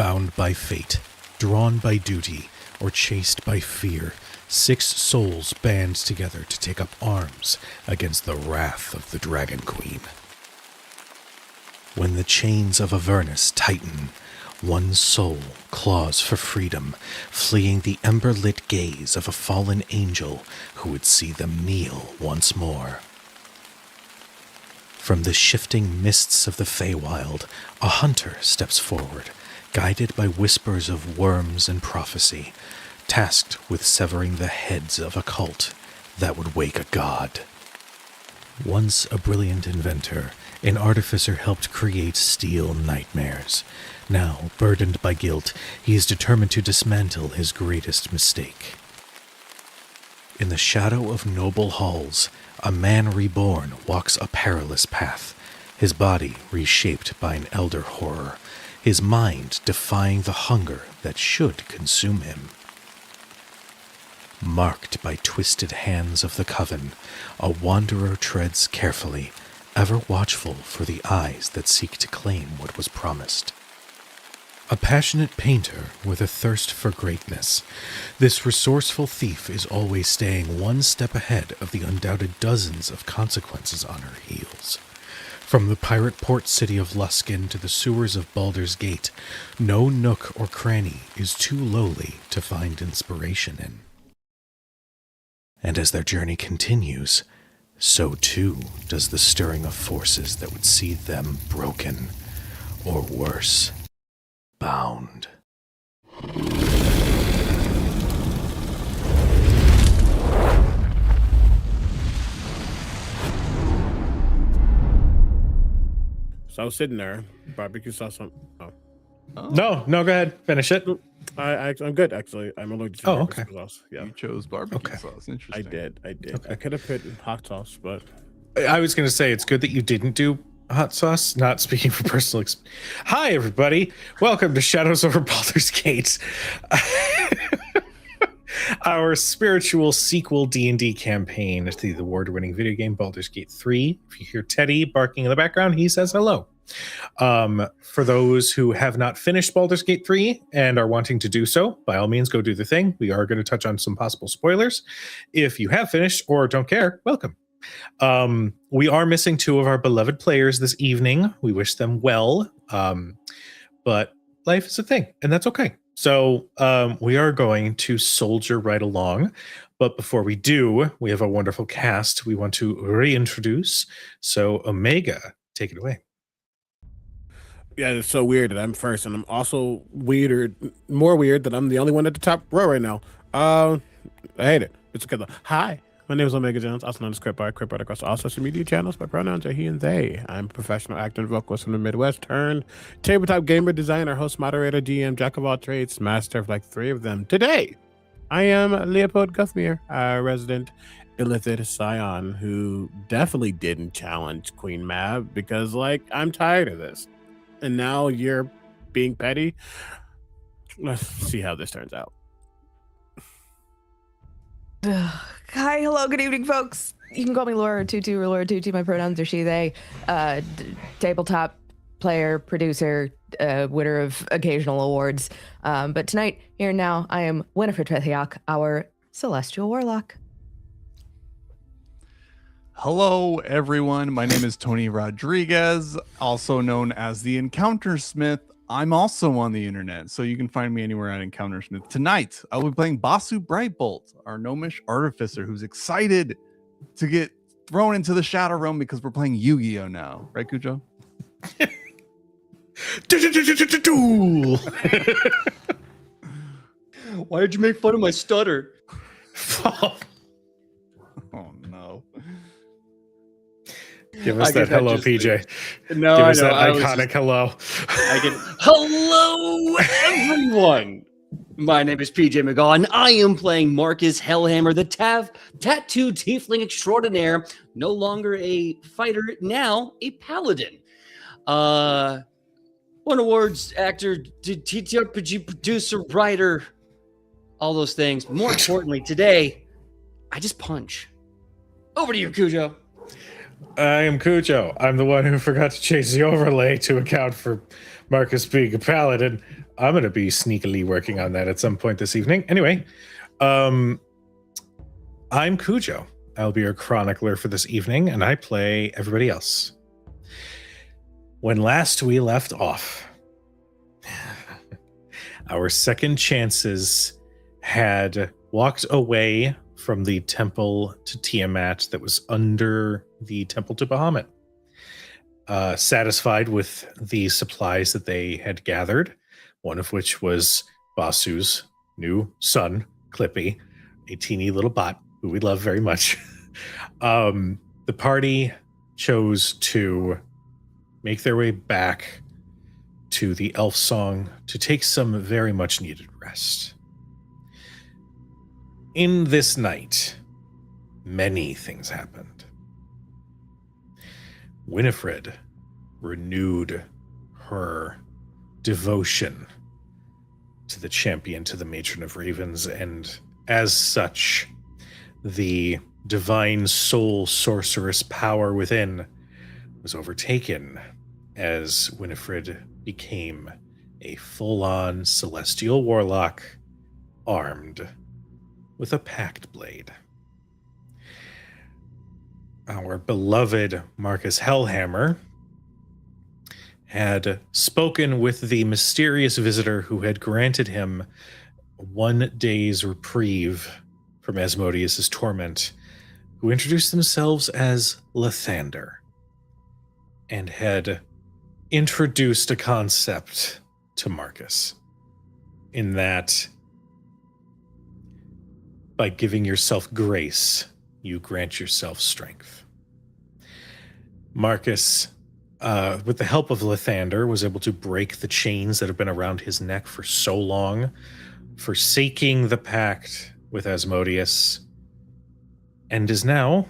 Bound by fate, drawn by duty, or chased by fear, 6 souls band together to take up arms against the wrath of the Dragon Queen. When the chains of Avernus tighten, one soul claws for freedom, fleeing the ember-lit gaze of a fallen angel who would see them kneel once more. From the shifting mists of the Feywild, a hunter steps forward, guided by whispers of worms and prophecy, tasked with severing the heads of a cult that would wake a god. Once a brilliant inventor, an artificer helped create steel nightmares. Now, burdened by guilt, he is determined to dismantle his greatest mistake. In the shadow of noble halls, a man reborn walks a perilous path, his body reshaped by an elder horror, his mind defying the hunger that should consume him. Marked by twisted hands of the coven, a wanderer treads carefully, ever watchful for the eyes that seek to claim what was promised. A passionate painter with a thirst for greatness, this resourceful thief is always staying one step ahead of the undoubted dozens of consequences on her heels. From the pirate port city of Luskan to the sewers of Baldur's Gate, no nook or cranny is too lowly to find inspiration in. And as their journey continues, so too does the stirring of forces that would see them broken, or worse, bound. So I was sitting there, barbecue sauce on. Oh. No, go ahead. Finish it. I'm good, actually. I'm allergic to barbecue sauce. Yeah. You chose barbecue sauce. Interesting. I did. Okay. I could have put hot sauce, but I was going to say it's good that you didn't do hot sauce, not speaking for personal experience. Hi, everybody. Welcome to Shadows Over Baldur's Gate. Our spiritual sequel D&D campaign to the award-winning video game Baldur's Gate 3. If you hear Teddy barking in the background, he says hello. For those who have not finished Baldur's Gate 3 and are wanting to do so, by all means, go do the thing. We are going to touch on some possible spoilers. If you have finished or don't care, welcome. We are missing 2 of our beloved players this evening. We wish them well, but life is a thing, and that's okay. So we are going to soldier right along. But before we do, we have a wonderful cast we want to reintroduce. So Omega, take it away. yeah, it's so weird that I'm first, and I'm also more weird that I'm the only one at the top row right now. I hate it. It's okay though. Hi. My name is Omega Jones, also known as Cripart across all social media channels. My pronouns are he and they. I'm a professional actor and vocalist from the Midwest, turned tabletop gamer, designer, host, moderator, GM, jack of all trades, master of like 3 of them. Today, I am Leopold Guthmere, a resident illithid scion who definitely didn't challenge Queen Mab because, like, I'm tired of this. And now you're being petty. Let's see how this turns out. Hi, hello, good evening, folks. You can call me Laura Tutu or Laura Tutu. My pronouns are she, they. Tabletop player, producer, winner of occasional awards. But tonight, here and now, I am Winifred Trethiak, our Celestial Warlock. Hello, everyone. My name is Tony Rodriguez, also known as the Encounter Smith. I'm also on the internet, so you can find me anywhere at Encounter Smith. Tonight, I will be playing Basu Brightbolt, our gnomish artificer who's excited to get thrown into the Shadow Realm because we're playing Yu-Gi-Oh! Now. Right, Cujo? Why did you make fun of my stutter? Oh, no. Give us that hello, PJ. No, Give us I know. that iconic hello. Hello, everyone. My name is PJ McGaw, and I am playing Marcus Hellhammer, the tattooed tiefling extraordinaire. No longer a fighter, now a paladin. Won awards, actor, TTRPG producer, writer, all those things. More importantly, today, I just punch. Over to you, Cujo. I am Cujo. I'm the one who forgot to change the overlay to account for Marcus being a paladin. I'm going to be sneakily working on that at some point this evening. Anyway, I'm Cujo. I'll be your chronicler for this evening, and I play everybody else. When last we left off, our second chances had walked away from the temple to Tiamat that was under the temple to Bahamut. Satisfied with the supplies that they had gathered, one of which was Basu's new son, Clippy, a teeny little bot who we love very much. The party chose to make their way back to the Elf Song to take some very much needed rest. In this night, many things happened. Winifred renewed her devotion to the champion, to the matron of ravens, and as such, the divine soul sorceress power within was overtaken as Winifred became a full-on celestial warlock armed with a pact blade. Our beloved Marcus Hellhammer had spoken with the mysterious visitor who had granted him 1 day's reprieve from Asmodeus's torment, who introduced themselves as Lathander, and had introduced a concept to Marcus in that by giving yourself grace, you grant yourself strength. Marcus, with the help of Lathander, was able to break the chains that have been around his neck for so long, forsaking the pact with Asmodeus, and is now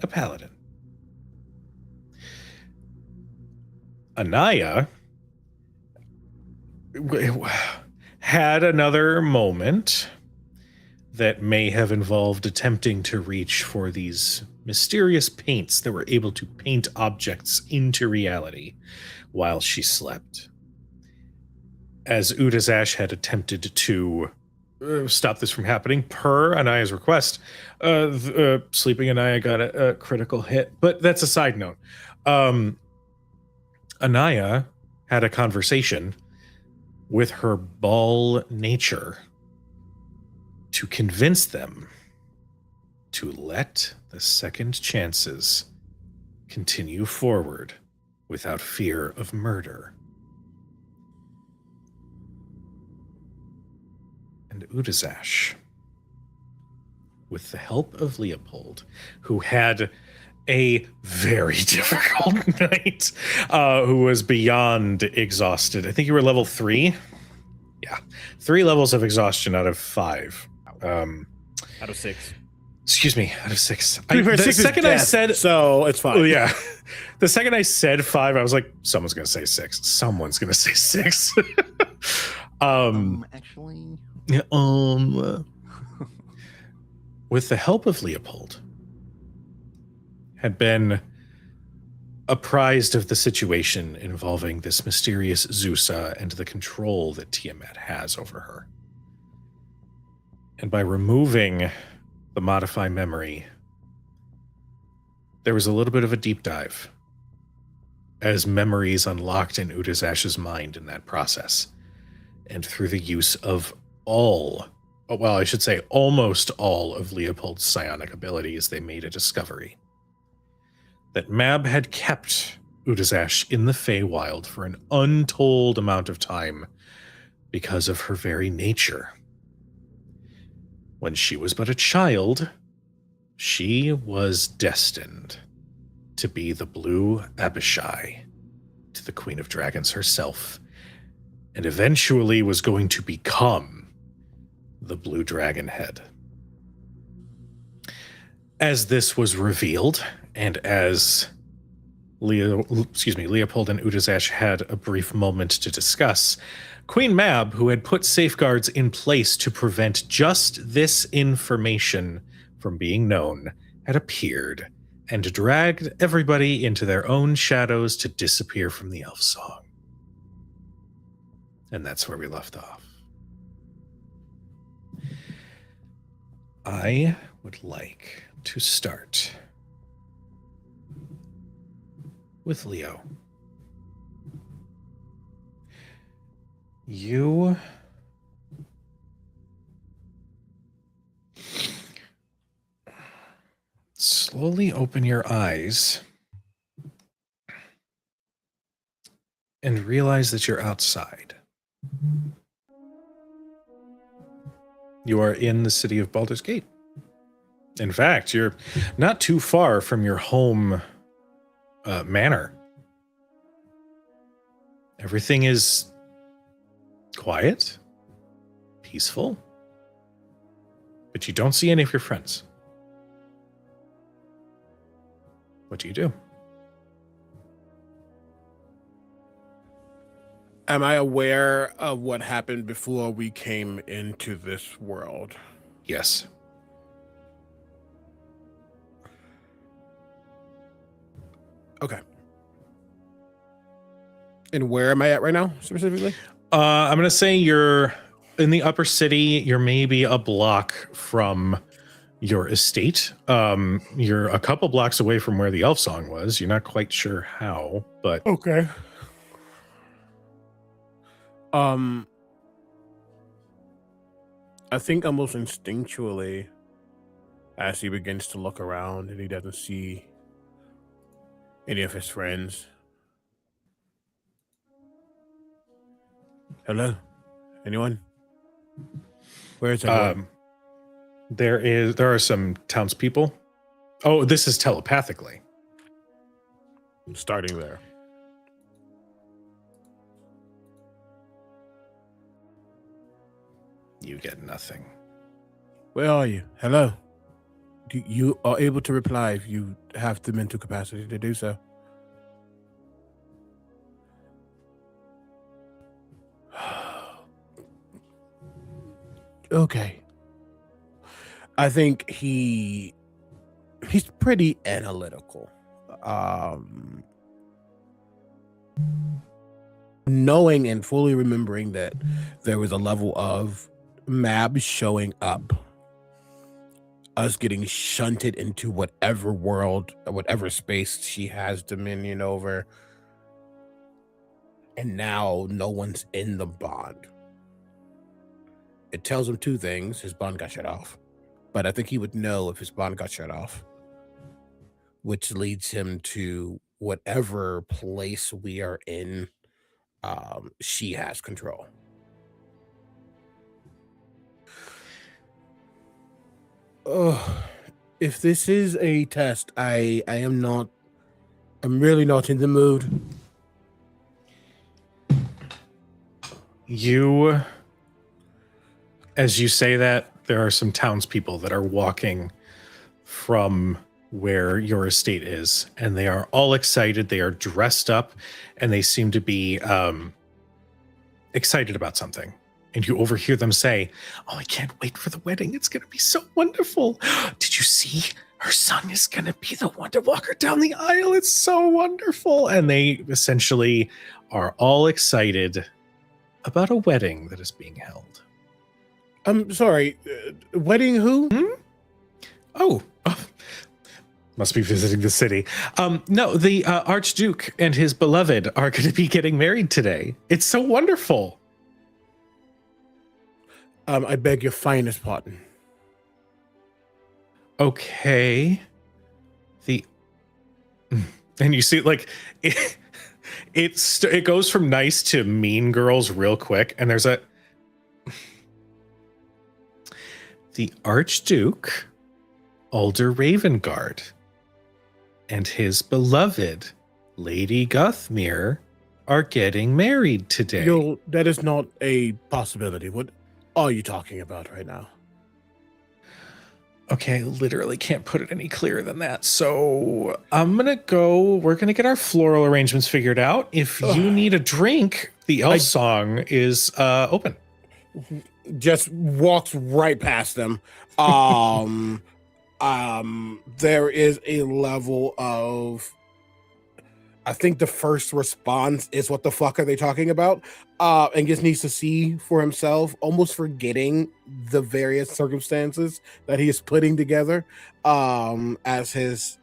a paladin. Anaya had another moment that may have involved attempting to reach for these mysterious paints that were able to paint objects into reality while she slept. As Udazash had attempted to stop this from happening, per Anaya's request, sleeping Anaya got a critical hit, but that's a side note. Anaya had a conversation with her Baal nature to convince them to let the second chances continue forward without fear of murder. And Udazash, with the help of Leopold, who had a very difficult night, who was beyond exhausted. I think you were level 3. Yeah, 3 levels of exhaustion out of 5. Out of 6. Excuse me, out of 6. The second I said, so it's fine. Oh, yeah. The second I said 5, I was like, someone's going to say 6. Someone's going to say 6. Actually, with the help of Leopold, had been apprised of the situation involving this mysterious Zeusa and the control that Tiamat has over her. And by removing the modify memory, there was a little bit of a deep dive as memories unlocked in Udazash's mind in that process. And through the use of almost all of Leopold's psionic abilities, they made a discovery that Mab had kept Udazash in the Feywild for an untold amount of time because of her very nature. When she was but a child, she was destined to be the Blue Abishai to the Queen of Dragons herself, and eventually was going to become the Blue Dragon Head. As this was revealed, and as Leopold and Udazash had a brief moment to discuss, Queen Mab, who had put safeguards in place to prevent just this information from being known, had appeared and dragged everybody into their own shadows to disappear from the Elf Song. And that's where we left off. I would like to start with Leo. You slowly open your eyes and realize that you're outside. You are in the city of Baldur's Gate. In fact, you're not too far from your home manor. Everything is quiet, peaceful, but you don't see any of your friends. What do you do? Am I aware of what happened before we came into this world? Yes. Okay. And where am I at right now, specifically? I'm going to say you're in the upper city. You're maybe a block from your estate. You're a couple blocks away from where the elf song was. You're not quite sure how, but Okay. I think almost instinctually, as he begins to look around and he doesn't see any of his friends. Hello? Anyone? Where is everyone? there are some townspeople. Oh, this is telepathically. Starting there. You get nothing. Where are you? Hello? You are able to reply if you have the mental capacity to do so. Okay. I think he's pretty analytical. Knowing and fully remembering that there was a level of Mab showing up, us getting shunted into whatever world, whatever space she has dominion over, and now no one's in the bond. It tells him two things. His bond got shut off, but I think he would know if his bond got shut off, which leads him to whatever place we are in. She has control. Oh, if this is a test, I'm really not in the mood. You, as you say that, there are some townspeople that are walking from where your estate is, and they are all excited. They are dressed up, and they seem to be excited about something. And you overhear them say, "Oh, I can't wait for the wedding. It's going to be so wonderful. Did you see? Her son is going to be the one to walk her down the aisle. It's so wonderful." And they essentially are all excited about a wedding that is being held. I'm sorry, wedding who? Oh, must be visiting the city. No, the Archduke and his beloved are going to be getting married today. It's so wonderful. I beg your finest pardon. Okay. And you see, like, it goes from nice to mean girls real quick, and there's the Archduke, Alder Ravengard, and his beloved Lady Guthmere are getting married today. That is not a possibility. What are you talking about right now? Okay, I literally can't put it any clearer than that. So we're gonna get our floral arrangements figured out. If you need a drink, the elf song is open. Just walks right past them. There is a level of I think the first response is, what the fuck are they talking about? And just needs to see for himself, almost forgetting the various circumstances that he is putting together as his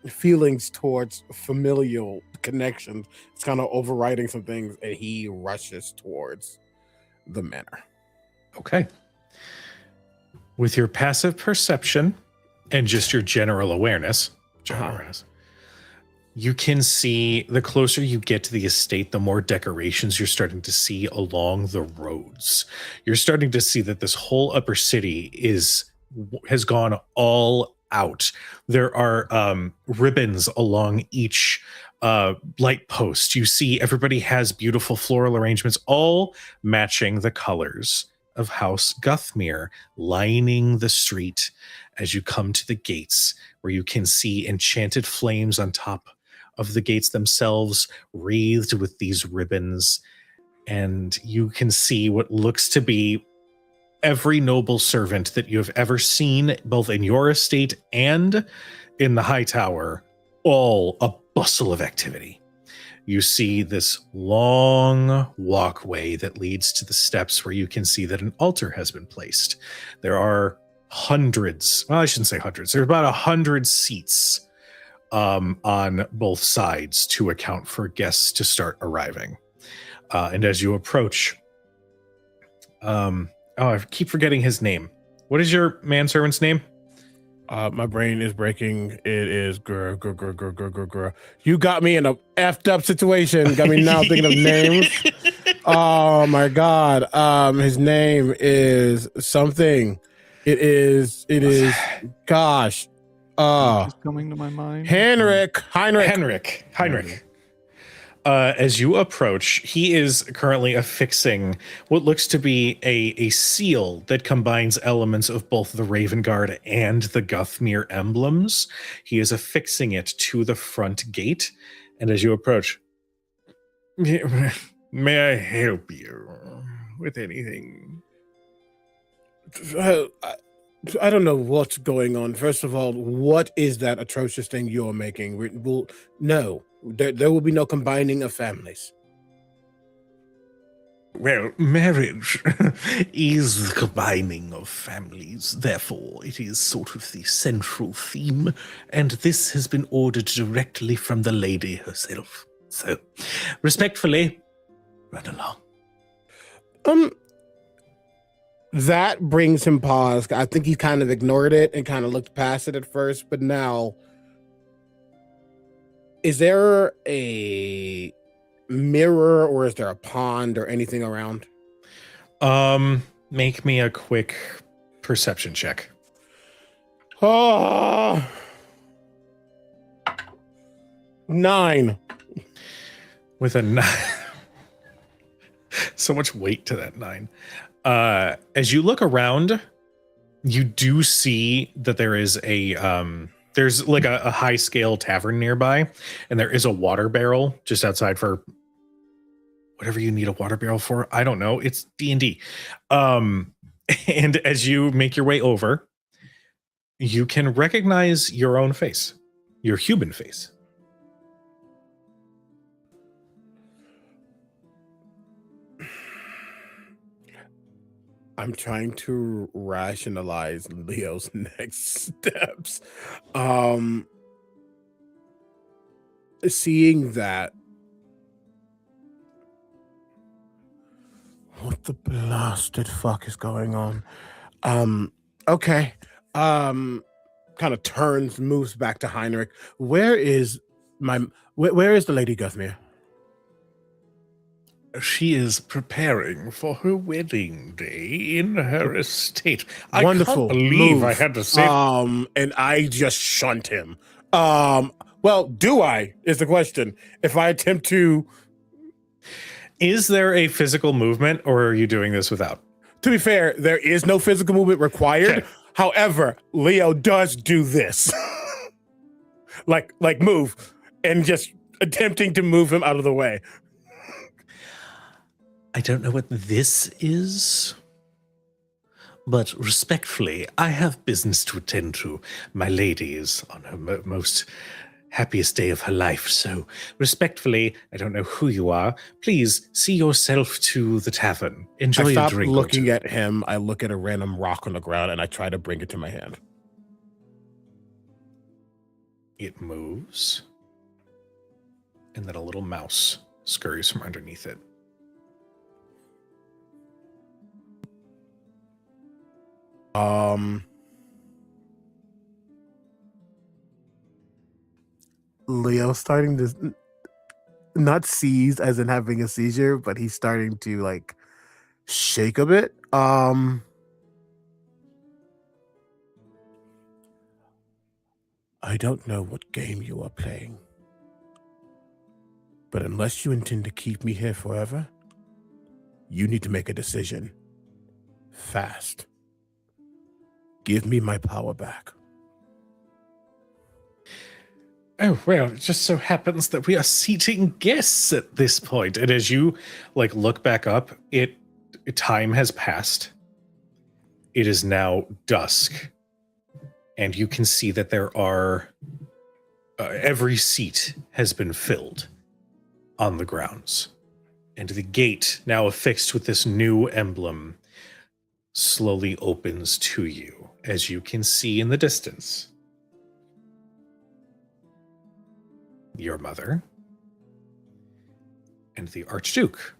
feelings towards familial connections. It's kind of overriding some things, and he rushes towards the manor. Okay. With your passive perception and just your general awareness, you can see the closer you get to the estate, the more decorations you're starting to see along the roads. You're starting to see that this whole upper city has gone all out. There are ribbons along each light post. You see everybody has beautiful floral arrangements, all matching the colors of House Guthmere, lining the street as you come to the gates, where you can see enchanted flames on top of the gates themselves, wreathed with these ribbons. And you can see what looks to be every noble servant that you have ever seen, both in your estate and in the High Tower, all a bustle of activity. You see this long walkway that leads to the steps, where you can see that an altar has been placed. There are hundreds, well, I shouldn't say hundreds, there are about 100 seats on both sides to account for guests to start arriving. And as you approach, I keep forgetting his name. What is your manservant's name? My brain is breaking. It is grr. You got me in a effed up situation. Got me now thinking of names. Oh my god. His name is something. It is gosh. Just coming to my mind. Heinrich. As you approach, he is currently affixing what looks to be a seal that combines elements of both the Raven Guard and the Guthmere emblems. He is affixing it to the front gate, and as you approach, may I help you with anything? I don't know what's going on. First of all, what is that atrocious thing you're making? No. There will be no combining of families. Well, marriage is the combining of families. Therefore, it is sort of the central theme. And this has been ordered directly from the lady herself. So, respectfully, run along. That brings him pause. I think he kind of ignored it and kind of looked past it at first. But now, is there a mirror or is there a pond or anything around? Make me a quick perception check. Oh, 9. With a 9. So much weight to that 9. As you look around, you do see that there is there's like a high scale tavern nearby, and there is a water barrel just outside for whatever you need a water barrel for. I don't know. It's D&D. And as you make your way over, you can recognize your own face, your human face. I'm trying to rationalize Leo's next steps. Seeing that, what the blasted fuck is going on? Okay. Kind of turns, moves back to Heinrich. Where is the Lady Guthmere? She is preparing for her wedding day in her estate. Wonderful. I can't believe move. I had to say. And I just shunt him. Well, do I? Is the question. If I attempt to, is there a physical movement, or are you doing this without? To be fair, there is no physical movement required. Okay. However, Leo does do this, like move, and just attempting to move him out of the way. I don't know what this is, but respectfully, I have business to attend to. My lady is on her most happiest day of her life. So, respectfully, I don't know who you are. Please see yourself to the tavern. Enjoy I a stop drink. looking at him. I look at a random rock on the ground and I try to bring it to my hand. It moves, and then a little mouse scurries from underneath it. Leo's starting to not seize as in having a seizure, but he's starting to like shake a bit. I don't know what game you are playing, but unless you intend to keep me here forever, you need to make a decision. Fast. Give me my power back. Oh, well, it just so happens that we are seating guests at this point. And as you look back up, time has passed. It is now dusk. And you can see that there are every seat has been filled on the grounds. And the gate, now affixed with this new emblem, slowly opens to you, as you can see in the distance. Your mother and the Archduke,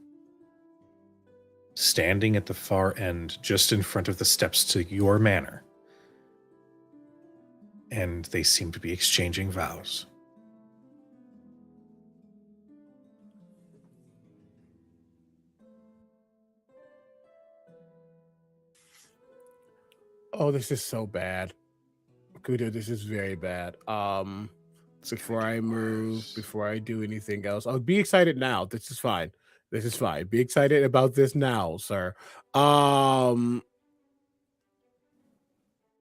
standing at the far end, just in front of the steps to your manor. And they seem to be exchanging vows. Oh, this is so bad. Kudo, this is very bad. Before I move, before I do anything else, I'll be excited now. This is fine. This is fine. Be excited about this now, sir.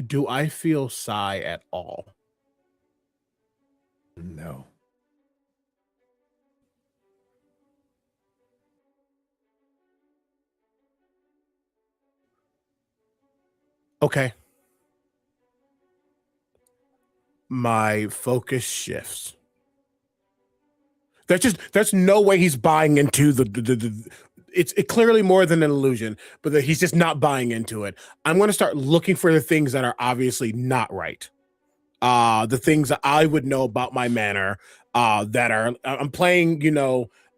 Do I feel sigh at all? No. Okay. My focus shifts. That's no way he's buying into it's clearly more than an illusion, but that he's just not buying into it. I'm going to start looking for the things that are obviously not right. The things that I would know about my manor, that are I'm playing,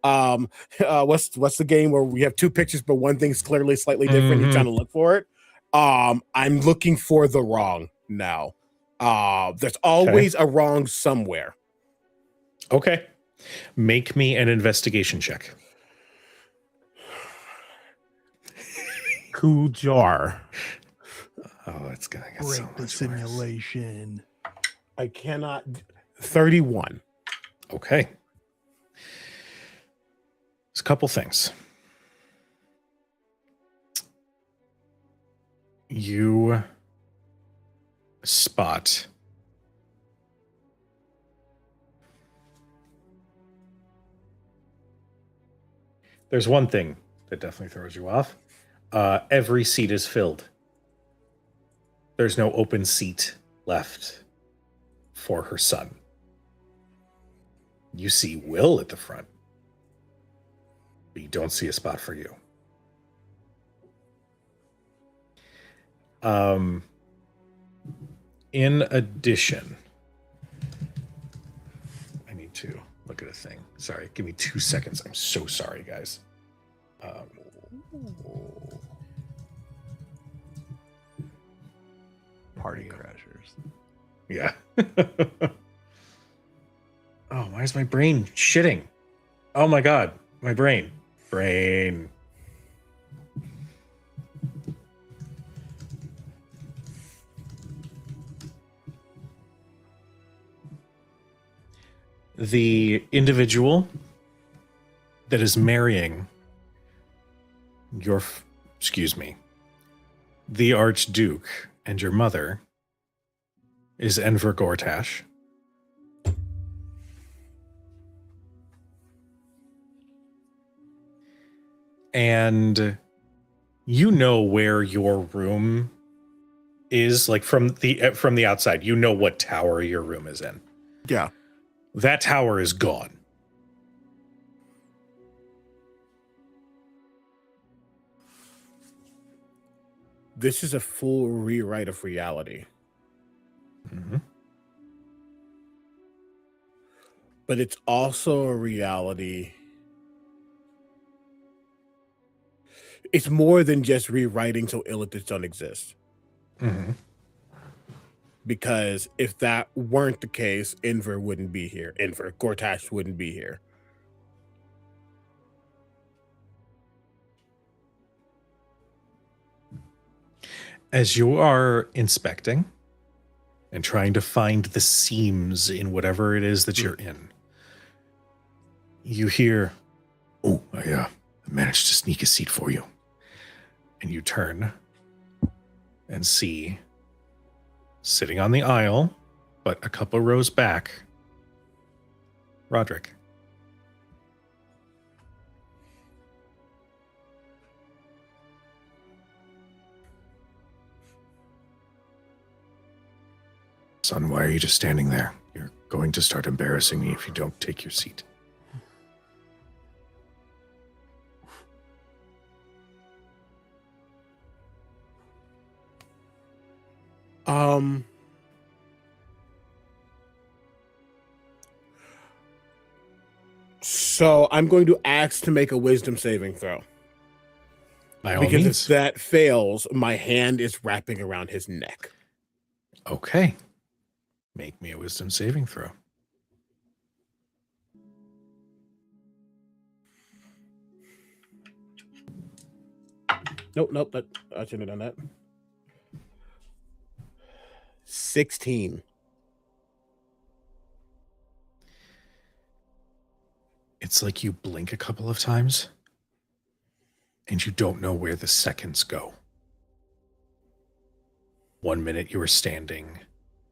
what's the game where we have two pictures, but one thing's clearly slightly different. You're trying to look for it. I'm looking for the wrong now. There's always a wrong somewhere. Okay. Make me an investigation check. Cool jar. Oh, it's gonna get Break so the much simulation. I cannot. 31. Okay. There's a couple things. You spot there's one thing that definitely throws you off. Every seat is filled. There's no open seat left for her son. You see Will at the front, but you don't see a spot for you. In addition, I need to look at a thing. Sorry, give me 2 seconds. I'm so sorry, guys. Party crashers. Yeah. Oh, why is my brain shitting? Oh my god, my brain. The individual that is marrying the Archduke and your mother is Enver Gortash. And you know where your room is, like from the outside. You know what tower your room is in. Yeah. That tower is gone. This is a full rewrite of reality. Mm-hmm. But it's also a reality. It's more than just rewriting so illithids don't exist. Mm-hmm. Because if that weren't the case, Inver wouldn't be here. Gortash wouldn't be here. As you are inspecting and trying to find the seams in whatever it is that you're in, you hear, "Oh, I managed to sneak a seat for you." And you turn and see, sitting on the aisle, but a couple rows back, Roderick. Son, why are you just standing there? You're going to start embarrassing me if you don't take your seat. So I'm going to ask to make a wisdom saving throw. By all Because means. if that fails, my hand is wrapping around his neck. Okay. Make me a wisdom saving throw. Nope. I shouldn't have done that. 16. It's like you blink a couple of times and you don't know where the seconds go. 1 minute you are standing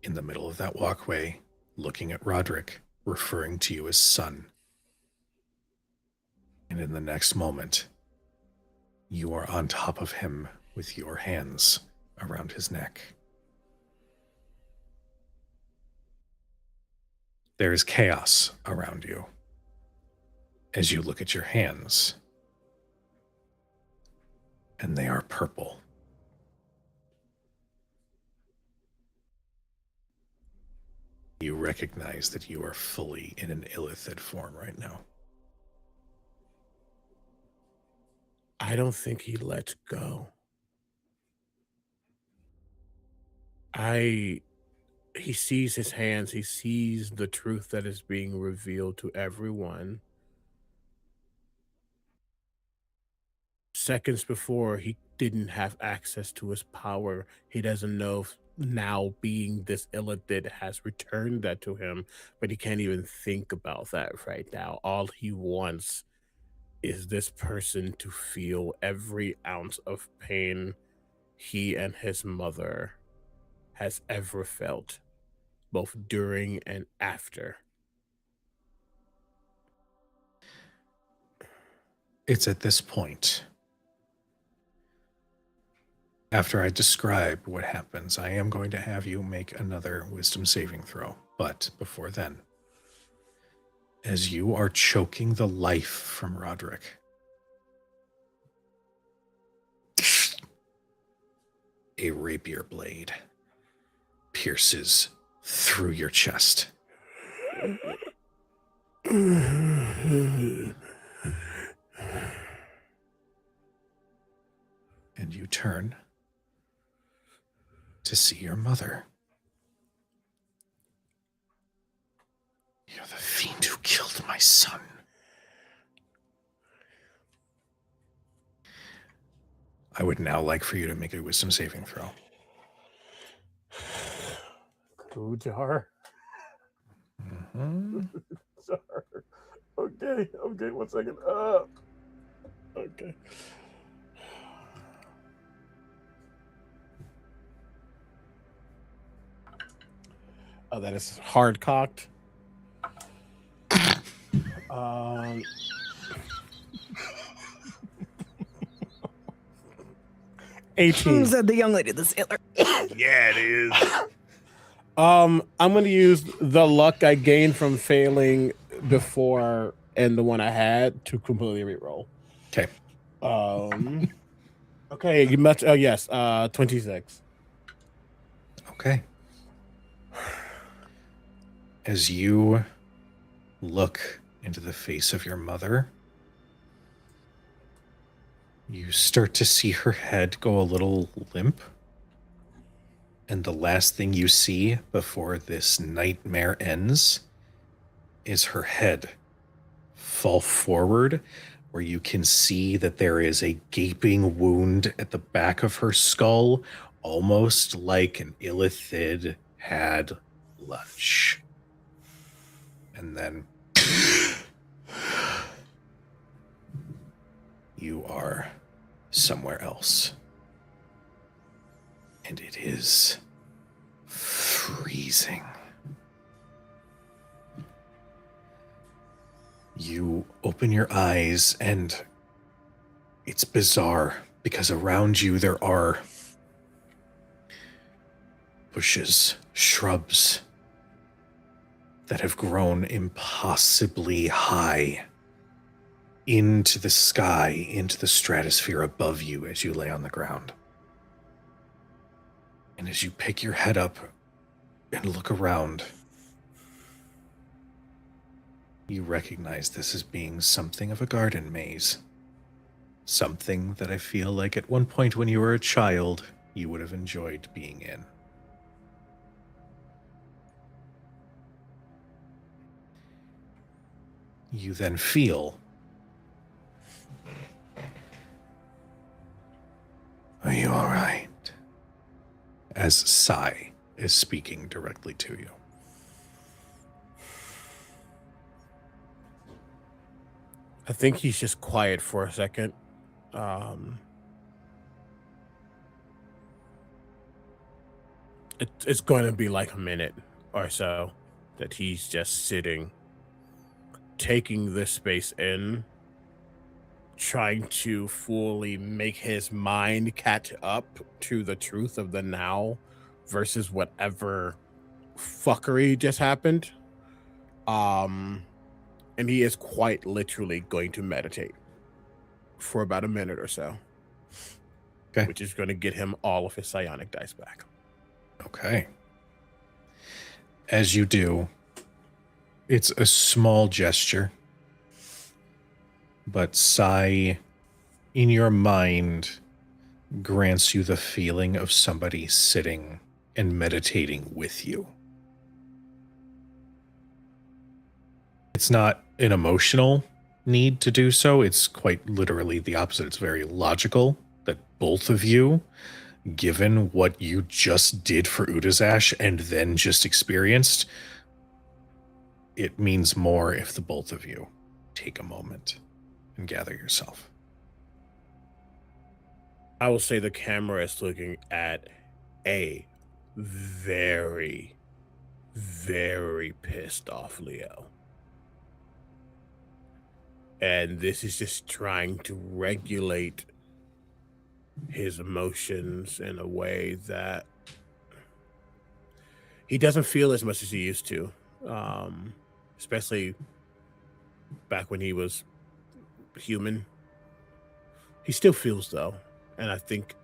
in the middle of that walkway, looking at Roderick, referring to you as son. And in the next moment, you are on top of him with your hands around his neck. There is chaos around you as you look at your hands, and they are purple. You recognize that you are fully in an illithid form right now. I don't think he lets go. He sees his hands. He sees the truth that is being revealed to everyone. Seconds before, he didn't have access to his power. He doesn't know if now being this illithid has returned that to him, but he can't even think about that right now. All he wants is this person to feel every ounce of pain he and his mother has ever felt, both during and after. It's at this point, after I describe what happens, I am going to have you make another wisdom saving throw. But before then, as you are choking the life from Roderick, a rapier blade pierces through your chest. And you turn to see your mother. You're the fiend who killed my son. I would now like for you to make a wisdom saving throw. Kujar. Mm-hmm. Okay, 1 second. Okay. Oh, that is hard cocked. 18. Said the young lady, the sailor. Yeah, it is. I'm gonna use the luck I gained from failing before and the one I had to completely reroll. Okay. Okay, you must. Oh yes, 26. Okay. As you look into the face of your mother, you start to see her head go a little limp. And the last thing you see before this nightmare ends is her head fall forward, where you can see that there is a gaping wound at the back of her skull, almost like an illithid had lunch. And then you are somewhere else. And it is freezing. You open your eyes and it's bizarre because around you there are bushes, shrubs that have grown impossibly high into the sky, into the stratosphere above you as you lay on the ground. And as you pick your head up and look around, you recognize this as being something of a garden maze. Something that I feel like at one point when you were a child, you would have enjoyed being in. You then feel... Are you all right? As Sai is speaking directly to you. I think he's just quiet for a second. It's going to be like a minute or so that he's just sitting, taking this space in, trying to fully make his mind catch up to the truth of the now versus whatever fuckery just happened. And he is quite literally going to meditate for about a minute or so. Okay. Which is going to get him all of his psionic dice back. Okay. As you do, it's a small gesture, but Sai, in your mind, grants you the feeling of somebody sitting and meditating with you. It's not an emotional need to do so. It's quite literally the opposite. It's very logical that both of you, given what you just did for Udazash and then just experienced, it means more if the both of you take a moment and gather yourself. I will say the camera is looking at a very, very pissed off Leo. And this is just trying to regulate his emotions in a way that he doesn't feel as much as he used to, especially back when he was human. He still feels, though, and I think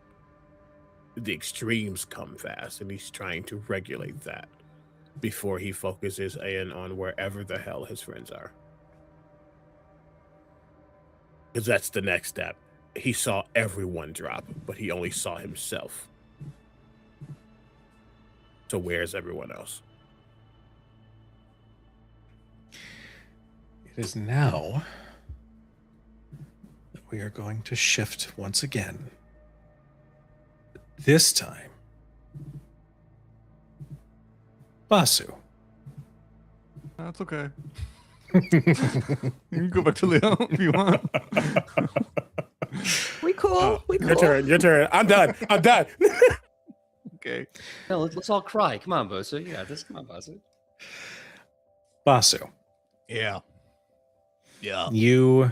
the extremes come fast, and he's trying to regulate that before he focuses in on wherever the hell his friends are. Because that's the next step. He saw everyone drop, but he only saw himself. So where's everyone else? It is now that we are going to shift once again. This time, Basu. That's okay. You can go back to Leo if you want. We cool. We cool. Your turn. Your turn. I'm done. I'm done. Okay. No, let's all cry. Come on, Bosu. Yeah, this. Come on, Bosu. Basu. Yeah. Yeah. You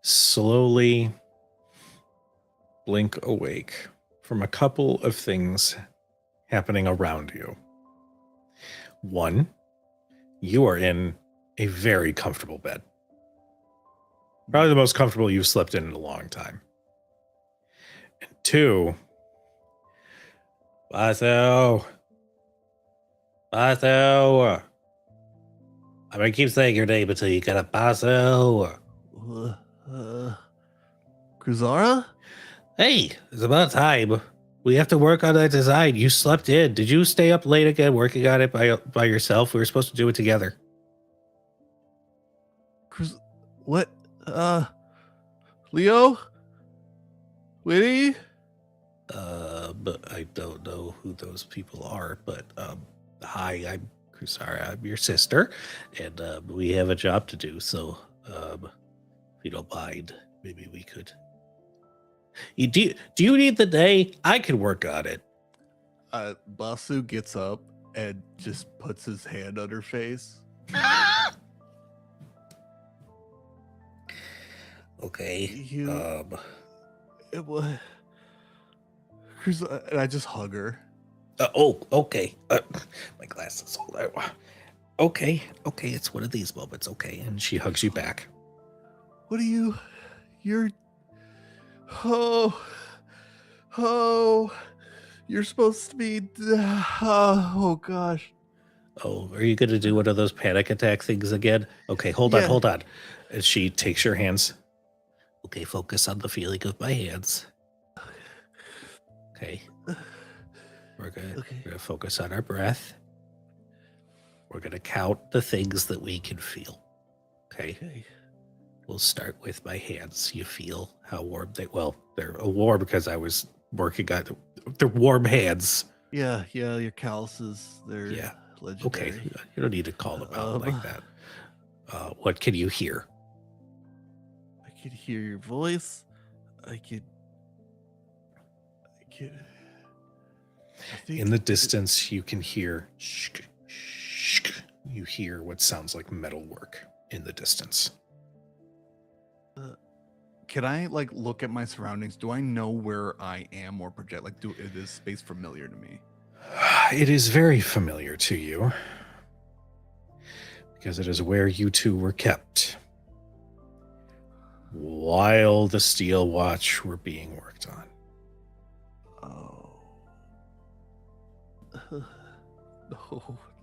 slowly blink awake from a couple of things happening around you. One, you are in a very comfortable bed. Probably the most comfortable you've slept in a long time. And two, Basso. I'm gonna keep saying your name until you get a Basso. Cruzara? Hey, it's about time. We have to work on that design. You slept in. Did you stay up late again working on it by yourself? We were supposed to do it together. What? Leo? Winnie? But I don't know who those people are. But hi, I'm Kusara. I'm your sister, and we have a job to do. So, if you don't mind, maybe we could. Do you need the day? I can work on it. Basu gets up and just puts his hand on her face. Okay. It was. And I just hug her. Okay. My glasses. Okay. It's one of these moments. Okay, and she hugs you back. What are you? You're. You're supposed to be. Oh gosh. Oh, are you going to do one of those panic attack things again? Okay, hold on. And she takes your hands. Okay, focus on the feeling of my hands. Okay. We're gonna focus on our breath. We're gonna count the things that we can feel. Okay. We'll start with my hands. You feel how warm they're warm because I was working on they're warm hands. Yeah, your calluses, they're legendary. Okay, you don't need to call them out like that. What can you hear? I could hear your voice. I could. In the distance, you can hear. You hear what sounds like metalwork in the distance. Can I look at my surroundings? Do I know where I am or project? Is this space familiar to me? It is very familiar to you because it is where you two were kept while the Steel Watch were being worked on. Oh.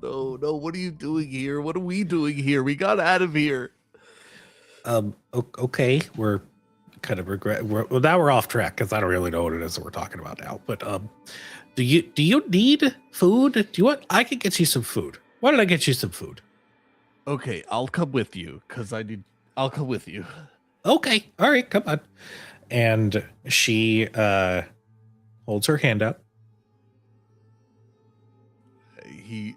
No. What are you doing here? What are we doing here? We got out of here. Okay. We're kind of now we're off track because I don't really know what it is that we're talking about now. But do you need food? Do you want? I can get you some food. Why don't I get you some food? Okay, I'll come with you I'll come with you. Okay. All right. Come on. And she holds her hand up. He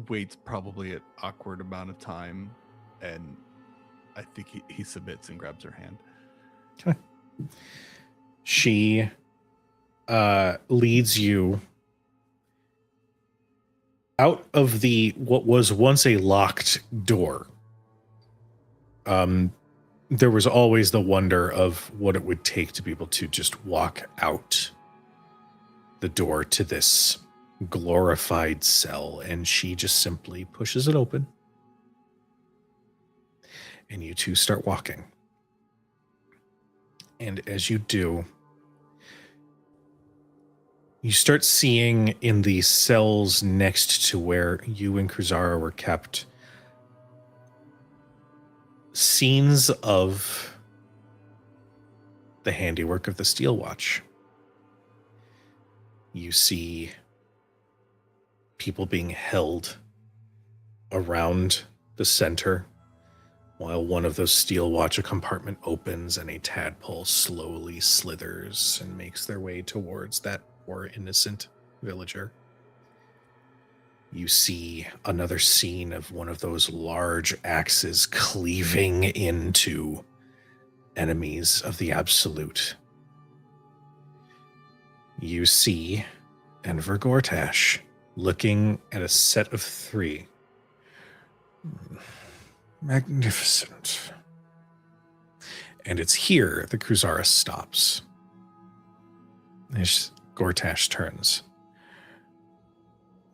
waits probably an awkward amount of time, and I think he submits and grabs her hand. Okay. She leads you out of what was once a locked door. There was always the wonder of what it would take to be able to just walk out the door to this glorified cell, and she just simply pushes it open. And you two start walking. And as you do, you start seeing in the cells next to where you and Cruzara were kept scenes of the handiwork of the Steel Watch. You see people being held around the center while one of those Steel Watch compartment opens and a tadpole slowly slithers and makes their way towards that poor innocent villager. You see another scene of one of those large axes cleaving into enemies of the Absolute. You see Enver Gortash looking at a set of 3. Magnificent. And it's here the Cruzara stops. As Gortash turns.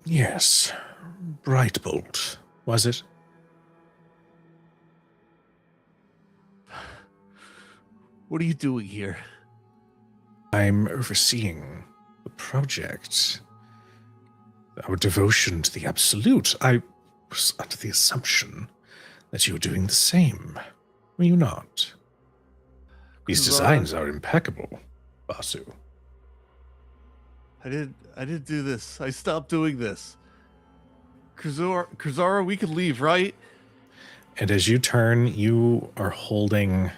Yes, Brightbolt, was it? What are you doing here? I'm overseeing the project. Our devotion to the Absolute. I was under the assumption that you were doing the same. Were you not? These designs are impeccable, Basu. I didn't do this. I stopped doing this. Kuzara, we could leave, right? And as you turn, you are holding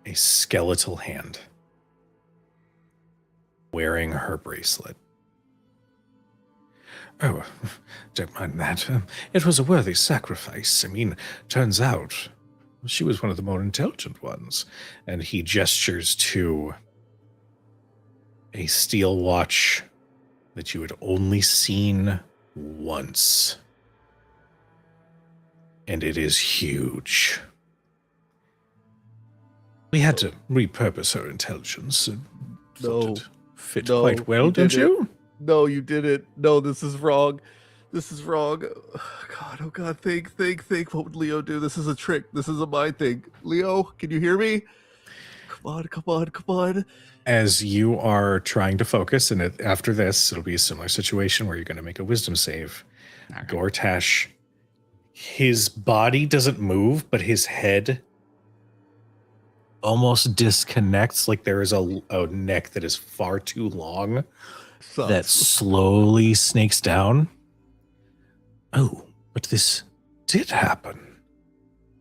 a skeletal hand, wearing her bracelet. Oh, don't mind that. It was a worthy sacrifice. I mean, turns out she was one of the more intelligent ones. And he gestures to a steel watch that you had only seen once. And it is huge. We had to repurpose her intelligence. Thought it fit quite well, don't you? No, you didn't. No, this is wrong. This is wrong. Oh God, think. What would Leo do? This is a trick. This is a mind thing. Leo, can you hear me? Come on. As you are trying to focus, and after this, it'll be a similar situation where you're going to make a wisdom save. Right. Gortash, his body doesn't move, but his head almost disconnects, like there is a neck that is far too long that slowly snakes down. Oh, but this did happen.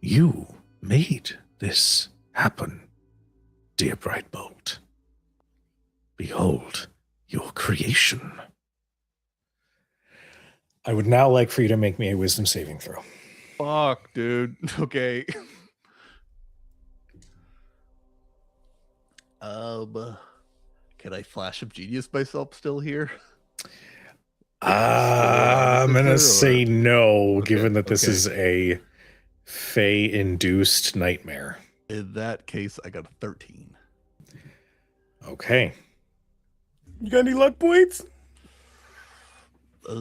You made this happen, dear Brightbolt. Behold your creation. I would now like for you to make me a wisdom saving throw. Fuck, dude. Okay. Can I flash of genius myself still here? I'm going to say no, Okay, given that this okay. is a Fey-induced nightmare. In that case, I got a 13. Okay. You got any luck points? I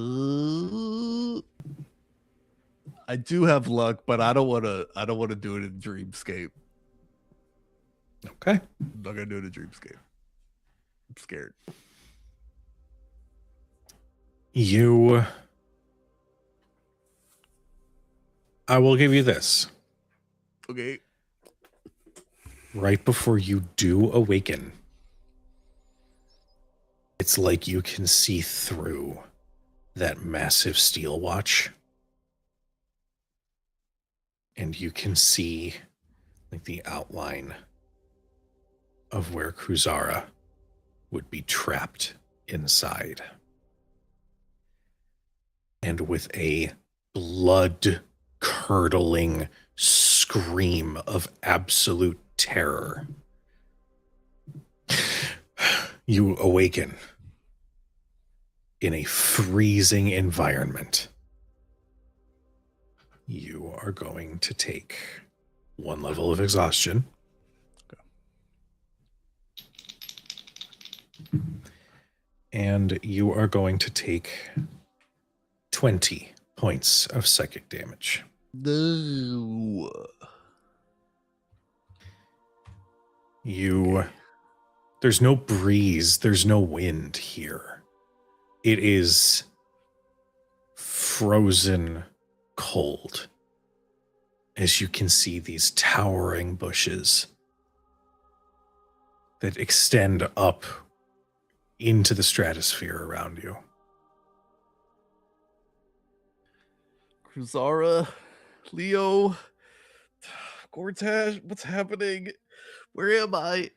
do have luck, but I don't want to do it in Dreamscape. Okay. I'm not gonna do it in Dreamscape. I'm scared. I will give you this. Okay. Right before you do awaken, it's like you can see through that massive steel watch. And you can see like the outline of where Kruzara would be trapped inside. And with a blood-curdling scream of absolute terror, you awaken in a freezing environment. You are going to take 1 level of exhaustion. And you are going to take 20 points of psychic damage. No. There's no breeze, there's no wind here. It is frozen cold. As you can see these towering bushes that extend up into the stratosphere around you. Kruzara, Leo, Gortash, what's happening? Where am I?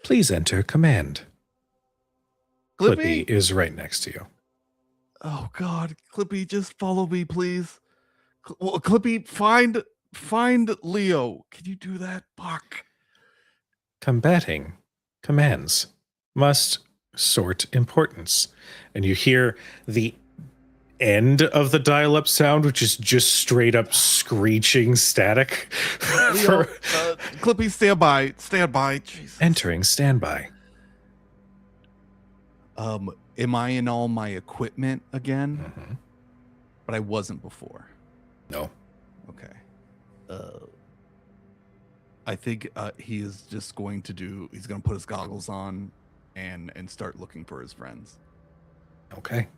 Please enter command. Clippy Clippy? is right next to you. Oh God, Clippy, just follow me, please. Clippy, find Leo. Can you do that? Fuck. Combating commands must sort importance. And you hear the end of the dial-up sound, which is just straight up screeching static. Leo, Clippy, stand by. Jesus. Entering standby. Am I in all my equipment again? Mhm. But I wasn't before. No. Okay. I think he is just going to he's going to put his goggles on and start looking for his friends. Okay.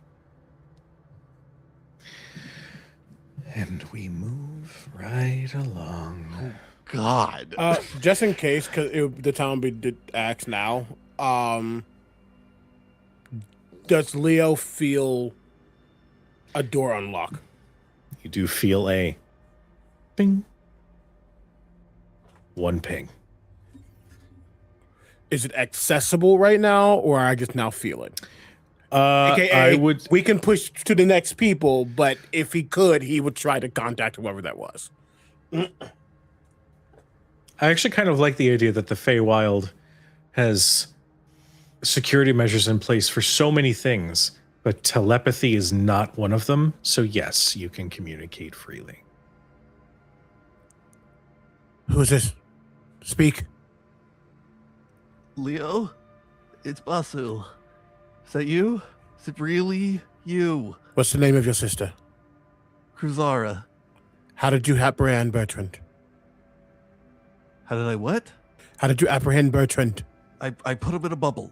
And we move right along. God. Just in case, because the town be asked now. Does Leo feel a door unlock? You do feel a ping. One ping. Is it accessible right now, or I just now feel it? I would. We can push to the next people, but if he could, he would try to contact whoever that was. I actually kind of like the idea that the Feywild has security measures in place for so many things, but telepathy is not one of them. So yes, you can communicate freely. Who is this? Speak. Leo, it's Basu. Is that you? Is it really you? What's the name of your sister? Cruzara. How did you apprehend Bertrand? How did I what? How did you apprehend Bertrand? I put him in a bubble.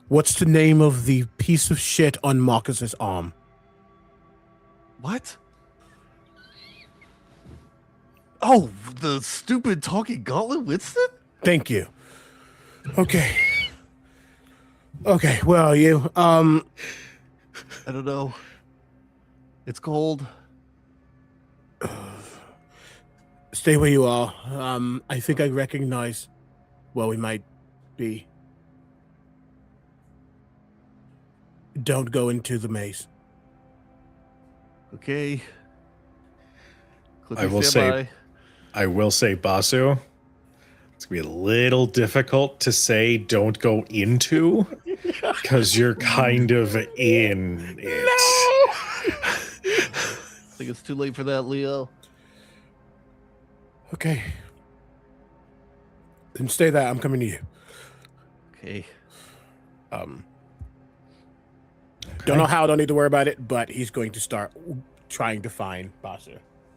What's the name of the piece of shit on Marcus's arm? What? Oh, the stupid talking gauntlet Winston? Thank you. Okay. Okay, where are you? I don't know. It's cold. Stay where you are. I think I recognize where we might be. Don't go into the maze. Okay. I will say, Basu, it's gonna be a little difficult to say don't go into because you're kind of in it. I think it's too late for that, Leo. Okay. Then stay there. I'm coming to you. Okay. Don't know how, don't need to worry about it, but he's going to start trying to find Basu.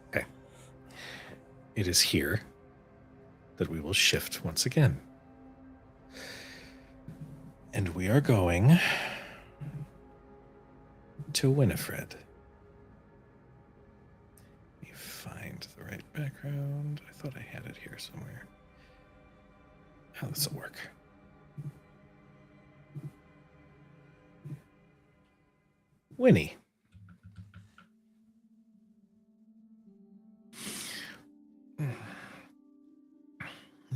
Okay. It is here that we will shift once again. And we are going to Winifred. Let me find the right background. I thought I had it here somewhere. How does it work? Winnie.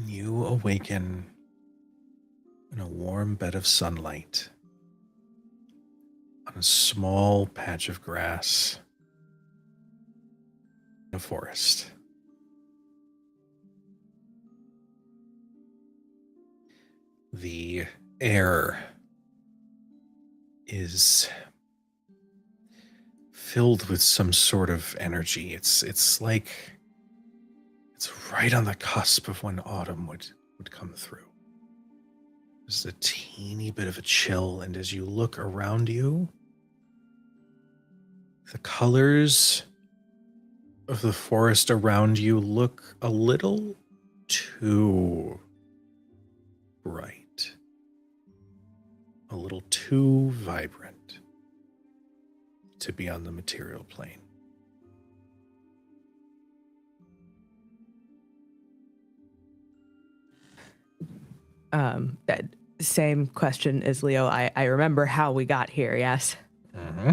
You awaken in a warm bed of sunlight on a small patch of grass in a forest. The air is filled with some sort of energy. It's like it's right on the cusp of when autumn would come through. There's a teeny bit of a chill, and as you look around you, the colors of the forest around you look a little too bright, a little too vibrant to be on the material plane. That same question as Leo. I remember how we got here, yes? Mm-hmm.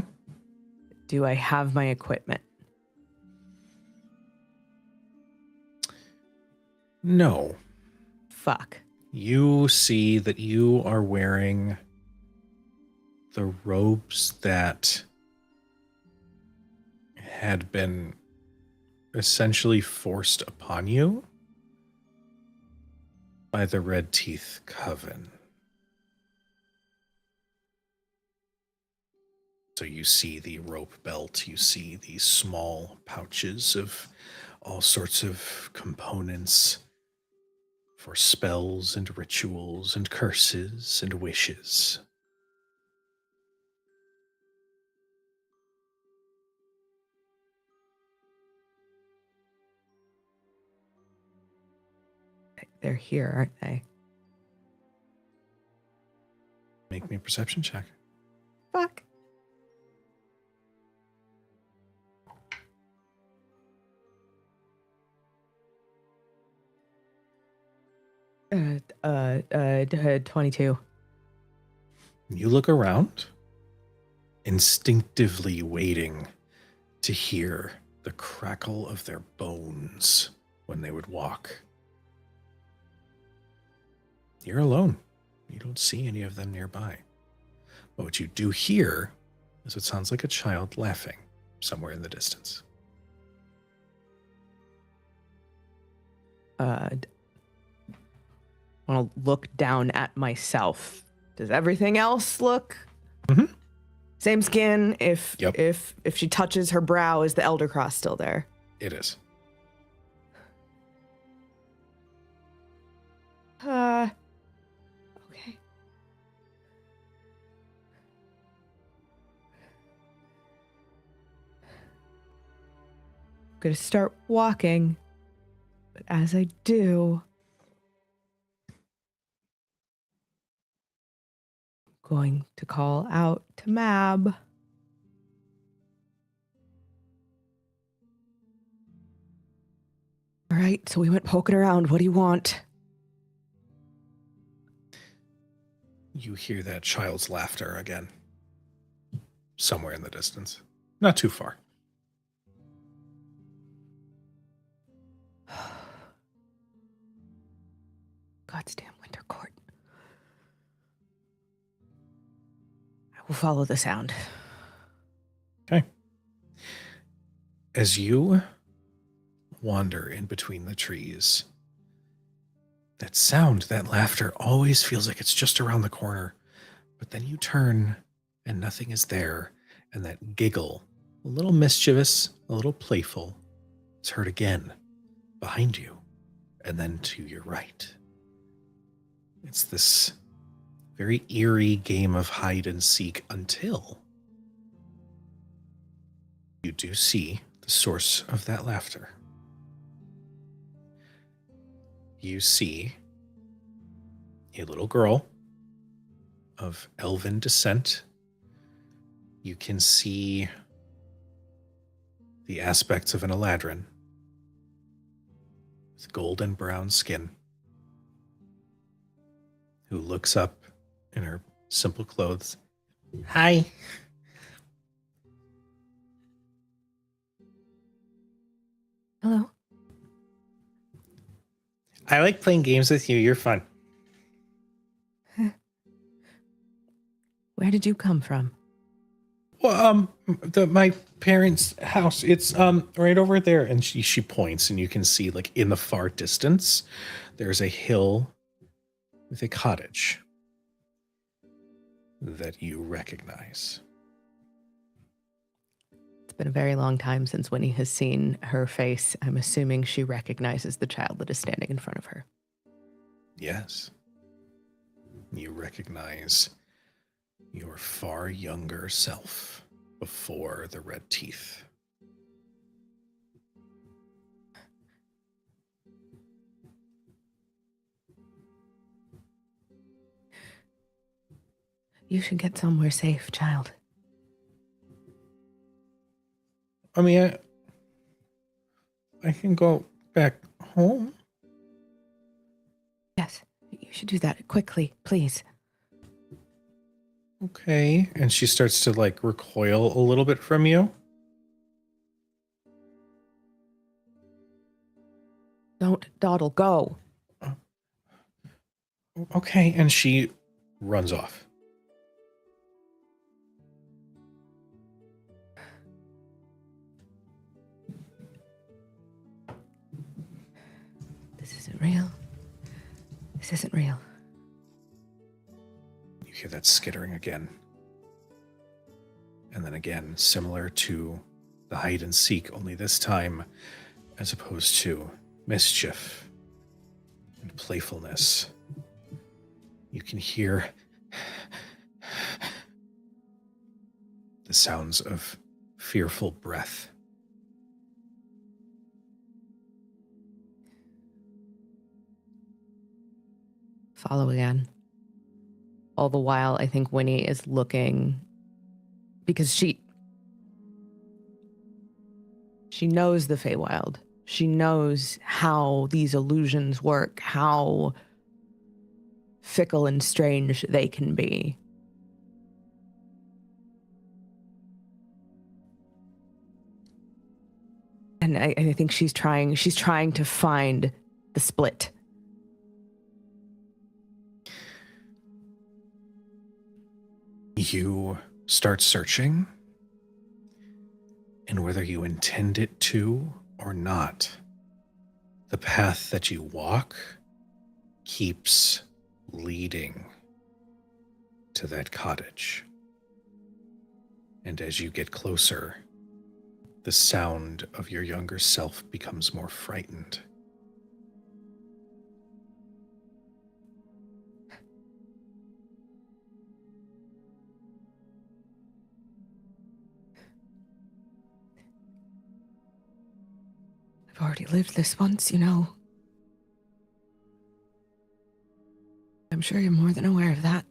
Do I have my equipment? No. Fuck. You see that you are wearing the robes that had been essentially forced upon you by the Red Teeth Coven. So you see the rope belt, you see these small pouches of all sorts of components for spells and rituals and curses and wishes. They're here, aren't they? Make me a perception check. Fuck. Uh, 22. You look around, instinctively waiting to hear the crackle of their bones when they would walk. You're alone. You don't see any of them nearby. But what you do hear is what sounds like a child laughing somewhere in the distance. I want to look down at myself. Does everything else look Mhm. same skin? If Yep. if she touches her brow, is the Elder Cross still there? It is. Okay. I'm gonna start walking, but as I do, I'm going to call out to Mab. All right, so we went poking around. What do you want? You hear that child's laughter again. Somewhere in the distance. Not too far. God's damn Winter Court. I will follow the sound. Okay. As you wander in between the trees, that sound, that laughter always feels like it's just around the corner. But then you turn and nothing is there. And that giggle, a little mischievous, a little playful, is heard again behind you and then to your right. It's this very eerie game of hide and seek until you do see the source of that laughter. You see a little girl of elven descent. You can see the aspects of an Eladrin with golden brown skin, who looks up in her simple clothes. Hi. Hello? I like playing games with you. You're fun. Where did you come from? Well, my parents' house. It's right over there, and she points, and you can see like in the far distance, there's a hill with a cottage that you recognize. It's been a very long time since Winnie has seen her face. I'm assuming she recognizes the child that is standing in front of her. Yes, you recognize your far younger self before the red teeth. You should get somewhere safe, child. I mean, I can go back home. Yes, you should do that quickly, please. Okay. And she starts to like recoil a little bit from you. Don't dawdle, go. Okay. And she runs off. This isn't real. This isn't real. You hear that skittering again. And then again, similar to the hide and seek, only this time, as opposed to mischief, and playfulness. You can hear the sounds of fearful breath. Follow again. All the while, I think Winnie is looking because she knows the Feywild. She knows how these illusions work, how fickle and strange they can be. And I think she's trying to find the split. You start searching, and whether you intend it to or not, the path that you walk keeps leading to that cottage. And as you get closer, the sound of your younger self becomes more frightened. I've already lived this once, you know. I'm sure you're more than aware of that.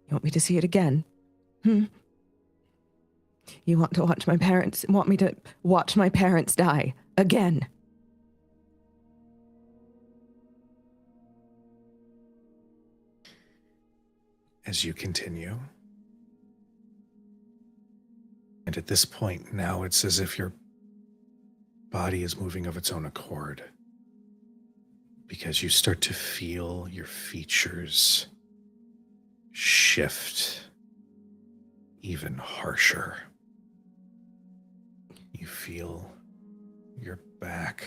You want me to see it again? You want me to watch my parents die again? As you continue, and at this point now it's as if your body is moving of its own accord, because you start to feel your features shift even harsher. You feel your back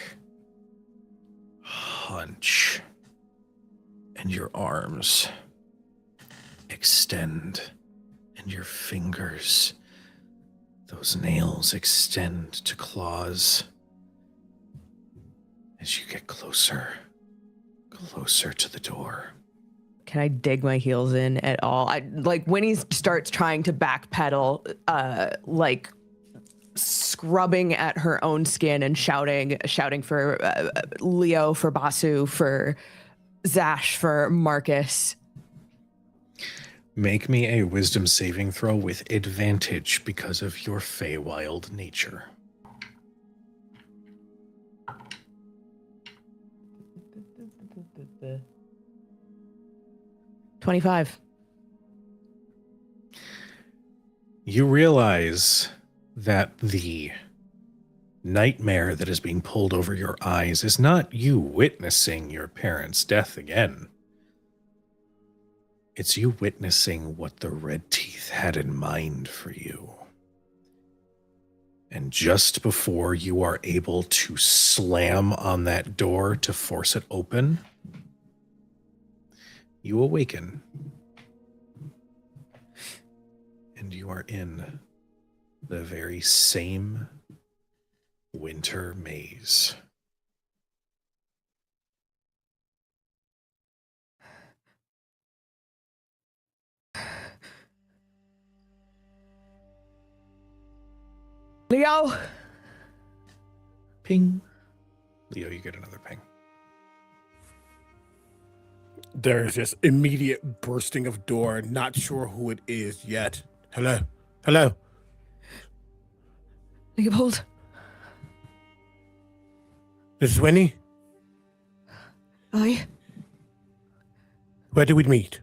hunch and your arms extend and your fingers, those nails, extend to claws as you get closer to the door. Can I dig my heels in at all? Winnie starts trying to backpedal, like scrubbing at her own skin and shouting for Leo, for Basu, for Zash, for Marcus. Make me a wisdom saving throw with advantage because of your Feywild nature. The 25. You realize that the nightmare that is being pulled over your eyes is not you witnessing your parents' death again. It's you witnessing what the Red Teeth had in mind for you. And just before you are able to slam on that door to force it open, you awaken. And you are in the very same winter maze. Leo! Ping. Leo, you get another ping. There's this immediate bursting of door. Not sure who it is yet. Hello? Hello? Leopold? This is Winnie? Aye? Where did we meet?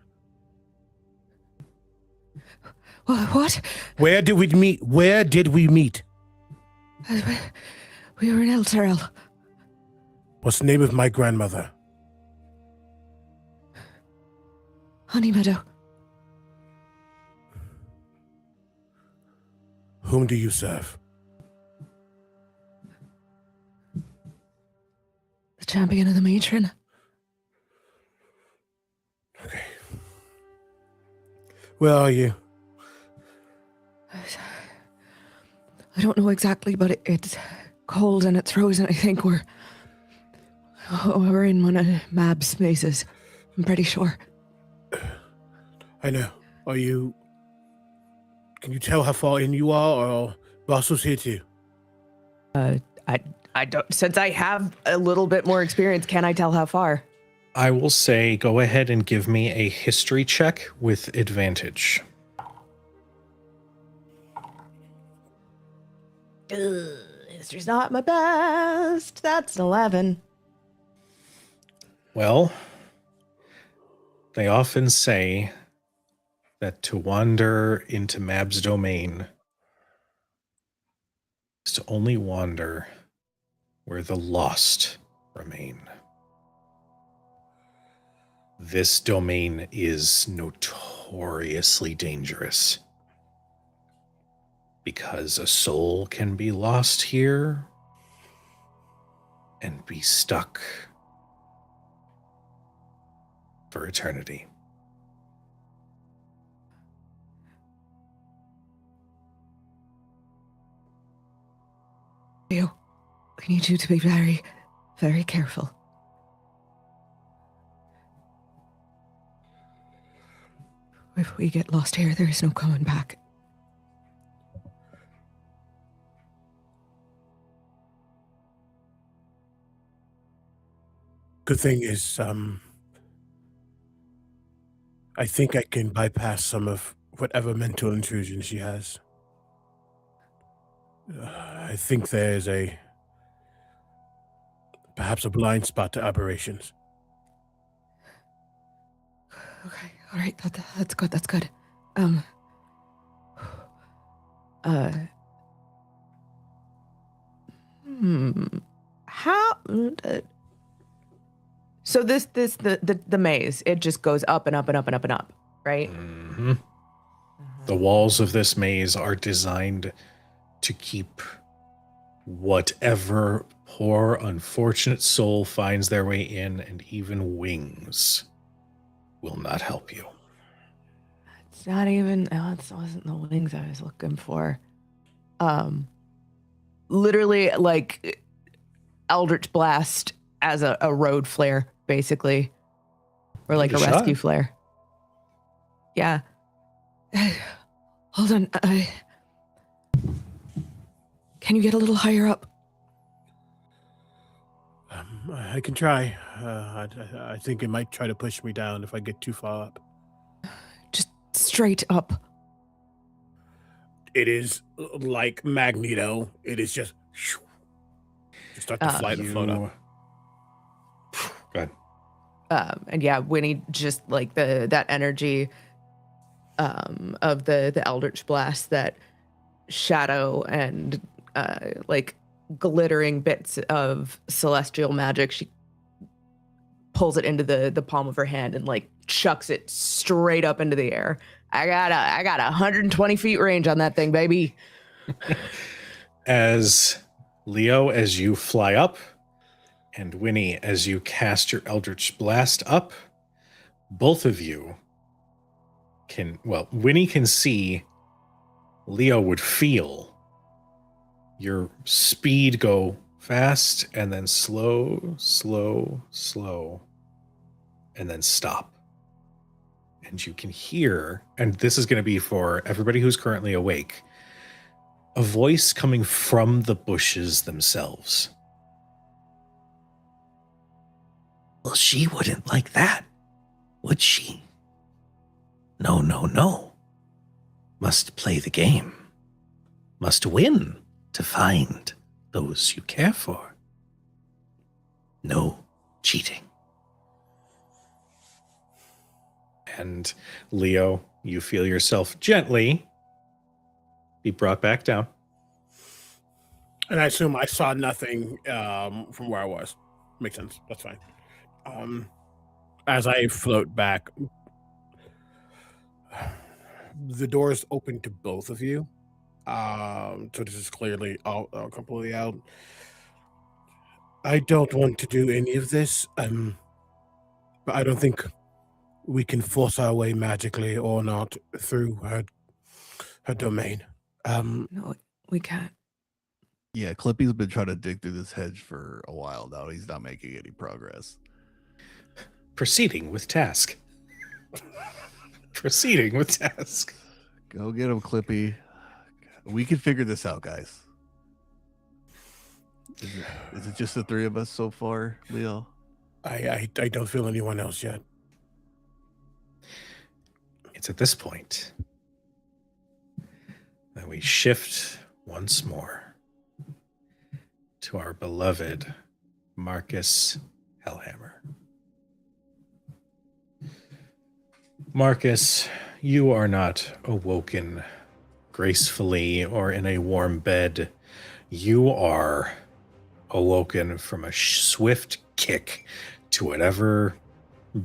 What? Where did we meet? Where did we meet? We were in El Terrell. What's the name of my grandmother? Honey Meadow. Whom do you serve? The champion of the matron. Okay. Where are you? I don't know exactly, but it's cold and it's frozen. I think we're Oh, we're in one of Mab's mazes. I'm pretty sure. I know. Can you tell how far in you are, or Bossel's here too? I don't. Since I have a little bit more experience, can I tell how far? I will say go ahead and give me a history check with advantage. History's not my best. That's an 11. Well, they often say that to wander into Mab's domain is to only wander where the lost remain. This domain is notoriously dangerous because a soul can be lost here and be stuck for eternity. We need you to be very, very careful. If we get lost here, there is no coming back. Good thing is, I think I can bypass some of whatever mental intrusion she has. I think there's perhaps a blind spot to aberrations. Okay, all right, that's good. That's good. How? So the maze, it just goes up and up and up and up and up, right? Mm-hmm. The walls of this maze are designed to keep whatever poor, unfortunate soul finds their way in, and even wings will not help you. It's not even. Oh, it wasn't the wings I was looking for. Literally, like Eldritch Blast as a road flare, basically, or like a rescue flare. Yeah. Hold on. Can you get a little higher up? I can try. I think it might try to push me down if I get too far up. Just straight up. It is like Magneto. It is just start to float up. Go ahead. And yeah, Winnie just like that energy of the Eldritch Blast, that shadow and like glittering bits of celestial magic, she pulls it into the palm of her hand and like chucks it straight up into the air. I got 120 feet range on that thing, baby. As Leo, as you fly up, and Winnie, as you cast your Eldritch Blast up, both of you can, well, Winnie can see, Leo would feel your speed go fast and then slow, slow, slow, and then stop. And you can hear, and this is going to be for everybody who's currently awake, a voice coming from the bushes themselves. Well, she wouldn't like that, would she? No, no, no. Must play the game. Must win to find those you care for. No cheating. And Leo, you feel yourself gently be brought back down. And I assume I saw nothing from where I was. Makes sense. That's fine. As I float back, the doors open to both of you. So this is clearly all completely out. I don't want to do any of this, but I don't think we can force our way magically or not through her domain. No, we can't. Yeah, Clippy's been trying to dig through this hedge for a while now. He's not making any progress. Proceeding with task. Proceeding with task. Go get him, Clippy. We can figure this out, guys. Is it just the three of us so far, Leo? I don't feel anyone else yet. It's at this point that we shift once more to our beloved Marcus Hellhammer. Marcus, you are not awoken gracefully or in a warm bed. You are awoken from a swift kick to whatever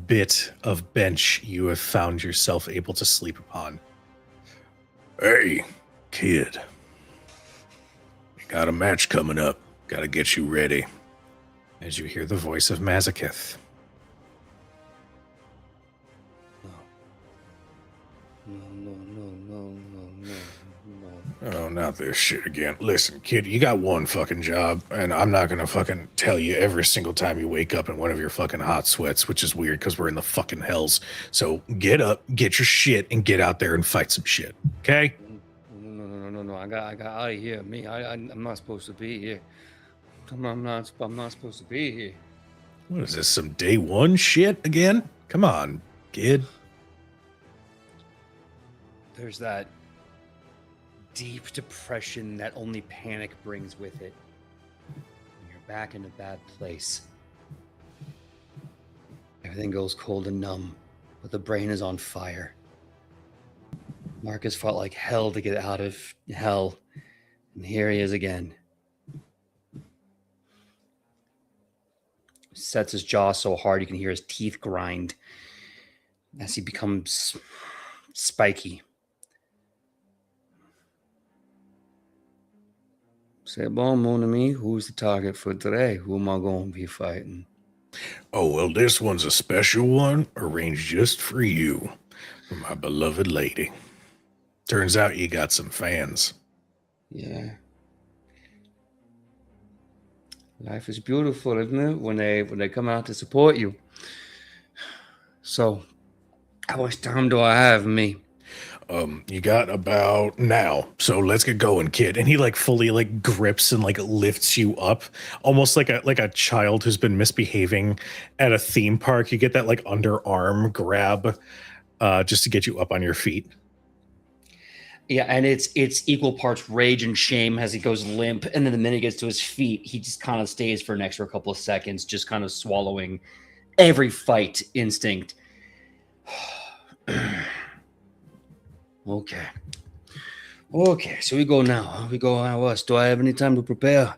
bit of bench you have found yourself able to sleep upon. Hey, kid. You got a match coming up. Gotta get you ready. As you hear the voice of Mazaketh. Oh, not this shit again. Listen, kid, you got one fucking job, and I'm not gonna fucking tell you every single time you wake up in one of your fucking hot sweats, which is weird because we're in the fucking hells. So get up, get your shit, and get out there and fight some shit, okay? No. I got out of here. I'm not supposed to be here. I'm not supposed to be here. What is this, some day one shit again? Come on, kid. There's that deep depression that only panic brings with it. You're back in a bad place. Everything goes cold and numb, but the brain is on fire. Marcus fought like hell to get out of hell, and here he is again. Sets his jaw so hard you can hear his teeth grind as he becomes spiky. Say, bon, mon ami, who's the target for today? Who am I going to be fighting? Oh, well, this one's a special one arranged just for you, for my beloved lady. Turns out you got some fans. Yeah. Life is beautiful, isn't it? When they come out to support you. So, how much time do I have, me? You got about now, so let's get going, kid. And he like fully like grips and like lifts you up, almost like a child who's been misbehaving at a theme park. You get that like underarm grab, just to get you up on your feet. Yeah, and it's equal parts rage and shame as he goes limp, and then the minute he gets to his feet, he just kind of stays for an extra couple of seconds, just kind of swallowing every fight instinct. Okay, so we go now. Huh? We go how else? Do I have any time to prepare?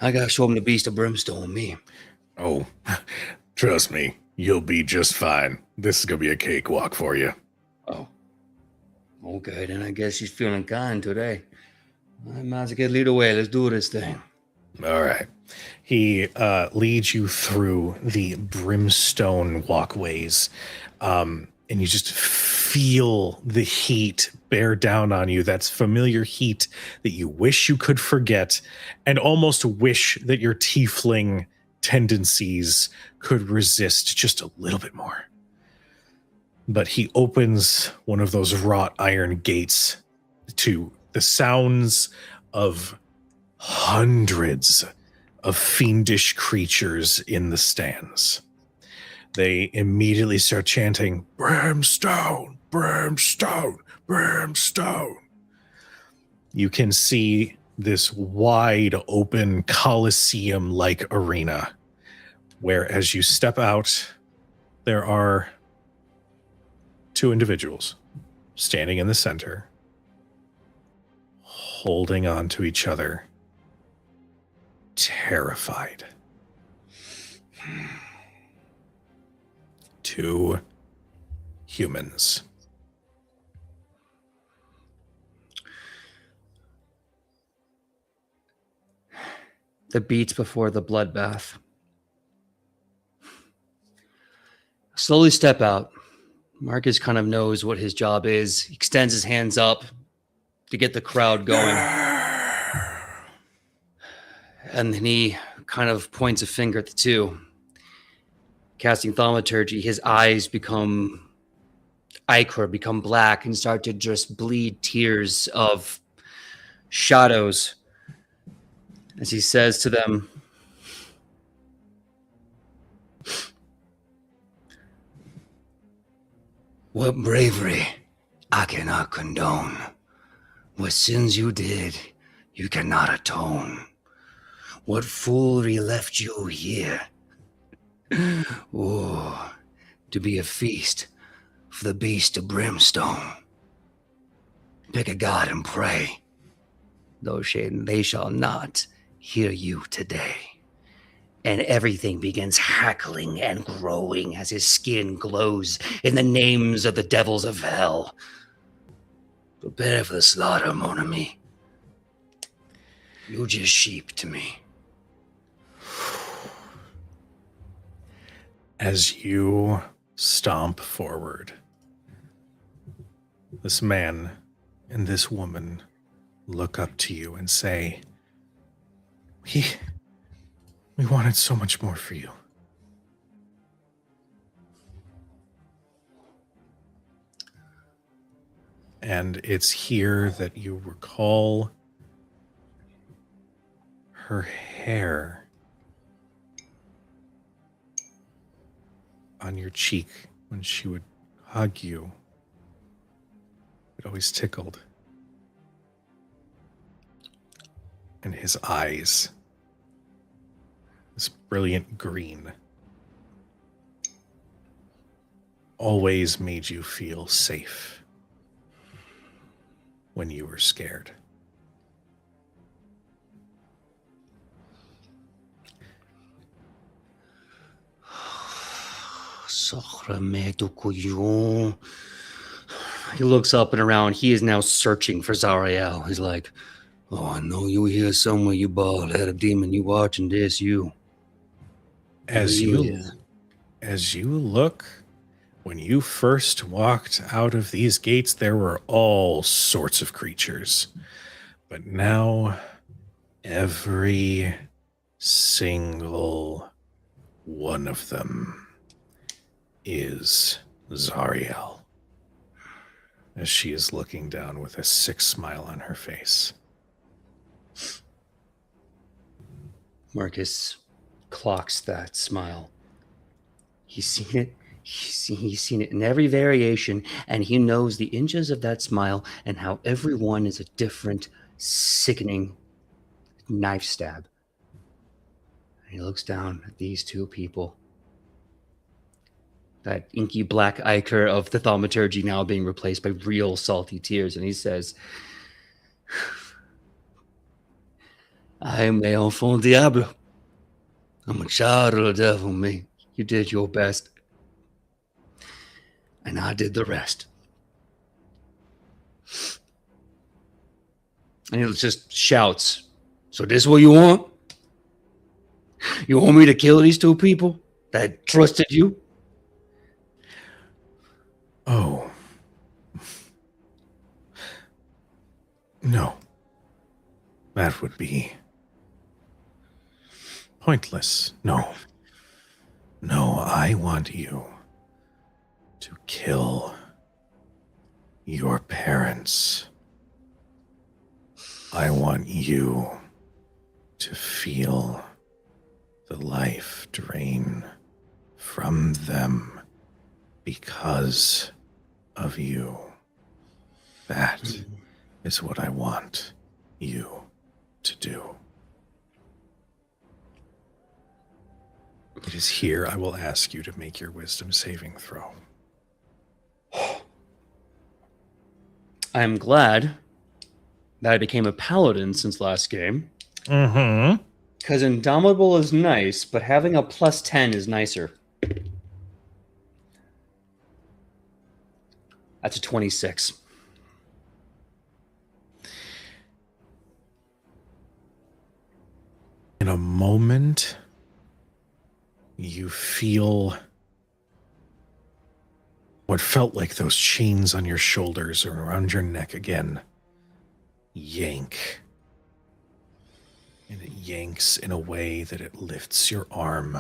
I gotta show him the beast of brimstone, me. Oh, trust me, you'll be just fine. This is gonna be a cakewalk for you. Oh. Okay, then I guess she's feeling kind today. I might as well get lead away. Let's do this thing. All right. He leads you through the brimstone walkways, and you just feel the heat bear down on you. That's familiar heat that you wish you could forget, and almost wish that your tiefling tendencies could resist just a little bit more. But he opens one of those wrought iron gates to the sounds of hundreds of fiendish creatures in the stands. They immediately start chanting, "Brimstone, brimstone, brimstone." You can see this wide open Colosseum-like arena where as you step out, there are two individuals standing in the center, holding on to each other, terrified. Two humans. The beats before the bloodbath. Slowly step out. Marcus kind of knows what his job is. He extends his hands up to get the crowd going. And then he kind of points a finger at the two. Casting thaumaturgy, his eyes become ichor, become black, and start to just bleed tears of shadows as he says to them, "What bravery I cannot condone. What sins you did, you cannot atone. What foolery left you here? Oh, to be a feast for the beast of brimstone. Pick a god and pray. They shall not hear you today." And everything begins hackling and growing as his skin glows in the names of the devils of hell. Prepare for the slaughter, mon ami. You just sheep to me. As you stomp forward, this man and this woman look up to you and say, We wanted so much more for you. And it's here that you recall her hair on your cheek when she would hug you. It always tickled. And his eyes, this brilliant green, always made you feel safe when you were scared. He looks up and around. He is now searching for Zariel. He's like, "Oh, I know you here somewhere, you bald-headed demon. You watching this, you." As you look, when you first walked out of these gates, there were all sorts of creatures. But now, every single one of them is Zariel, as she is looking down with a sick smile on her face. Marcus clocks that smile. He's seen it. He's seen it in every variation, and he knows the inches of that smile and how every one is a different, sickening knife stab. And he looks down at these two people. That inky black ichor of the thaumaturgy now being replaced by real salty tears, and he says, "I am the enfant diable. I'm a child of the devil, me. You did your best. And I did the rest." And he just shouts, "So this is what you want? You want me to kill these two people that trusted you?" Oh. No. That would be pointless. No. No, I want you to kill your parents. I want you to feel the life drain from them because of you. That is what I want you to do. It is here I will ask you to make your wisdom saving throw. I'm glad that I became a paladin since last game. Mm-hmm. Because Indomitable is nice, but having a +10 is nicer. That's a 26. In a moment, you feel what felt like those chains on your shoulders or around your neck again yank. And it yanks in a way that it lifts your arm.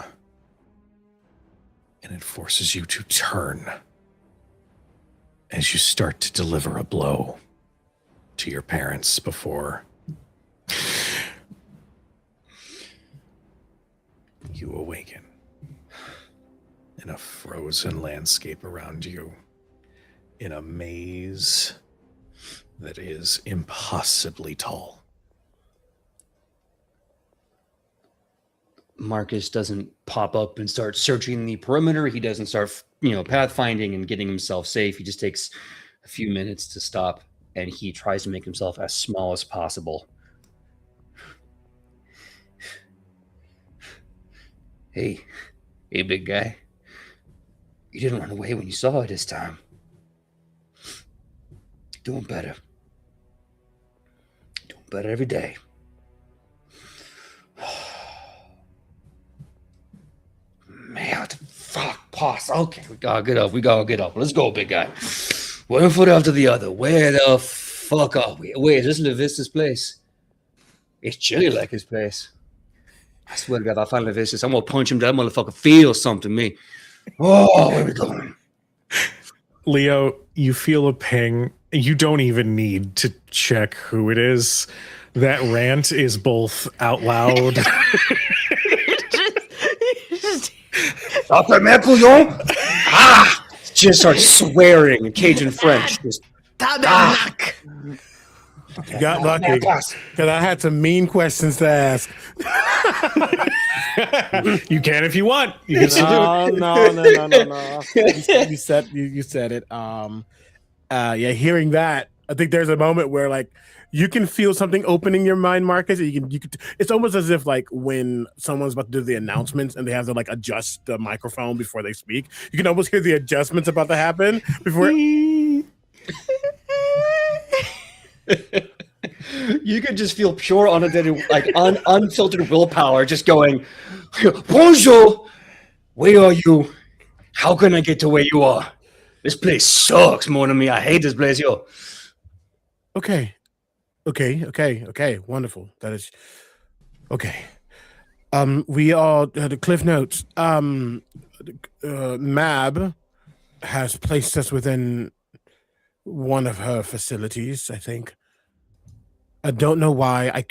And it forces you to turn as you start to deliver a blow to your parents before you awaken in a frozen landscape around you, in a maze that is impossibly tall. Marcus doesn't pop up and start searching the perimeter. He doesn't start, pathfinding and getting himself safe. He just takes a few minutes to stop, and he tries to make himself as small as possible. Hey, big guy. You didn't run away when you saw it this time. Doing better. Doing better every day. Man, fuck, pause. Okay, we gotta get up. Let's go, big guy. One foot after the other. Where the fuck are we? Wait, is this Levis's place? It's chilly like his place. I swear to God, if I find Levis, I'm gonna punch him. That motherfucker feels something to me. Oh, where we going? Leo, you feel a ping. You don't even need to check who it is. That rant is both out loud. Just starts swearing in Cajun French. Just, You got lucky because I had some mean questions to ask. You can if you want. You can still do it. No. You said it. Hearing that, I think there's a moment where like you can feel something opening your mind, Marcus. You can. It's almost as if like when someone's about to do the announcements and they have to like adjust the microphone before they speak. You can almost hear the adjustments about to happen before. You could just feel pure, unfiltered willpower just going, Bonjour, where are you? How can I get to where you are? This place sucks, mon ami. I hate this place, yo. Okay. Wonderful. That is okay. We are the Cliff Notes. Mab has placed us within one of her facilities, I think. I don't know why I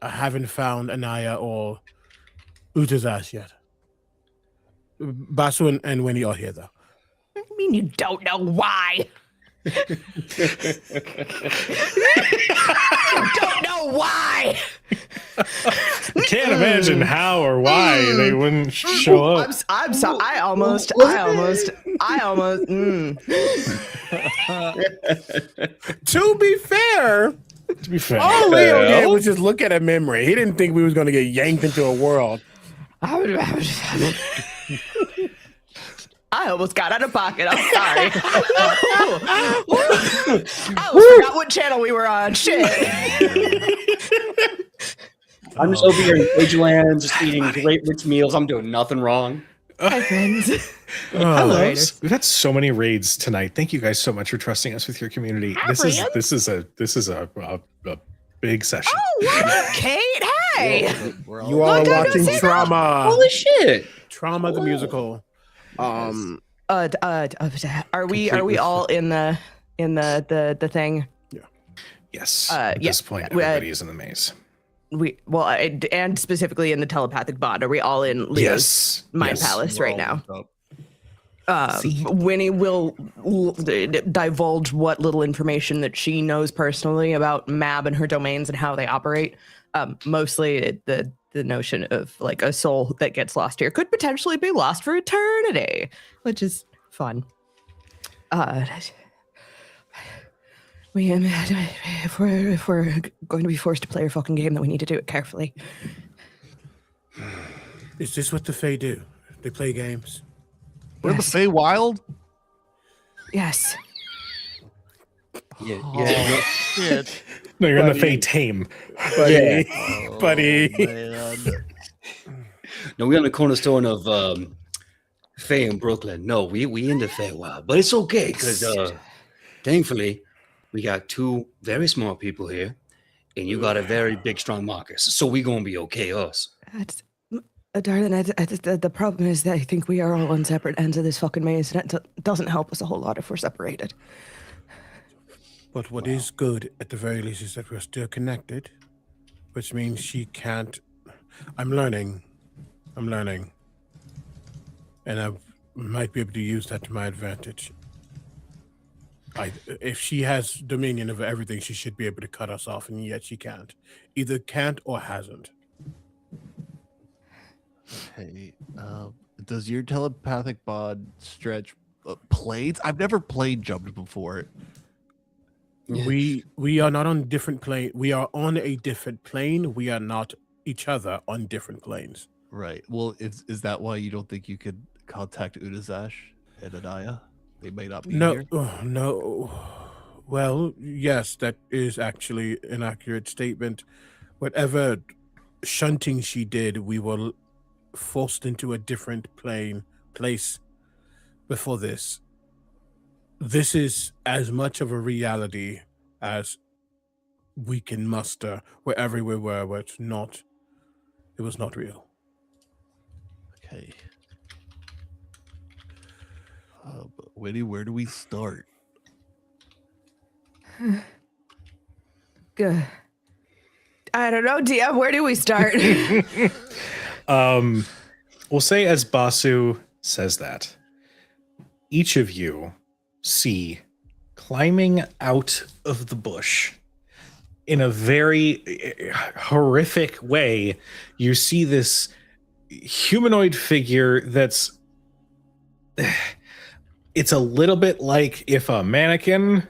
haven't found Anaya or Utazas yet. Basu and Winnie are here, though. I mean, you don't know why. You don't know why. Can't imagine how or why they wouldn't show up. I'm sorry. I almost. To be fair, all Leo did was just look at a memory. He didn't think we was going to get yanked into a world. I almost got out of pocket. I'm sorry. I almost forgot what channel we were on. Shit. I'm just over here in Ridgeland, just eating great rich meals. I'm doing nothing wrong. Hi, friends. Hello. We've had so many raids tonight. Thank you guys so much for trusting us with your community. This is a big session. Oh, what up, Kate? Hey. You are watching Trauma. Holy shit. Trauma the musical. Are we all in the thing? Yeah. Yes. At this point, everybody is in the maze. And specifically in the telepathic bond. Are we all in Leo's mind palace right now? Winnie will divulge what little information that she knows personally about Mab and her domains and how they operate. Mostly the notion of like a soul that gets lost here could potentially be lost for eternity, which is fun. If we're going to be forced to play a fucking game, then we need to do it carefully. Is this what the Fae do? They play games. We're the Fae Wild? Yes. Yeah. Shit. No, you're in the Fae Tame. Buddy. Oh, Buddy. man. No, we're on the cornerstone of Fae in Brooklyn. No, we in the Fae Wild. But it's okay, because thankfully, we got two very smart people here. And you got a very big, strong Marcus. So we gonna be okay, us. Darling, the problem is that I think we are all on separate ends of this fucking maze, and it doesn't help us a whole lot if we're separated. But what is good, at the very least, is that we're still connected, which means she can't. I'm learning. And I might be able to use that to my advantage. If she has dominion over everything, she should be able to cut us off, and yet she can't. Either can't or hasn't. Hey, does your telepathic bod stretch plates? I've never played jumped before. We are not on different plane. We are on a different plane. We are not each other on different planes. Right. Well, is that why you don't think you could contact Udazash and Anaya? They may not be here. No. Well, yes, that is actually an accurate statement. Whatever shunting she did, we were forced into a different place before this. This is as much of a reality as we can muster wherever we were, where it was not real. Okay. But Winnie, where do we start? Good. I don't know, DM, where do we start? We'll say as Basu says that, each of you see climbing out of the bush in a very horrific way. You see this humanoid figure that's it's a little bit like if a mannequin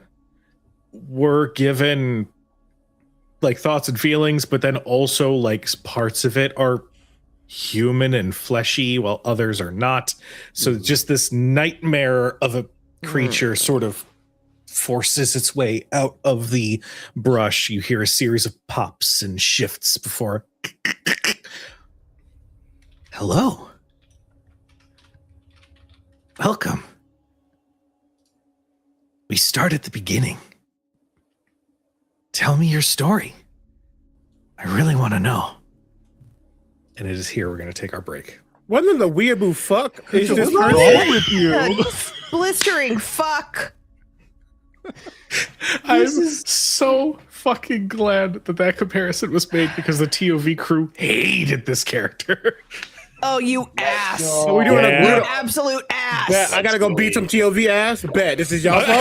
were given like thoughts and feelings, but then also like parts of it are human and fleshy while others are not. So just this nightmare of a creature sort of forces its way out of the brush. You hear a series of pops and shifts before. Hello. Welcome. We start at the beginning. Tell me your story. I really want to know. And it is here we're going to take our break. Wasn't the weeaboo fuck? It's just What's wrong with you? Blistering fuck. I'm so fucking glad that comparison was made because the TOV crew hated this character. Oh, you ass. Are we doing Yeah. You absolute ass. Yeah, I gotta go beat some TOV ass. Bet this is y'all fault.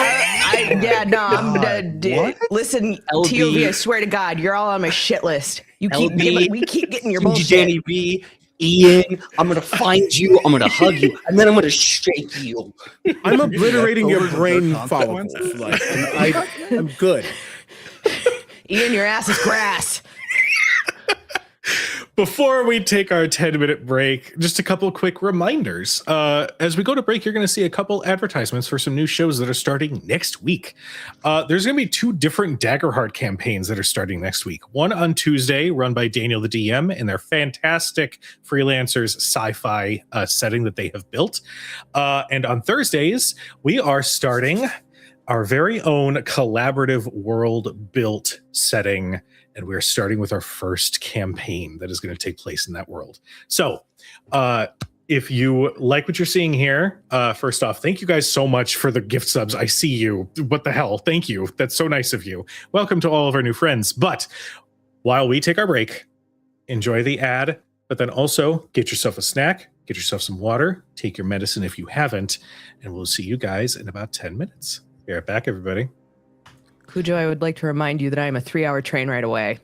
Listen, LB. TOV, I swear to God, you're all on my shit list. We keep getting your bullshit. Danny B, Ian, I'm gonna find you, I'm gonna hug you, and then I'm gonna shake you. I'm obliterating your Leftovers brain and their follicles. consequences. Like, I'm good. Ian, your ass is grass. Before we take our 10-minute break, just a couple quick reminders. As we go to break, you're going to see a couple advertisements for some new shows that are starting next week. There's going to be 2 different Daggerheart campaigns that are starting next week. One on Tuesday, run by Daniel the DM in their fantastic freelancers sci-fi setting that they have built. And on Thursdays, we are starting our very own collaborative world-built setting, and we're starting with our first campaign that is going to take place in that world. So if you like what you're seeing here, first off, thank you guys so much for the gift subs. I see you. What the hell? Thank you. That's so nice of you. Welcome to all of our new friends. But while we take our break, enjoy the ad, but then also get yourself a snack, get yourself some water, take your medicine if you haven't, and we'll see you guys in about 10 minutes. Be right back, everybody. Cujo, I would like to remind you that I am a 3-hour train ride away.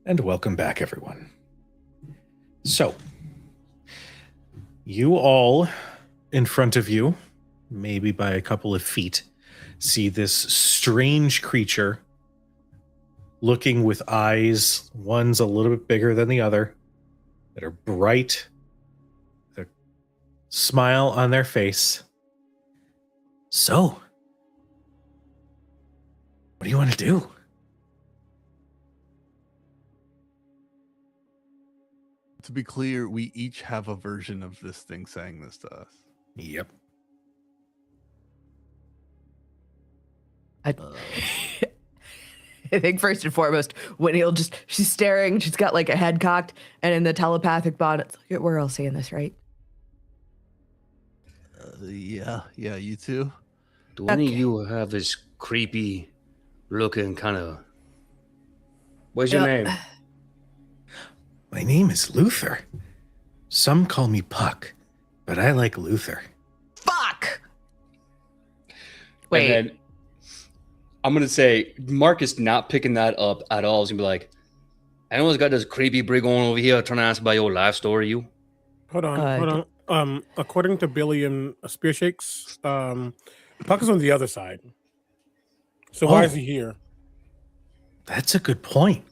And welcome back, everyone. So, you all in front of you, maybe by a couple of feet, see this strange creature looking with eyes, one's a little bit bigger than the other, that are bright, with a smile on their face. So, what do you want to do? To be clear, we each have a version of this thing saying this to us. Yep. I think first and foremost, Winnie'll she's staring, she's got like a head cocked, and in the telepathic bond, it's like, we're all seeing this, right? Yeah, you too. Do any of you have this creepy looking kind of... What's your name? My name is Luther. Some call me Puck, but I like Luther. Fuck! Wait. And then I'm going to say, Marcus not picking that up at all. He's going to be like, anyone's got this creepy brig going over here trying to ask about your life story, you? Hold on. According to Billy and Spear Shakes, Puck is on the other side. So why is he here? That's a good point.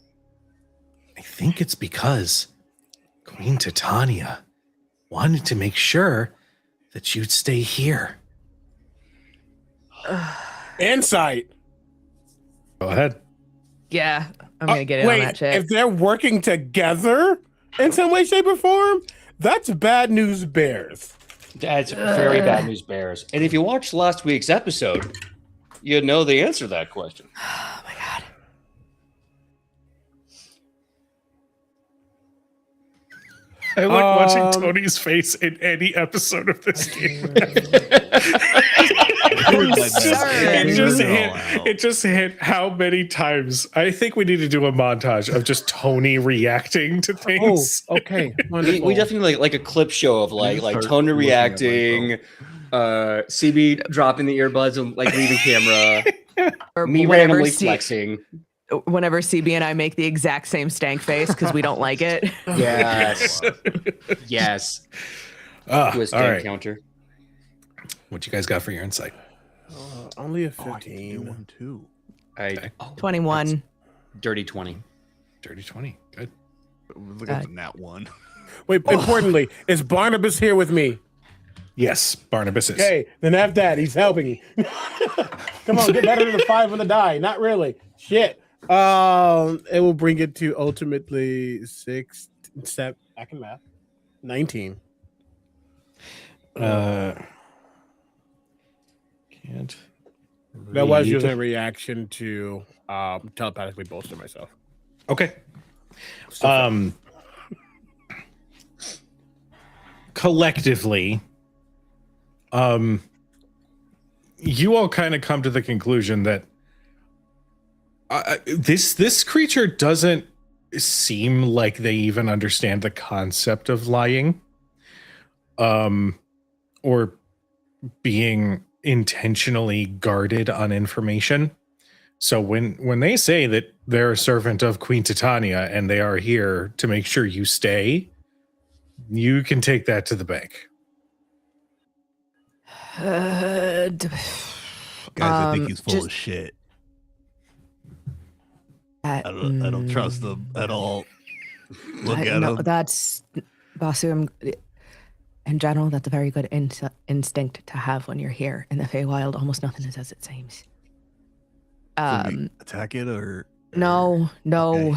I think it's because Queen Titania wanted to make sure that you'd stay here. Insight. Go ahead. Yeah, I'm gonna get in Wait, on that shit. if they're working together in some way, shape, or form, that's bad news bears. That's very bad news bears. And if you watched last week's episode, you know the answer to that question. Oh my god. I like watching Tony's face in any episode of this game. It just hit how many times. I think we need to do a montage of just Tony reacting to things. Oh, okay. We definitely like a clip show of like Tony reacting, CB dropping the earbuds and like leaving camera, Or me randomly flexing. Whenever CB and I make the exact same stank face because we don't like it. Yes. Yes. Twist all right. counter. What you guys got for your insight? Only a Oh, I can do 15. one too. Okay. 21. Dirty 20. Dirty 20. Good. Look at the nat one. Wait, importantly, is Barnabas here with me? Yes, Barnabas is. Okay, then have that. He's helping me. Come on, get better than a 5 on the die. Not really. Shit. It will bring it to ultimately 6, 7. I can math. 19. Can't. That was read. using a reaction to telepathically bolster myself. Okay. Collectively, you all kind of come to the conclusion that this creature doesn't seem like they even understand the concept of lying, or being intentionally guarded on information. So when they say that they're a servant of Queen Titania and they are here to make sure you stay, you can take that to the bank. Guys, I think he's full of shit. I don't trust them at all. Look at him. That's Basu. In general, that's a very good instinct to have when you're here in the Feywild. Almost nothing is as it seems. Should we attack it or No. Okay.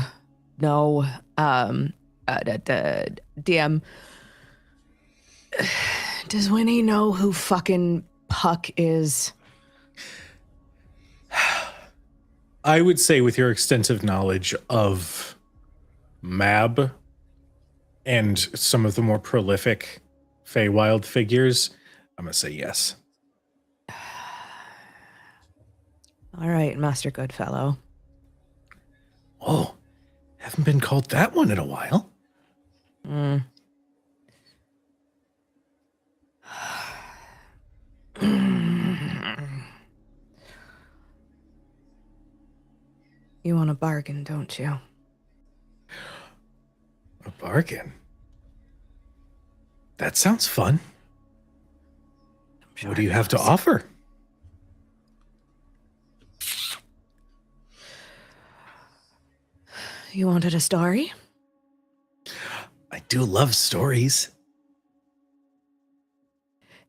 DM. Does Winnie know who fucking Puck is? I would say with your extensive knowledge of Mab and some of the more prolific Feywild figures, I'm going to say yes. All right, Master Goodfellow. Oh, haven't been called that one in a while. You want a bargain, don't you? Bargain. That sounds fun. Sure What do you it have to does. offer? You wanted a story? I do love stories.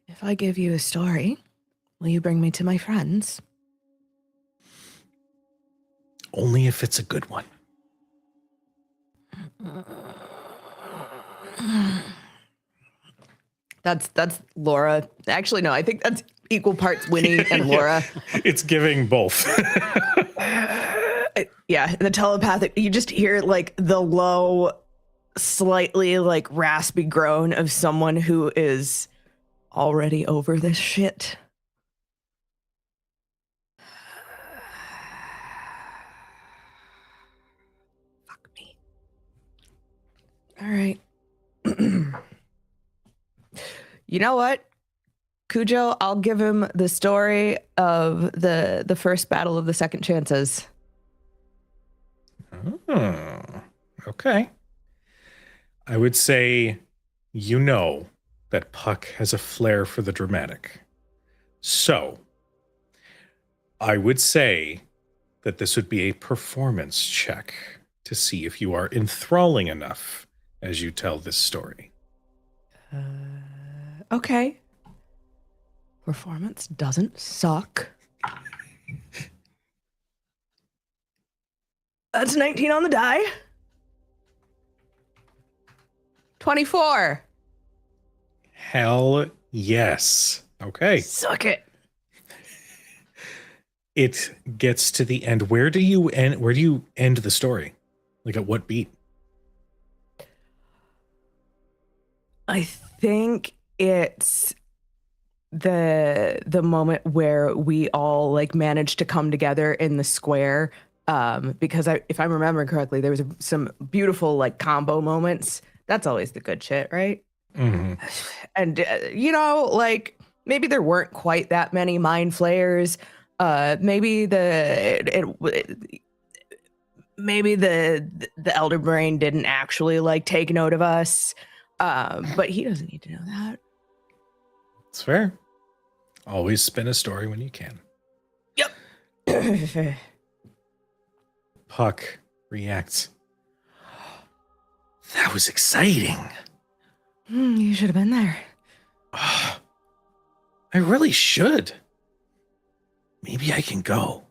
If I give you a story, will you bring me to my friends? Only if it's a good one. That's Laura. Actually, no, I think that's equal parts Winnie and Laura. It's giving both. Yeah, the telepathic, you just hear like the low, slightly like raspy groan of someone who is already over this shit. Fuck me. All right. You know what? Cujo, I'll give him the story of the first battle of the second chances. Oh, okay. I would say you know that Puck has a flair for the dramatic. So, I would say that this would be a performance check to see if you are enthralling enough as you tell this story. Okay. Performance doesn't suck. That's 19 on the die. 24. Hell yes. Okay. Suck it. It gets to the end. Where do you end the story? Like at what beat? I think it's the moment where we all like managed to come together in the square. Because if I'm remembering correctly, there was some beautiful like combo moments. That's always the good shit, right? Mm-hmm. And like maybe there weren't quite that many mind flayers. Maybe maybe the elder brain didn't actually like take note of us. But he doesn't need to know that. It's fair. Always spin a story when you can. Yep. Puck reacts. That was exciting. You should have been there. I really should. Maybe I can go.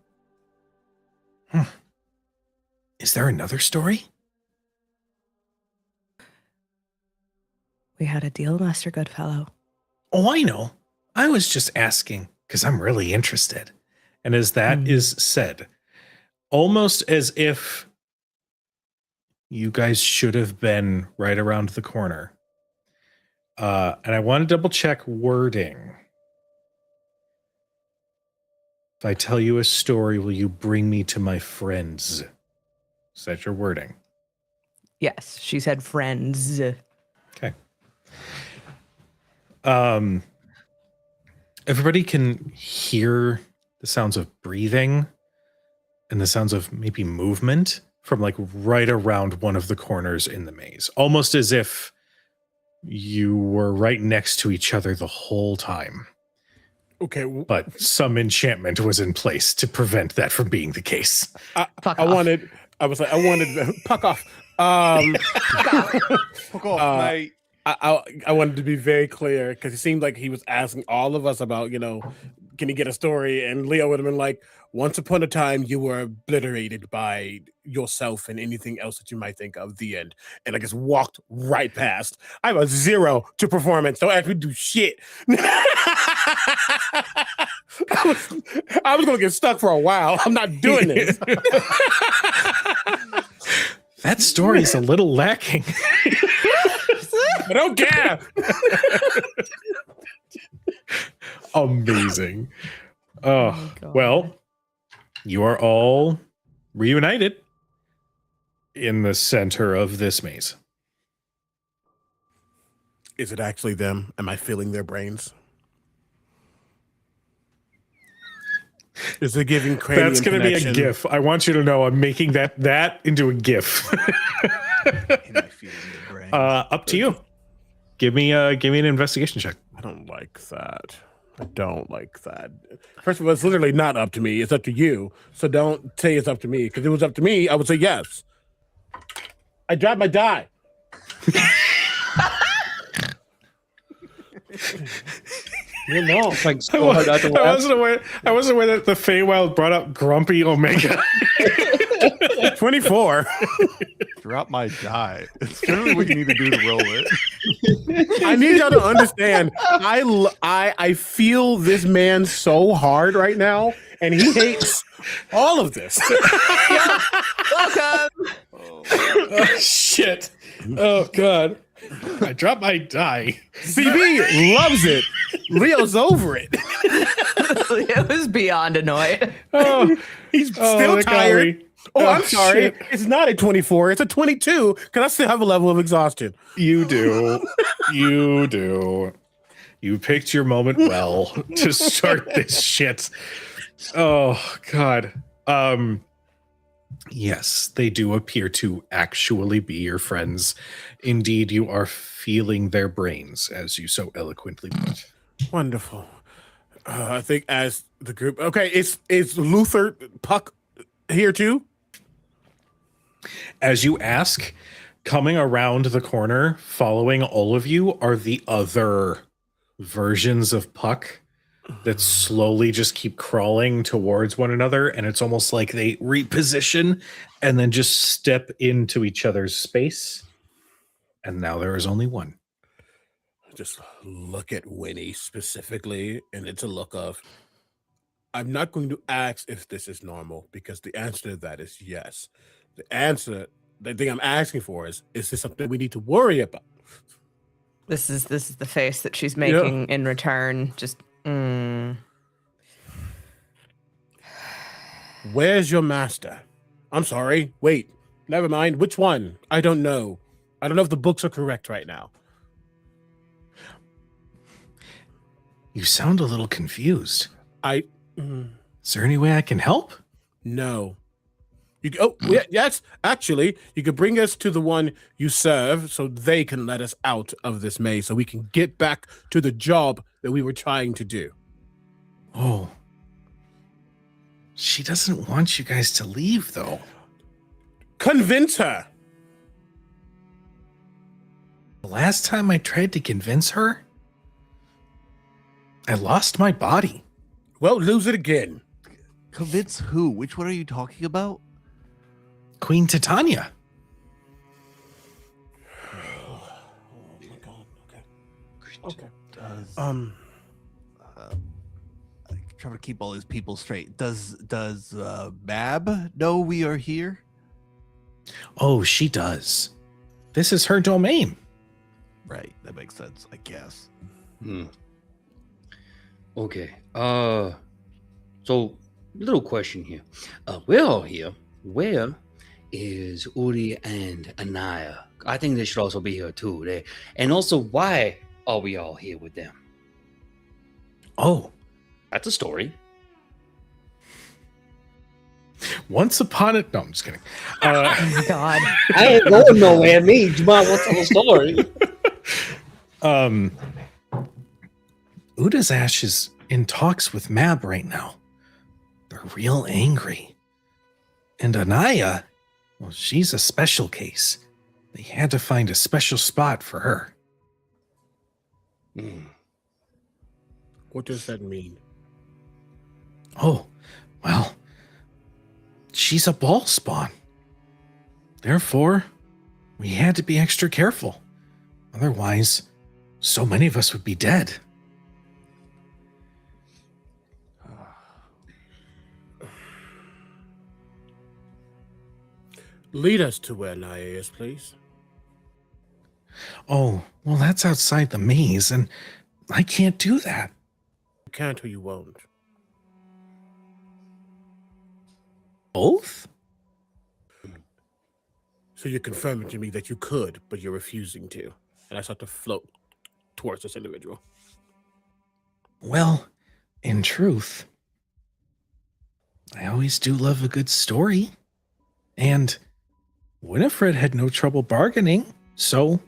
Is there another story? We had a deal, Master Goodfellow. Oh, I know. I was just asking because I'm really interested. And as that is said, almost as if you guys should have been right around the corner. And I want to double check wording. If I tell you a story, will you bring me to my friends? Is that your wording? Yes, she said friends. Okay. Everybody can hear the sounds of breathing and the sounds of maybe movement from like right around one of the corners in the maze, almost as if you were right next to each other the whole time. Okay, But some enchantment was in place to prevent that from being the case. Fuck I off. wanted puck off. Fuck off, Uh, mate. I wanted to be very clear because it seemed like he was asking all of us about, can you get a story? And Leo would have been like, once upon a time, you were obliterated by yourself and anything else that you might think of. The end. And I just walked right past. I have a 0 to performance. Don't ask me to do shit. I was going to get stuck for a while. I'm not doing this. That story is a little lacking. I don't care. Amazing. Oh my God. Well, you are all reunited in the center of this maze. Is it actually them? Am I feeling their brains? Is it giving cranium That's going to be a connection? GIF. I want you to know I'm making that into a GIF. Am I feeling the brains? Up to you. Give me an investigation check. I don't like that. I don't like that. First of all, it's literally not up to me. It's up to you. So don't say it's up to me. Because if it was up to me, I would say yes. I dropped my die. You know. It's like so hard not to I laugh. wasn't aware that the Feywild brought up Grumpy Omega. 24. Drop my die. It's generally what you need to do to roll it. I need y'all to understand. I feel this man so hard right now, and he hates all of this. Welcome. Oh, shit. Oh, God. I dropped my die. CB loves it. Leo's over it. It was beyond annoyed. Oh, He's still the tired. golly. Oh, I'm sorry. Shit. It's not a 24. It's a 22 because I still have a level of exhaustion. You do. You do. You picked your moment well to start this shit. Oh, God. Yes, they do appear to actually be your friends. Indeed, you are feeling their brains, as you so eloquently put. Wonderful. I think as the group. Okay, is Luther Puck here too? As you ask, coming around the corner, following all of you, are the other versions of Puck that slowly just keep crawling towards one another, and it's almost like they reposition and then just step into each other's space. And now there is only one. Just look at Winnie specifically, and it's a look of, I'm not going to ask if this is normal, because the answer to that is yes. The thing I'm asking for is this something we need to worry about? This is the face that she's making in return. Just Where's your master? I'm sorry. Wait. Never mind. Which one? I don't know. I don't know if the books are correct right now. You sound a little confused. Is Is there any way I can help? No. Yes. Actually, you could bring us to the one you serve so they can let us out of this maze so we can get back to the job that we were trying to do. Oh. She doesn't want you guys to leave, though. Convince her. The last time I tried to convince her, I lost my body. Well, lose it again. Convince who? Which one are you talking about? Queen Titania. Oh my god. Okay. I'm trying to keep all these people straight. Does Mab know we are here? Oh, she does. This is her domain. Right, that makes sense, I guess. Okay. So little question here. We're all here. Where is Uri and Anaya? I think they should also be here too. And also, why are we all here with them? Oh, That's a story. once upon a... No, I'm just kidding. oh my god. I ain't going nowhere. Me, Jamal, what's the story? Uda's Ash is in talks with Mab right now. They're real angry. And Anaya, well, she's a special case. They had to find a special spot for her. What does that mean? Oh, well, she's a ball spawn. Therefore, we had to be extra careful. Otherwise, so many of us would be dead. Lead us to where Naya is, please. Oh, well, that's outside the maze, and I can't do that. You can't or you won't. Both? So you're confirming to me that you could, but you're refusing to. And I start to float towards this individual. Well, in truth, I always do love a good story. And Winifred had no trouble bargaining, so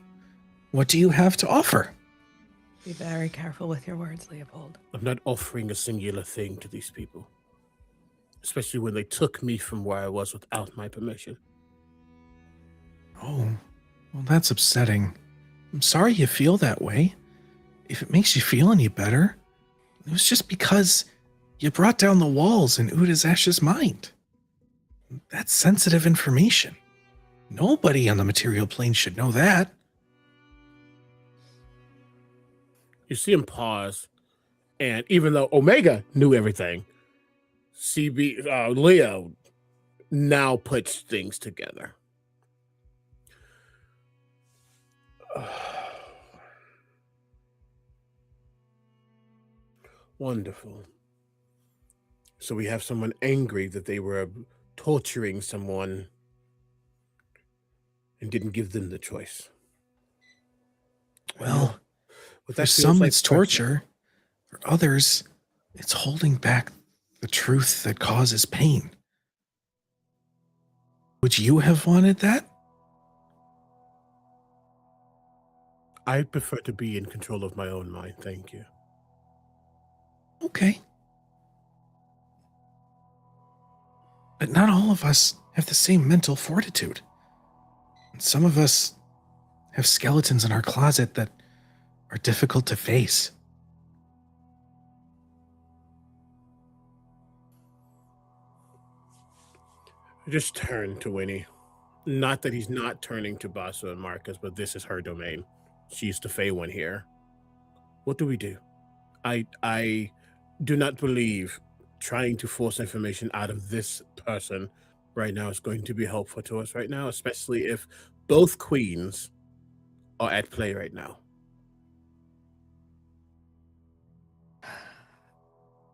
What do you have to offer? Be very careful with your words, Leopold. I'm not offering a singular thing to these people, especially when they took me from where I was without my permission. Oh, well, that's upsetting. I'm sorry you feel that way. If it makes you feel any better, it was just because you brought down the walls in Udazash's mind. That's sensitive information. Nobody on the material plane should know that. You see him pause, and even though Omega knew everything, Leo now puts things together. Wonderful. So we have someone angry that they were torturing someone and didn't give them the choice. Well, But for that feels some like it's pressure. torture. For others, it's holding back the truth that causes pain. Would you have wanted that? I prefer to be in control of my own mind, thank you. Okay. But not all of us have the same mental fortitude. And some of us have skeletons in our closet that are difficult to face. I just turn to Winnie. Not that he's not turning to Basu and Marcus, but this is her domain. She's the Fey one here. What do we do? I do not believe trying to force information out of this person right now is going to be helpful to us right now, especially if both queens are at play right now.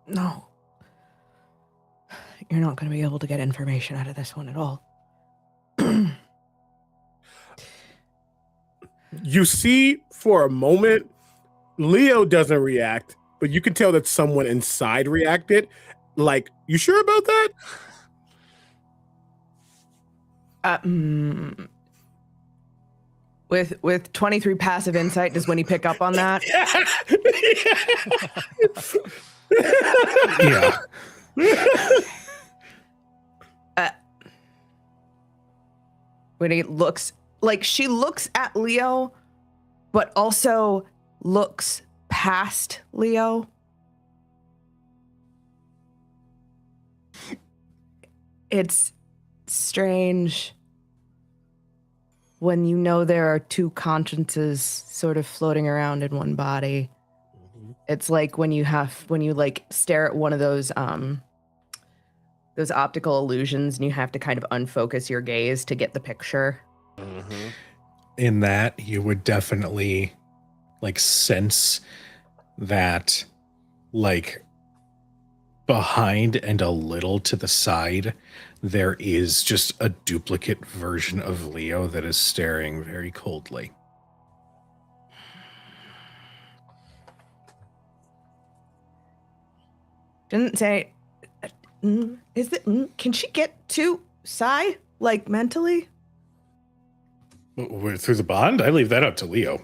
No. You're not going to be able to get information out of this one at all. You see, for a moment, Leo doesn't react, but you can tell that someone inside reacted. Like, you sure about that? With 23 passive insight, does Winnie pick up on that? Yeah. Winnie looks like she looks at Leo, but also looks past Leo. It's strange when you know there are two consciences sort of floating around in one body. It's like when you like stare at one of those optical illusions and you have to kind of unfocus your gaze to get the picture. Mm-hmm. In that, you would definitely like sense that like behind and a little to the side, there is just a duplicate version of Leo that is staring very coldly. Didn't say, is it, can she get to Sai, like mentally? Through the bond? I leave that up to Leo.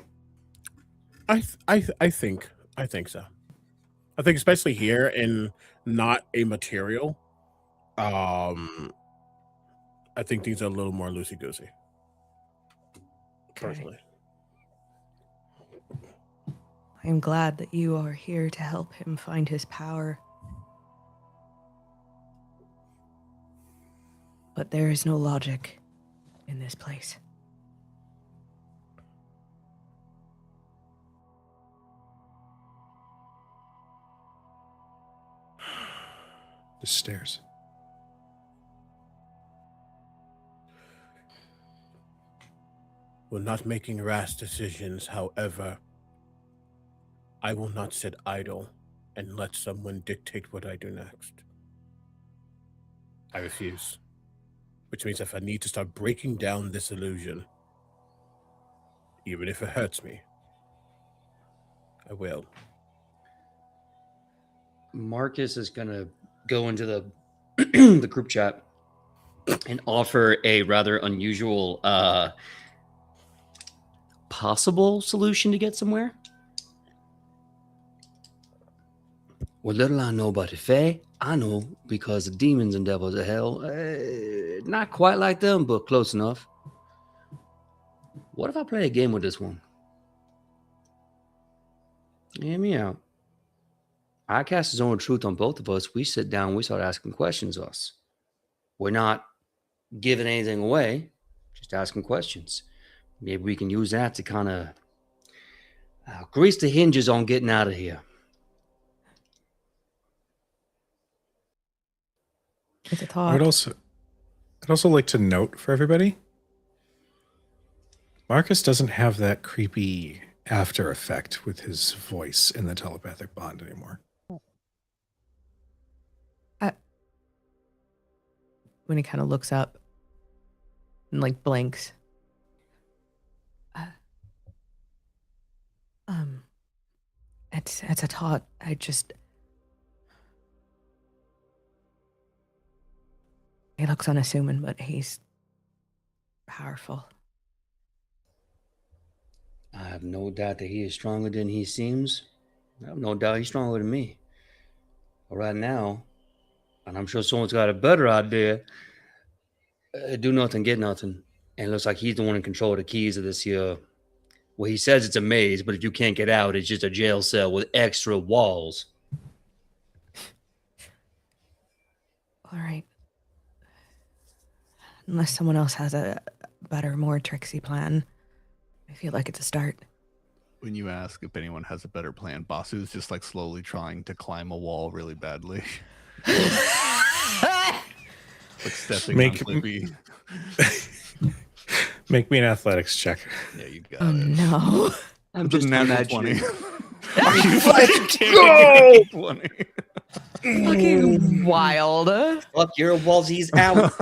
I think so. I think especially here in not a material, I think things are a little more loosey goosey. Personally, I'm glad that you are here to help him find his power. But there is no logic in this place. Just stares. we're not making rash decisions. However, I will not sit idle and let someone dictate what I do next. I refuse. Which means if I need to start breaking down this illusion, even if it hurts me, I will. Marcus is gonna go into the the group chat and offer a rather unusual possible solution to get somewhere? What little I know about the Fae, I know because the demons and devils of hell, not quite like them, but close enough. What if I play a game with this one? Hear me out. I cast his own truth on both of us. We sit down, we start asking questions of us. We're not giving anything away, just asking questions. Maybe we can use that to kind of grease the hinges on getting out of here. It's a I'd thought. also like to note for everybody, Marcus doesn't have that creepy after effect with his voice in the telepathic bond anymore. When he kind of looks up and like blinks. It's a thought. He looks unassuming, but he's powerful. I have no doubt that he is stronger than he seems. I have no doubt he's stronger than me. But right now, and I'm sure someone's got a better idea, do nothing, get nothing. And it looks like he's the one in control of the keys of this here. Well, he says it's a maze, but if you can't get out, it's just a jail cell with extra walls. All right. Unless someone else has a better, more tricksy plan, I feel like it's a start. When you ask if anyone has a better plan, Basu's just like slowly trying to climb a wall really badly. Like stepping on Clippy. Make me an athletics check. Yeah, you got Oh it. no. I'm It's a just natural 20. imagining. Let's go! 20. Fucking wild. Fuck your walls, he's out.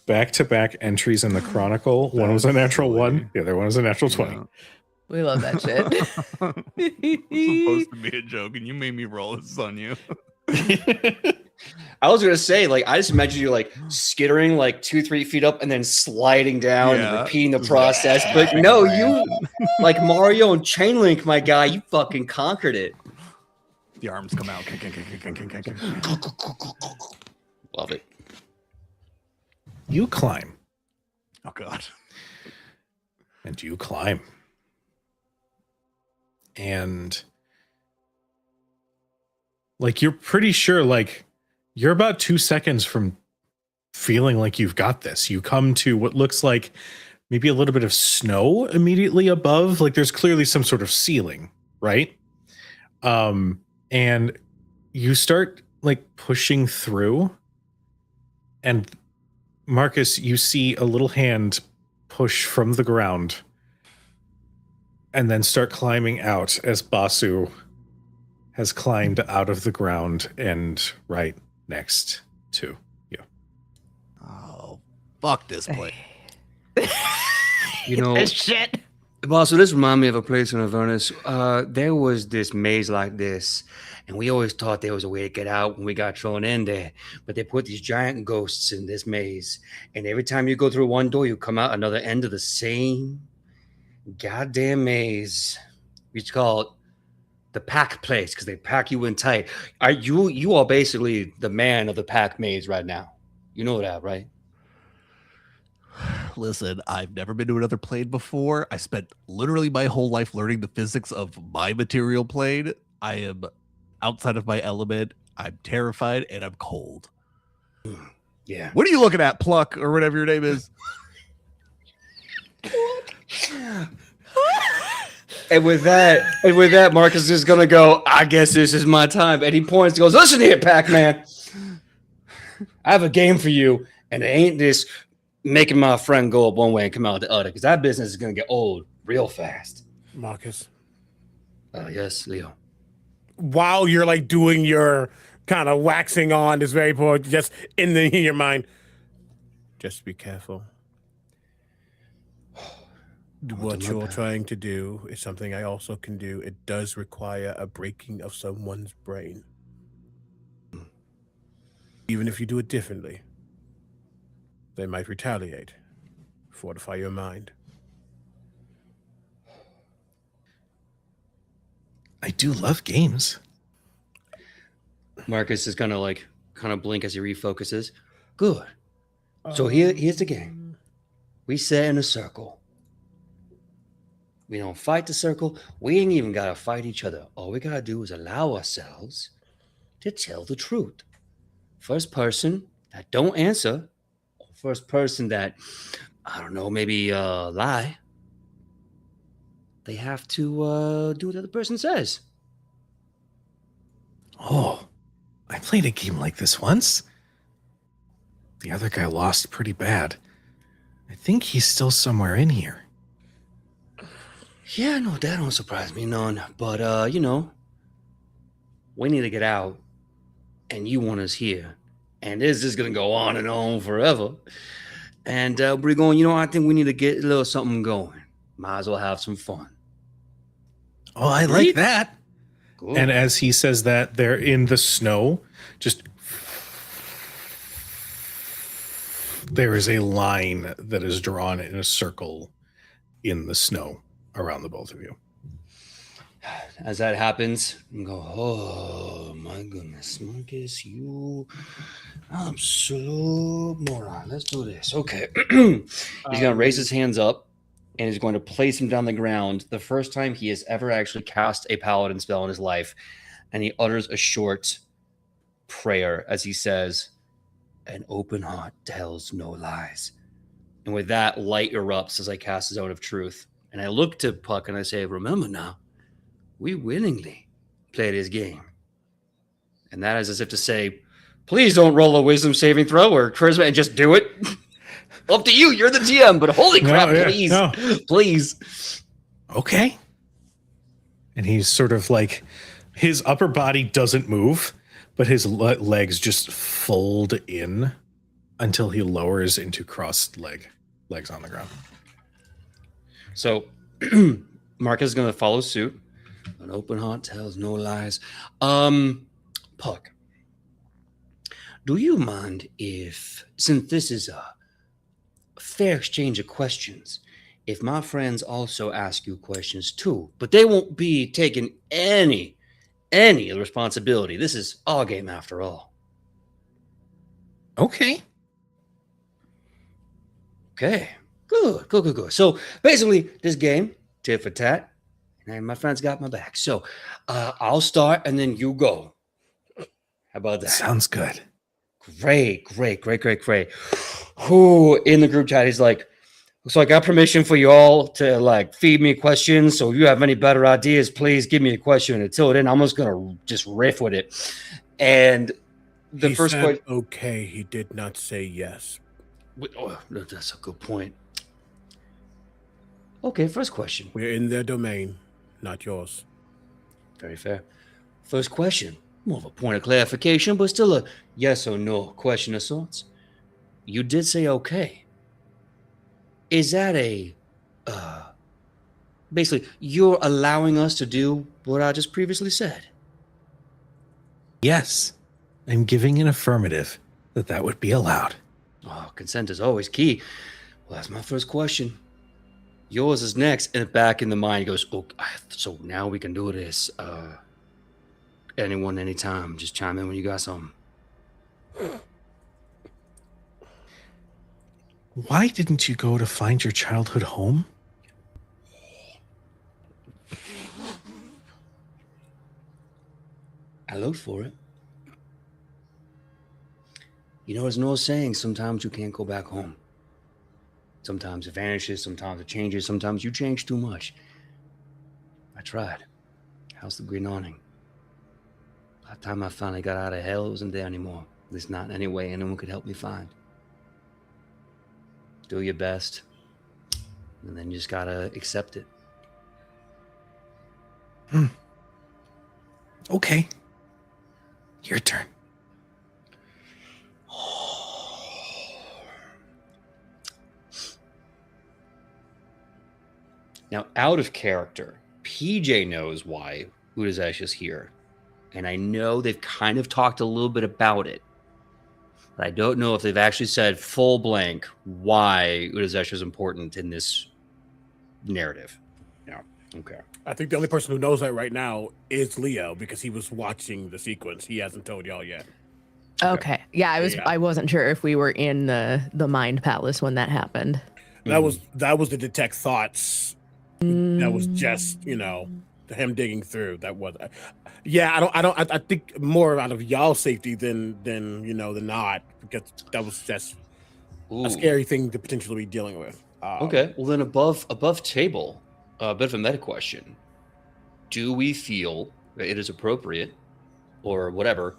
Back-to-back entries in the Chronicle. One was a natural silly. 1. The other one was a natural 20. Yeah. We love that shit. It's supposed to be a joke, and you made me roll this on you. I was gonna say, like, I just imagine you like skittering like 2-3 feet up and then sliding down and Yeah. repeating the process. But no, you like Mario and Chainlink, my guy, you fucking conquered it. The arms come out. Love it. You climb, Oh god. and you climb. And like you're pretty sure, like you're about 2 seconds from feeling like you've got this. You come to what looks like maybe a little bit of snow immediately above. Like there's clearly some sort of ceiling, right? And you start like pushing through, and Marcus, you see a little hand push from the ground and then start climbing out as Basu has climbed out of the ground and right next to you. Oh, fuck this place. You know, Shit. boss, so this reminds me of a place in Avernus. There was this maze like this, and we always thought there was a way to get out when we got thrown in there. But they put these giant ghosts in this maze, and every time you go through one door, you come out another end of the same goddamn maze. We used to call it the pack place because they pack you in tight. You are basically the man of the pack maze right now. You know that, right? Listen, I've never been to another plane before. I spent literally my whole life learning the physics of my material plane. I am outside of my element. I'm terrified and I'm cold. Yeah. What are you looking at, Pluck, or whatever your name is? And with that, Marcus is gonna go, I guess this is my time. And he points and goes, listen here, Pac-Man. I have a game for you, and it ain't this making my friend go up one way and come out the other, because that business is gonna get old real fast. Marcus, Yes, Leo. while you're like doing your kind of waxing on this very point, just in your mind, just be careful. What my you're bad. trying to do is something I also can do. It does require a breaking of someone's brain. Even if you do it differently, they might retaliate. Fortify your mind. I do love games. Marcus is gonna kind of blink as he refocuses. Good. So here's the game. We sit in a circle. We don't fight the circle. We ain't even gotta fight each other. All we gotta do is allow ourselves to tell the truth. First person that don't answer, or first person that, I don't know, maybe lie, they have to do what the other person says. Oh, I played a game like this once. The other guy lost pretty bad. I think he's still somewhere in here. Yeah, no, that don't surprise me none. But we need to get out, and you want us here, and this is gonna go on and on forever. And we're going. I think we need to get a little something going. Might as well have some fun. Oh, I like Agreed? that. Cool. And as he says that, they're in the snow. Just there is a line that is drawn in a circle in the snow around the both of you. As that happens, you go, oh my goodness, Marcus, you absolute moron. Let's do this. Okay. He's going to raise his hands up and he's going to place him down the ground. The first time he has ever actually cast a paladin spell in his life. And he utters a short prayer as he says, an open heart tells no lies. And with that, light erupts as I cast Zone of Truth. And I look to Puck and I say, remember now, we willingly play this game. And that is as if to say, please don't roll a wisdom saving throw or charisma and just do it. Up to you. You're the GM, but holy crap, please. No. Please. Okay. And he's sort of like, his upper body doesn't move, but his legs just fold in until he lowers into crossed legs on the ground. So Marcus is going to follow suit. An open heart tells no lies. Puck, do you mind if, since this is a fair exchange of questions, if my friends also ask you questions too, but they won't be taking any of the responsibility. This is our game after all. Okay. Okay. Good. So basically, this game, tit for tat, and my friends got my back. So I'll start and then you go. How about that? Sounds good. Great. Who in the group chat, he's like, so I got permission for you all to feed me questions. So if you have any better ideas, please give me a question. Until then, I'm just gonna just riff with it. And the first question, okay, he did not say yes. oh, that's a good point. Okay, first question. We're in their domain, not yours. Very fair. First question, more of a point of clarification, but still a yes or no question of sorts. You did say okay. Is that basically you're allowing us to do what I just previously said? Yes. I'm giving an affirmative that would be allowed. Oh, consent is always key. Well, that's my first question. Yours is next, and back in the mind, he goes, oh, so now we can do this. Anyone, anytime, just chime in when you got something. Why didn't you go to find your childhood home? I looked for it. There's no saying sometimes you can't go back home. Sometimes it vanishes, sometimes it changes, sometimes you change too much. I tried. How's the green awning? By the time I finally got out of hell, it wasn't there anymore. At least not in any way anyone could help me find. Do your best. And then you just gotta accept it. Okay. Your turn. Now, out of character, PJ knows why Udazesh is here. And I know they've kind of talked a little bit about it. But I don't know if they've actually said full blank why Udazesh is important in this narrative. Okay. I think the only person who knows that right now is Leo because he was watching the sequence. He hasn't told y'all yet. Okay. Yeah, Yeah. I wasn't sure if we were in the mind palace when that happened. That was the detect thoughts. That was just him digging through. That was yeah. I think more out of y'all's safety than the not, because that was just a scary thing to potentially be dealing with. Okay. Well, then above table, a bit of a meta question. Do we feel that it is appropriate, or whatever,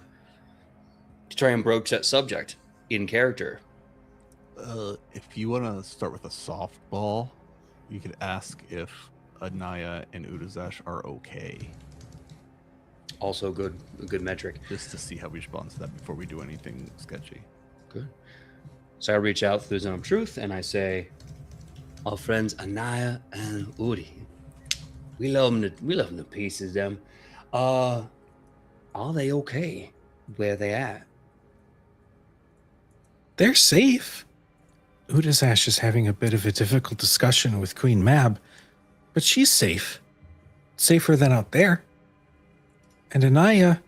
to try and broach that subject in character? If you want to start with a softball, you could ask if Anaya and Udazash are okay, Also, a good metric. just to see how we respond to that before we do anything sketchy. Good. So I reach out through the Zone of Truth and I say, our friends Anaya and Udi, we love them to pieces. Them, are they okay where they at? They're safe. Udazash is having a bit of a difficult discussion with Queen Mab, but she's safe. Safer than out there. And Anaya,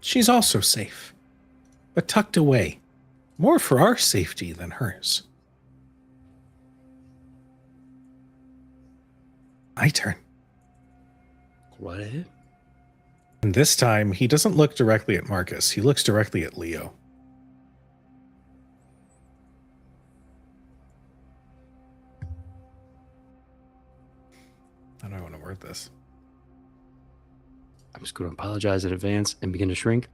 she's also safe, but tucked away. More for our safety than hers. My turn. Go right ahead. And this time, he doesn't look directly at Marcus. He looks directly at Leo. How do I want to word this? I'm just going to apologize in advance and begin to shrink.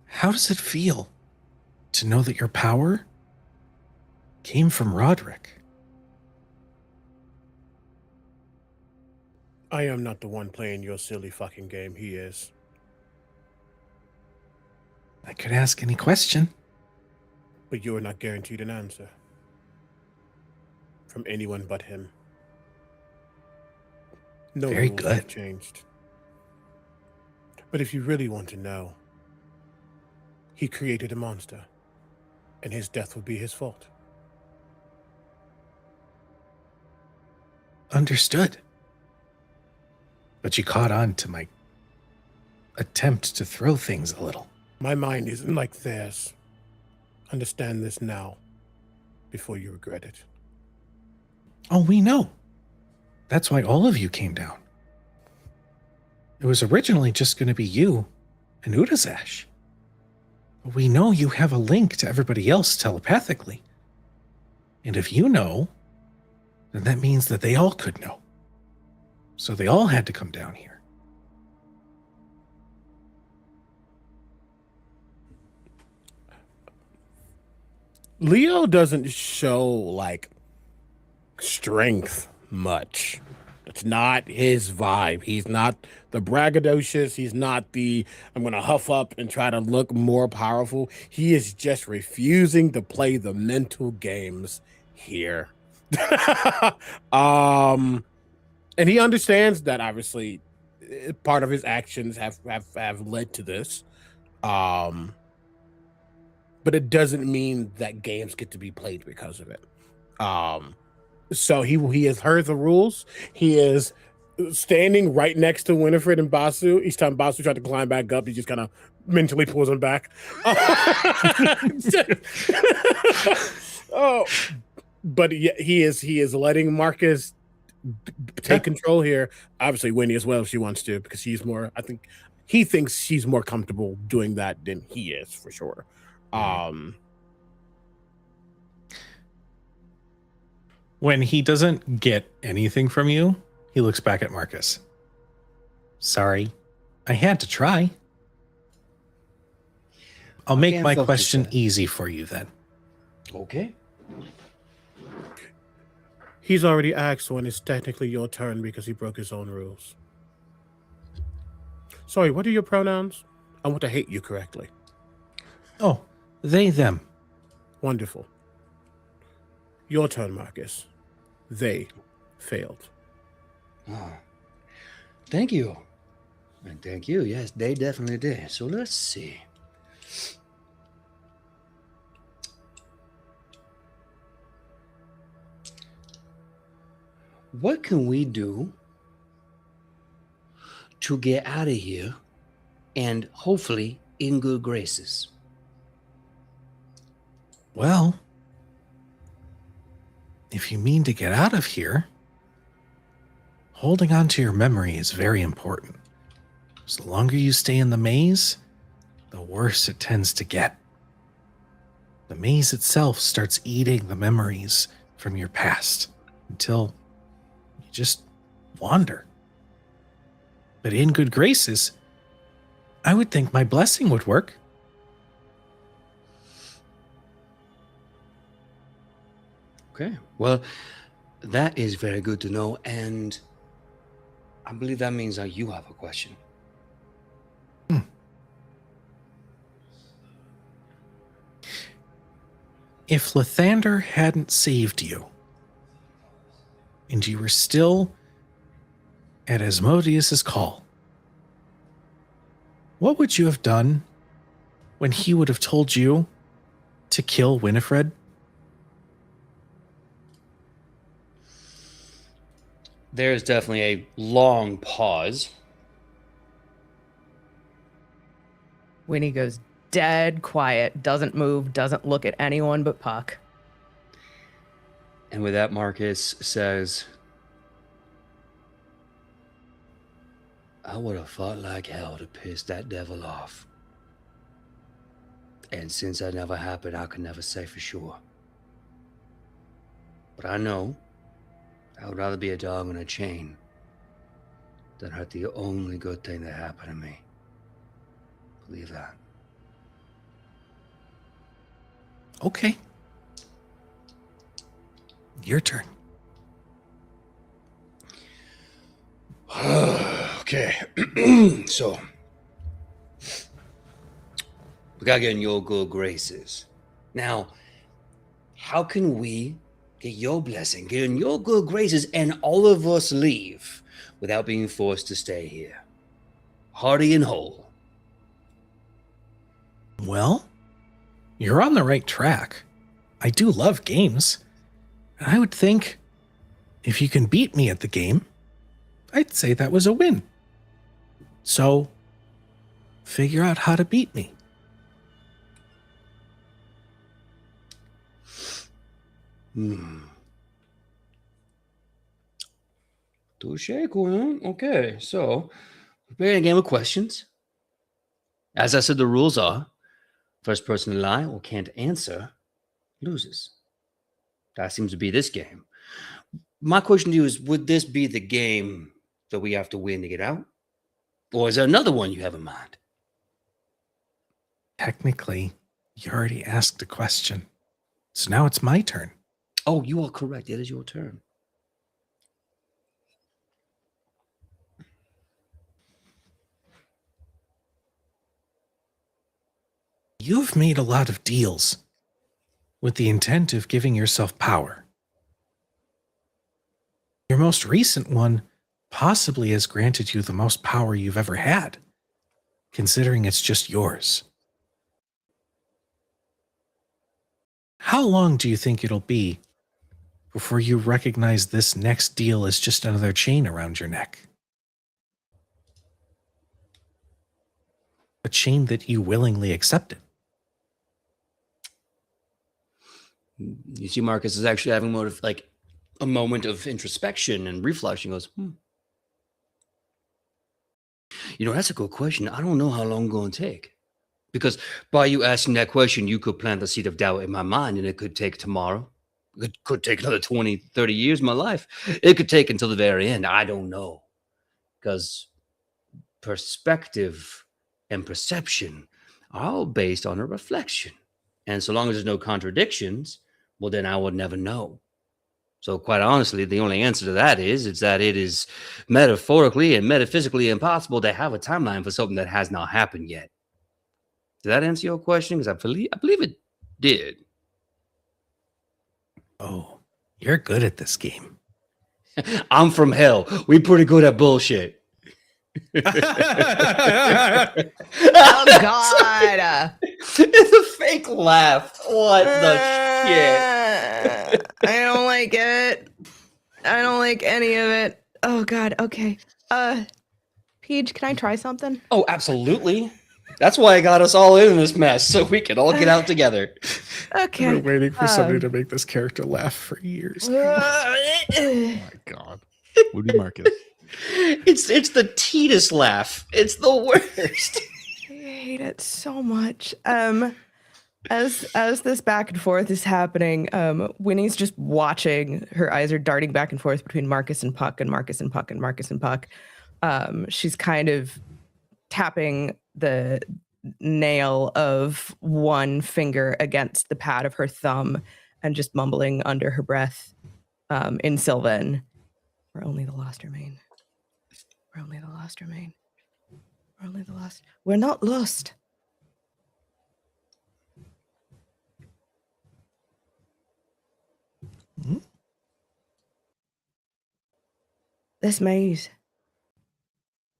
How does it feel to know that your power came from Roderick? I am not the one playing your silly fucking game. He is. I could ask any question. But you are not guaranteed an answer from anyone but him. No Very rules good. have changed. But if you really want to know, he created a monster, and his death would be his fault. Understood. But you caught on to my attempt to throw things a little. My mind isn't like theirs. Understand this now, before you regret it. Oh, we know. That's why all of you came down. It was originally just going to be you and Udazash. But we know you have a link to everybody else telepathically. And if you know, then that means that they all could know. So they all had to come down here. Leo doesn't show like strength much. It's not his vibe. He's not the braggadocious. He's not the I'm gonna huff up and try to look more powerful. He is just refusing to play the mental games here. And he understands that obviously part of his actions have led to this. But it doesn't mean that games get to be played because of it. So he has heard the rules. He is standing right next to Winifred and Basu. Each time Basu tried to climb back up, he just kind of mentally pulls him back. Oh, but he is letting Marcus take control here. Obviously, Winnie as well if she wants to, because she's more. I think he thinks she's more comfortable doing that than he is for sure. When he doesn't get anything from you, he looks back at Marcus. Sorry, I had to try. I'll make my question easy for you then. Okay. He's already asked when it's technically your turn because he broke his own rules. Sorry, what are your pronouns? I want to hate you correctly. Oh, they, them. Wonderful. Your turn, Marcus. They failed. Oh, thank you. And thank you. Yes, they definitely did. So let's see. what can we do to get out of here and hopefully in good graces? Well, if you mean to get out of here, holding on to your memory is very important. So the longer you stay in the maze, the worse it tends to get. The maze itself starts eating the memories from your past until you just wander. But in good graces, I would think my blessing would work. Okay. Well, that is very good to know. And I believe that means that you have a question. If Lathander hadn't saved you, and you were still at Asmodeus's call, what would you have done when he would have told you to kill Winifred? There's definitely a long pause. Winnie goes dead quiet, doesn't move, doesn't look at anyone but Puck. And with that, Marcus says, I would have fought like hell to piss that devil off. And since that never happened, I can never say for sure. But I know I would rather be a dog on a chain than hurt the only good thing that happened to me. Believe that. Okay. Your turn. Okay. So, we gotta get in your good graces. Now, how can we get your blessing, get in your good graces, and all of us leave without being forced to stay here? Hearty and whole. Well, you're on the right track. I do love games. And I would think if you can beat me at the game, I'd say that was a win. So, figure out how to beat me. Touche, Conan. Okay, so preparing a game of questions. As I said, the rules are first person to lie or can't answer loses. That seems to be this game. My question to you is, would this be the game that we have to win to get out? Or is there another one you have in mind? Technically, you already asked a question. So now it's my turn. Oh, you are correct. It is your turn. You've made a lot of deals with the intent of giving yourself power. Your most recent one possibly has granted you the most power you've ever had, considering it's just yours. How long do you think it'll be before you recognize this next deal as just another chain around your neck? A chain that you willingly accepted. You see, Marcus is actually having a moment of introspection and reflection. He goes, You know, that's a good question. I don't know how long it's going to take. Because by you asking that question, you could plant the seed of doubt in my mind, and it could take tomorrow. It could take another 20, 30 years of my life. It could take until the very end. I don't know. Because perspective and perception are all based on a reflection. And so long as there's no contradictions, well, then I would never know. So quite honestly, the only answer to that is that it is metaphorically and metaphysically impossible to have a timeline for something that has not happened yet. Did that answer your question? Because I believe it did. Oh, you're good at this game. I'm from hell. We pretty good at bullshit. Oh, God. It's a fake laugh. What the shit? I don't like it. I don't like any of it. Oh God. Okay. Peach, can I try something? Oh, absolutely. That's why I got us all in this mess, so we can all get out together. I've been Okay. waiting for somebody to make this character laugh for years. Oh my god. Woody Marcus. It's the Titus laugh. It's the worst. I hate it so much. As this back and forth is happening, Winnie's just watching. Her eyes are darting back and forth between Marcus and Puck and Marcus and Puck and Marcus and Puck. She's kind of tapping the nail of one finger against the pad of her thumb and just mumbling under her breath in Sylvan, "Where only the lost remain. Where only the lost remain. Where only the lost. We're not lost." Hmm? This maze.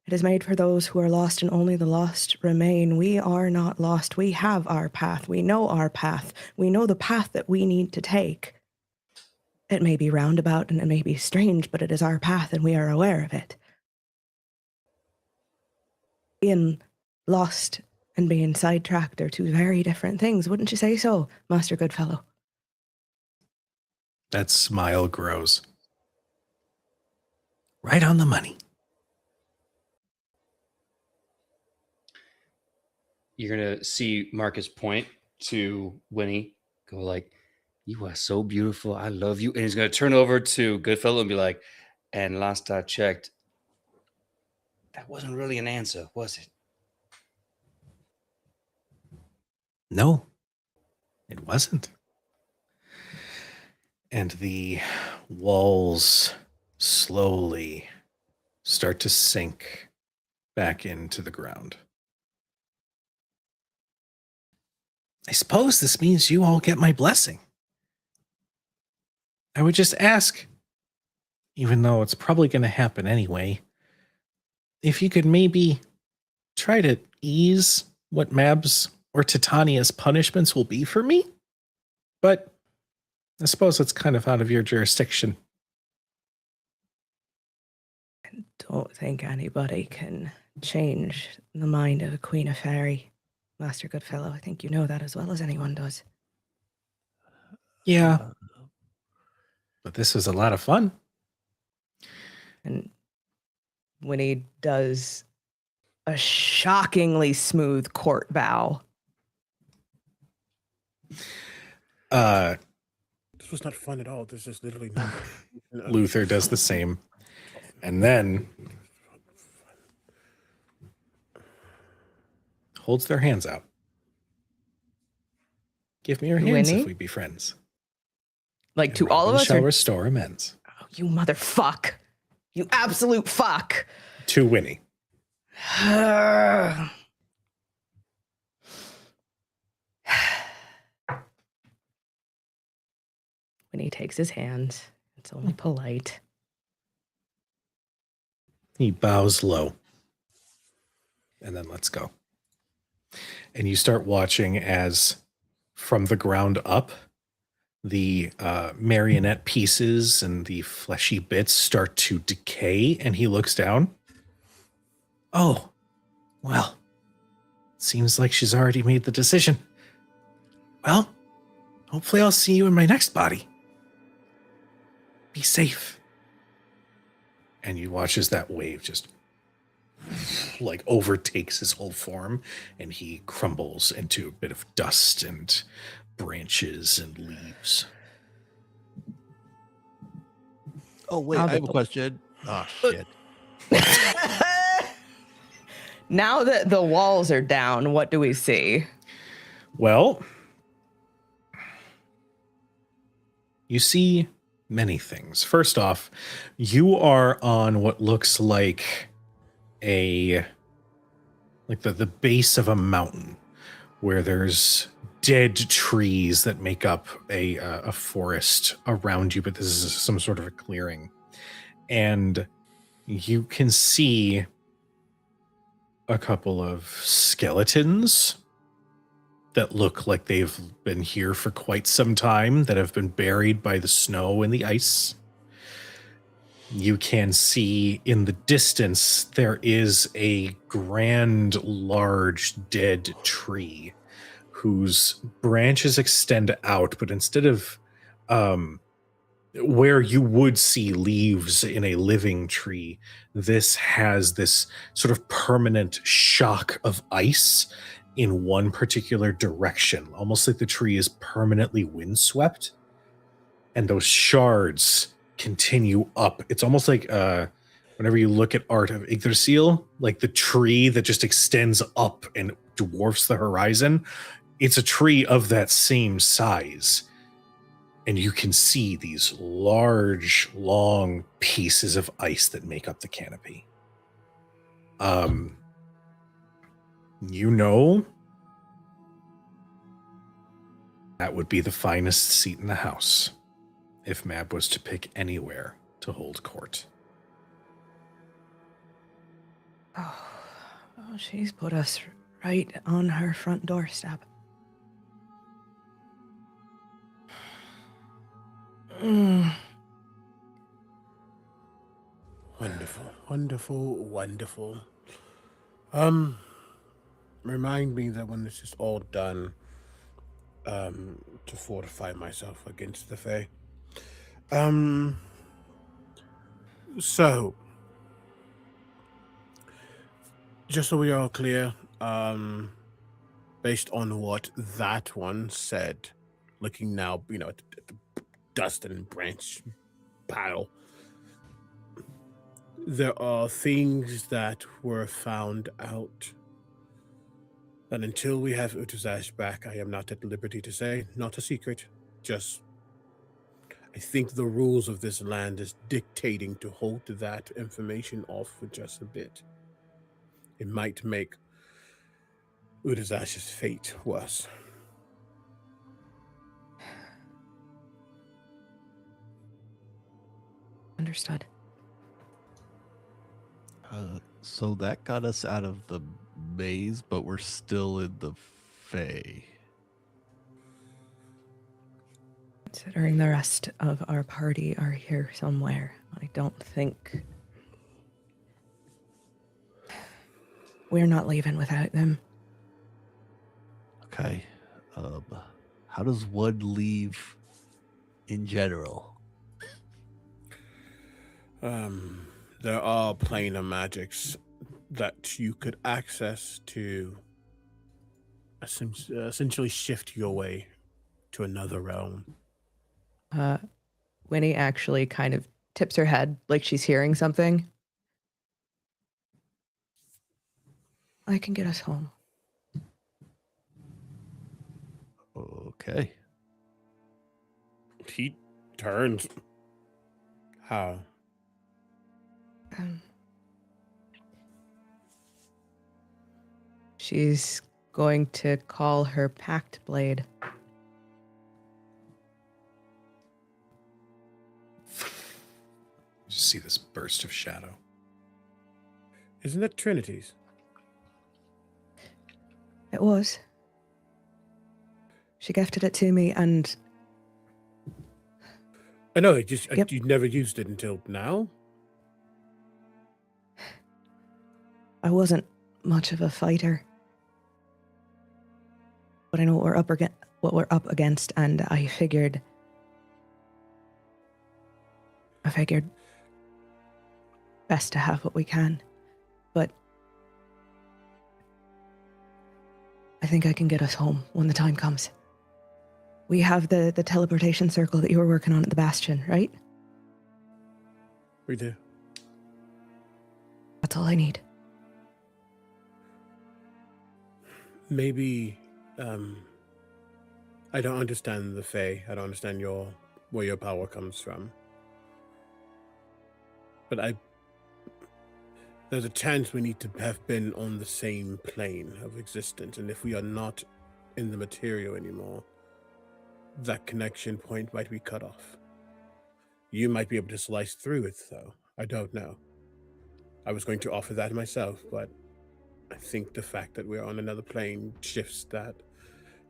It is made for those who are lost, and only the lost remain. We are not lost. We have our path. We know our path. We know the path that we need to take. It may be roundabout and it may be strange, but it is our path and we are aware of it. Being lost and being sidetracked are two very different things, wouldn't you say so, Master Goodfellow? That smile grows. Right on the money. You're gonna see Marcus point to Winnie, go like, "You are so beautiful. I love you." And he's gonna turn over to Goodfellow and be like, "And last I checked, that wasn't really an answer, was it?" No, it wasn't. And the walls slowly start to sink back into the ground. I suppose this means you all get my blessing. I would just ask, even though it's probably going to happen anyway, if you could maybe try to ease what Mab's or Titania's punishments will be for me. But I suppose it's kind of out of your jurisdiction. I don't think anybody can change the mind of a Queen of Fairy, Master Goodfellow. I think you know that as well as anyone does. Yeah. But this was a lot of fun. And Winnie does a shockingly smooth court bow. This was not fun at all. This is literally not. Luther does the same. And then holds their hands out. Give me your hands Winnie? if we be friends. Like And to all of Robin us? shall Or, restore amends. oh, you motherfuck. You absolute fuck. To Winnie. When he takes his hands, it's only polite. He bows low. And then let's go. And you start watching as from the ground up, the marionette pieces and the fleshy bits start to decay. And he looks down. Oh, well, seems like she's already made the decision. Well, hopefully I'll see you in my next body. Be safe. And you watch as that wave just like overtakes his whole form and he crumbles into a bit of dust and branches and leaves. Oh, wait, I have a question. Oh, shit. Now that the walls are down, what do we see? Well, you see many things. First off, you are on what looks like the base of a mountain where there's dead trees that make up a forest around you, but this is some sort of a clearing. And you can see a couple of skeletons that look like they've been here for quite some time, that have been buried by the snow and the ice. You can see in the distance there is a grand, large, dead tree whose branches extend out, but instead of where you would see leaves in a living tree, this has this sort of permanent shock of ice in one particular direction, almost like the tree is permanently windswept, and those shards continue up. It's almost like whenever you look at art of Yggdrasil, like the tree that just extends up and dwarfs the horizon. It's a tree of that same size. And you can see these large, long pieces of ice that make up the canopy. You know, that would be the finest seat in the house if Mab was to pick anywhere to hold court. Oh, she's put us right on her front doorstep. Wonderful, wonderful, wonderful. Remind me that when this is all done, to fortify myself against the Fae. So, just so we are all clear, based on what that one said, looking now, at the dust and branch pile, there are things that were found out that until we have Utuzash back, I am not at liberty to say. Not a secret, just I think the rules of this land is dictating to hold that information off for just a bit. It might make Utazash's fate worse. Understood. So that got us out of the maze, but we're still in the Fae. Considering the rest of our party are here somewhere, I don't think we're not leaving without them. Okay. How does one leave in general? There are planar magics that you could access to essentially shift your way to another realm. Winnie actually kind of tips her head like she's hearing something. I can get us home. Okay. He turns. How? She's going to call her pact blade. Just see this burst of shadow. Isn't that Trinity's? It was. She gifted it to me, and I know, it just Yep. you never used it until now. I wasn't much of a fighter. But I know what we're up against, and I figured best to have what we can. But I think I can get us home when the time comes. We have the teleportation circle that you were working on at the Bastion, right? We do. That's all I need. Maybe I don't understand the Fae. I don't understand where your power comes from. But there's a chance we need to have been on the same plane of existence, and if we are not in the material anymore, that connection point might be cut off. You might be able to slice through it, though. I don't know. I was going to offer that myself, but I think the fact that we're on another plane shifts that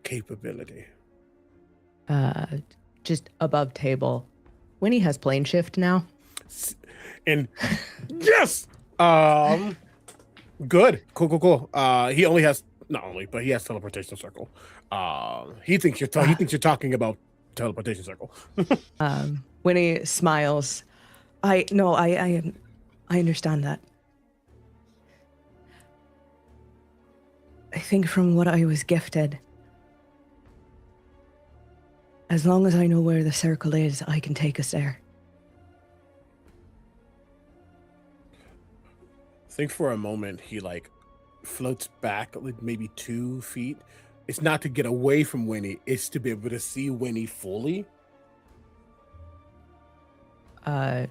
capability. Just above table. Winnie has plane shift now. And yes, good, cool. He only has not only, but he has teleportation circle. He thinks you're talking about teleportation circle. Winnie smiles. I understand that. I think from what I was gifted, as long as I know where the circle is, I can take us there. I think for a moment he like floats back like maybe 2 feet. It's not to get away from Winnie, it's to be able to see Winnie fully.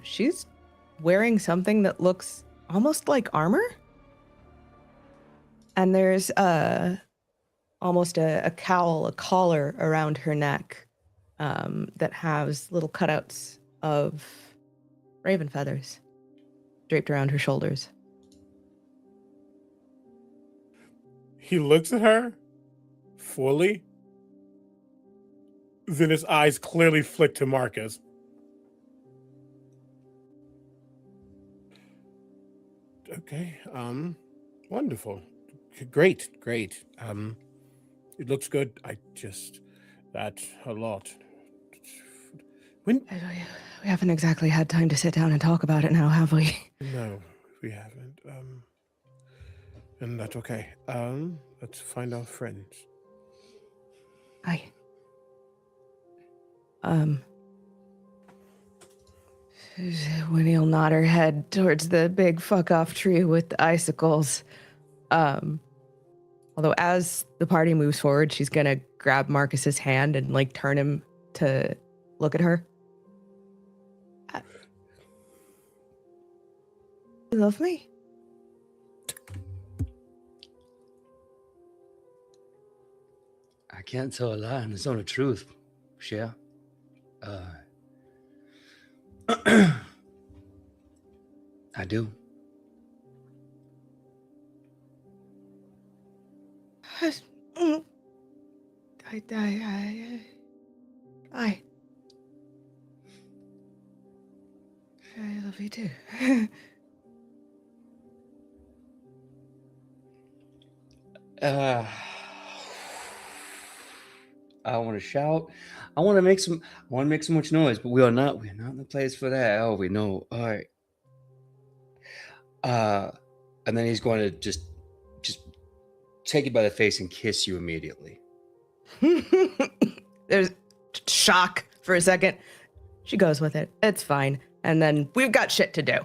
She's wearing something that looks almost like armor. And there's almost a cowl, a collar around her neck that has little cutouts of raven feathers draped around her shoulders. He looks at her fully. Then his eyes clearly flick to Marcus. Okay, wonderful. Great. It looks good. That's a lot. When? We haven't exactly had time to sit down and talk about it now, have we? No, we haven't. And that's okay. Let's find our friends. Hi. Winnie'll nod her head towards the big fuck off tree with the icicles. Although as the party moves forward, she's gonna grab Marcus's hand and like turn him to look at her. You love me? I can't tell a lie and it's not the truth. Share. I do. I love you too. I want to shout. I want to make so much noise, but we're not in the place for that. Oh, we know. All right. And then he's going to just take you by the face and kiss you immediately. There's shock for a second. She goes with it. It's fine. And then we've got shit to do.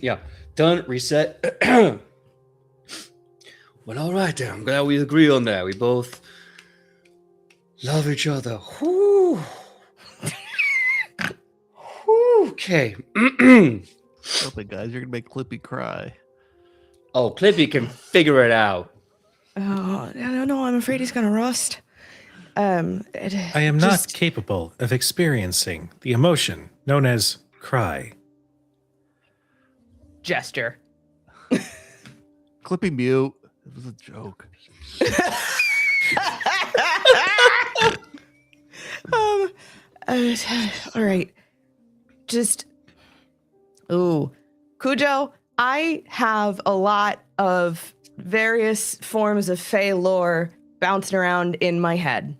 Yeah. Done. Reset. Well, all right then. I'm glad we agree on that. We both love each other. Whew. Whew. Okay. Stop it, guys. You're gonna make Clippy cry. Oh, Clippy can figure it out. Oh, I don't know. I'm afraid he's gonna rust. I am not capable of experiencing the emotion known as cry. Gesture. Clippy mute. It was a joke. All right. Cujo, I have a lot of various forms of Fey lore bouncing around in my head.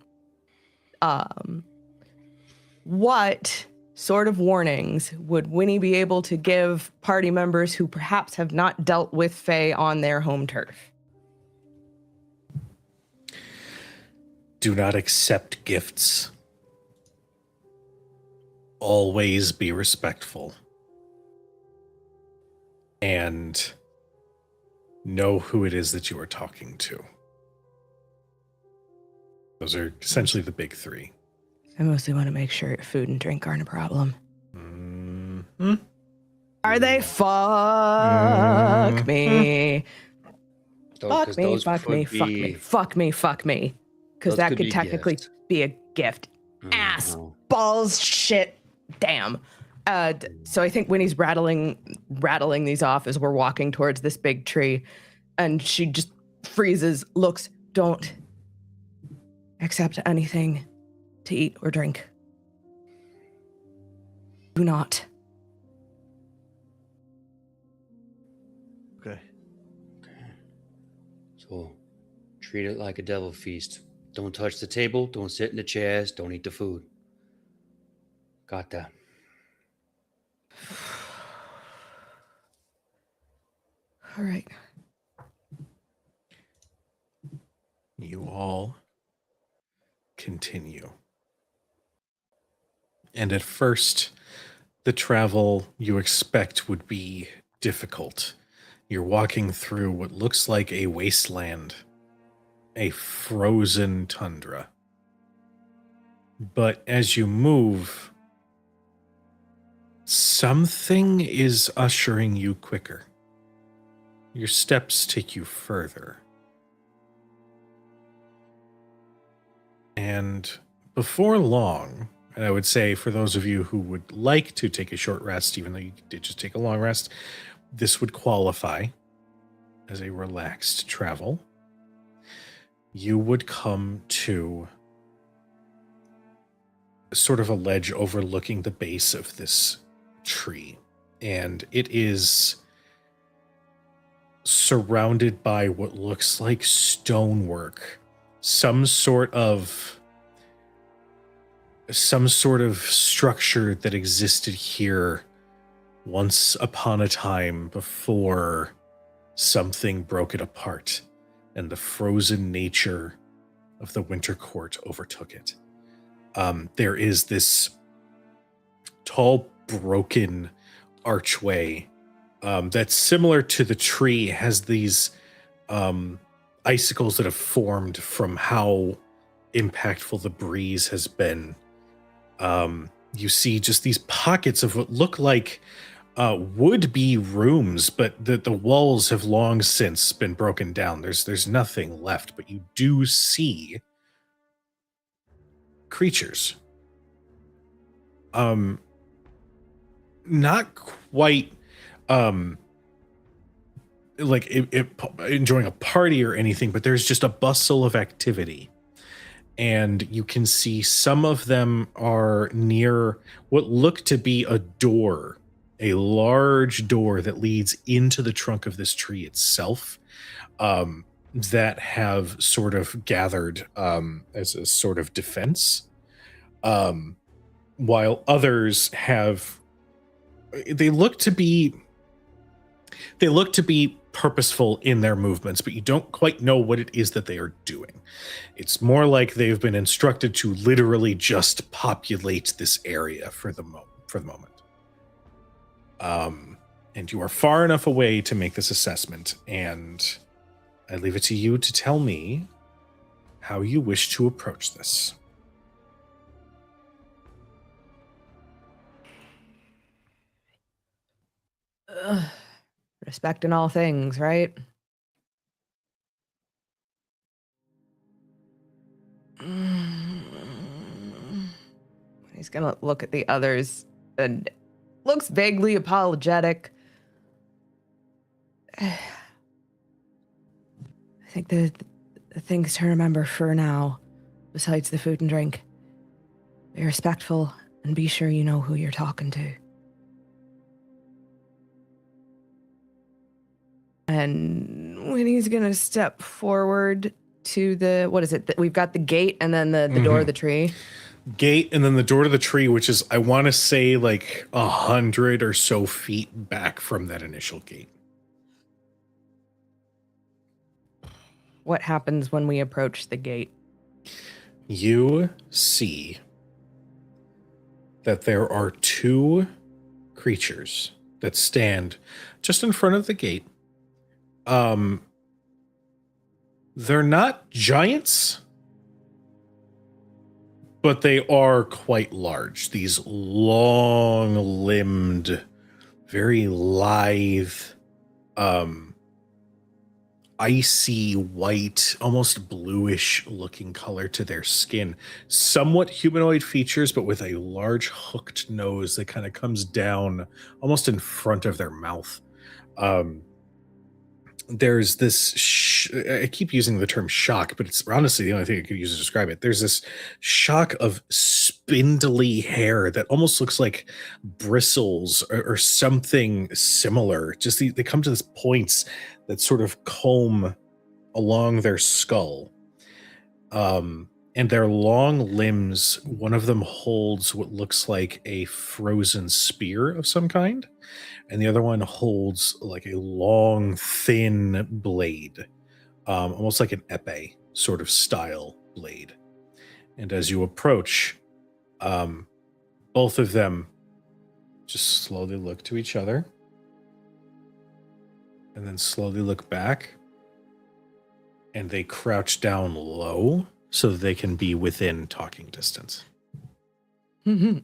What sort of warnings would Winnie be able to give party members who perhaps have not dealt with Fey on their home turf? Do not accept gifts. Always be respectful. And know who it is that you are talking to. Those are essentially the big three. I mostly want to make sure food and drink aren't a problem. Mm-hmm. Are they? Fuck me. Fuck me, fuck me, fuck me, fuck me, fuck me. Because that could technically be a gift. Ass, balls, shit, damn. So I think Winnie's rattling these off as we're walking towards this big tree. And she just freezes, looks, don't accept anything to eat or drink. Do not. Simple. Treat it like a devil feast. Don't touch the table, don't sit in the chairs, don't eat the food. Got that. All right. You all continue. And at first, the travel you expect would be difficult. You're walking through what looks like a wasteland, a frozen tundra. But as you move, something is ushering you quicker. Your steps take you further. And before long, and I would say for those of you who would like to take a short rest, even though you did just take a long rest, this would qualify as a relaxed travel. You would come to sort of a ledge overlooking the base of this tree. And it is surrounded by what looks like stonework. Some sort of structure that existed here once upon a time before something broke it apart and the frozen nature of the Winter Court overtook it. There is this tall, broken archway that's similar to the tree, has these icicles that have formed from how impactful the breeze has been. You see just these pockets of what look like would be rooms, but the walls have long since been broken down. There's nothing left, but you do see creatures. Not quite like enjoying a party or anything, but there's just a bustle of activity. And you can see some of them are near what look to be a door, a large door that leads into the trunk of this tree itself, that have sort of gathered as a sort of defense, while others have, they look to be purposeful in their movements, but you don't quite know what it is that they are doing. It's more like they've been instructed to literally just populate this area for the moment. And you are far enough away to make this assessment, and I leave it to you to tell me how you wish to approach this. Respect in all things, right? He's gonna look at the others and looks vaguely apologetic. I think the things to remember for now, besides the food and drink, be respectful and be sure you know who you're talking to. And when he's gonna step forward to the, what is it? We've got the gate and then the door of the tree. Gate and then the door to the tree, which is, I want to say, like 100 or so feet back from that initial gate. What happens when we approach the gate? You see that there are two creatures that stand just in front of the gate. They're not giants, but they are quite large. These long-limbed, very lithe, icy white, almost bluish looking color to their skin. Somewhat humanoid features, but with a large hooked nose that kind of comes down almost in front of their mouth. There's this, I keep using the term shock, but it's honestly the only thing I could use to describe it. There's this shock of spindly hair that almost looks like bristles or something similar. Just they come to this points that sort of comb along their skull. And their long limbs, one of them holds what looks like a frozen spear of some kind, and the other one holds like a long, thin blade, almost like an epee sort of style blade. And as you approach, both of them just slowly look to each other and then slowly look back, and they crouch down low so that they can be within talking distance. You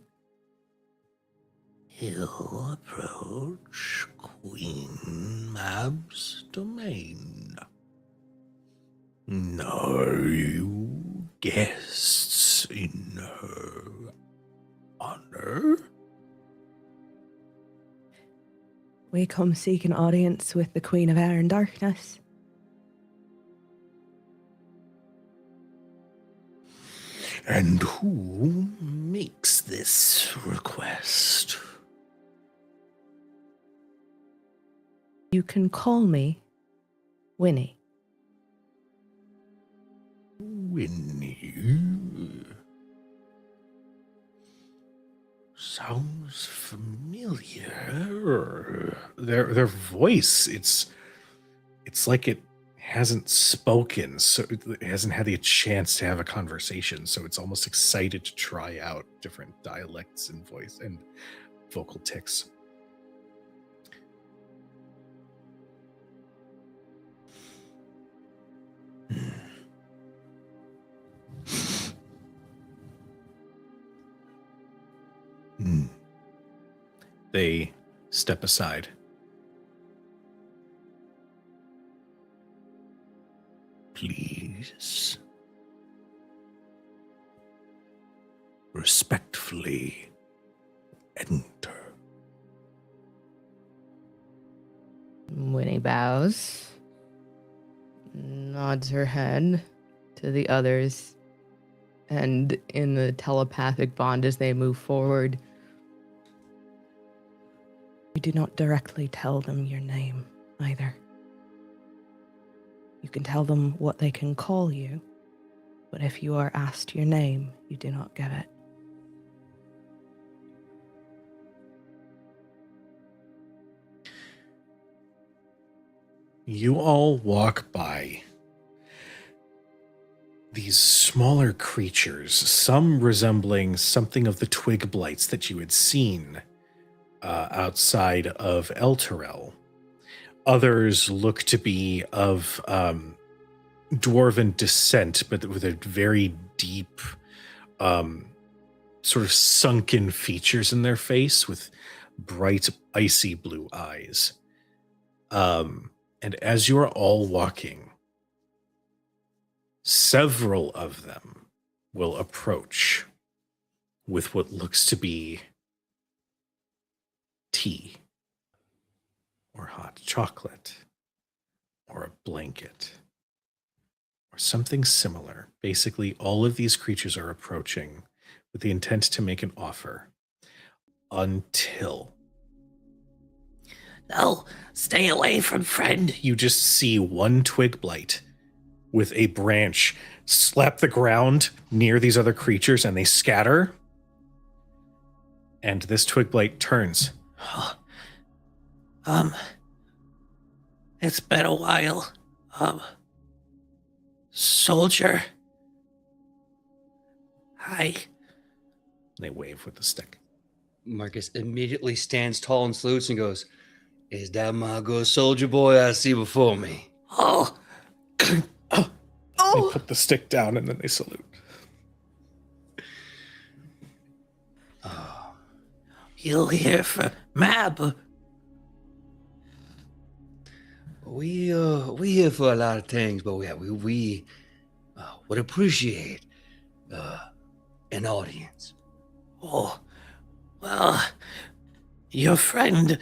approach Queen Mab's domain. Are you guests in her honor? We come seek an audience with the Queen of Air and Darkness. And who makes this request? You can call me Winnie. Winnie. Sounds familiar. Their voice, it's like it hasn't spoken, so it hasn't had the chance to have a conversation, so it's almost excited to try out different dialects and voice and vocal tics. They step aside. Please. Respectfully enter. Winnie bows, nods her head to the others, and in the telepathic bond as they move forward, you do not directly tell them your name either. You can tell them what they can call you, but if you are asked your name, you do not give it. You all walk by these smaller creatures, some resembling something of the twig blights that you had seen outside of Elturel. Others look to be of dwarven descent, but with a very deep, sort of sunken features in their face with bright, icy blue eyes. And as you are all walking, several of them will approach with what looks to be tea, or hot chocolate, or a blanket, or something similar. Basically, all of these creatures are approaching with the intent to make an offer until... No, stay away from friend. You just see one twig blight with a branch slap the ground near these other creatures, and they scatter. And this twig blight turns. It's been a while. Soldier. Hi. They wave with the stick. Marcus immediately stands tall and salutes and goes, "Is that my good soldier boy I see before me?" Oh. They put the stick down and then they salute. You here for Mab? We here for a lot of things, but we would appreciate an audience. Oh, well, your friend,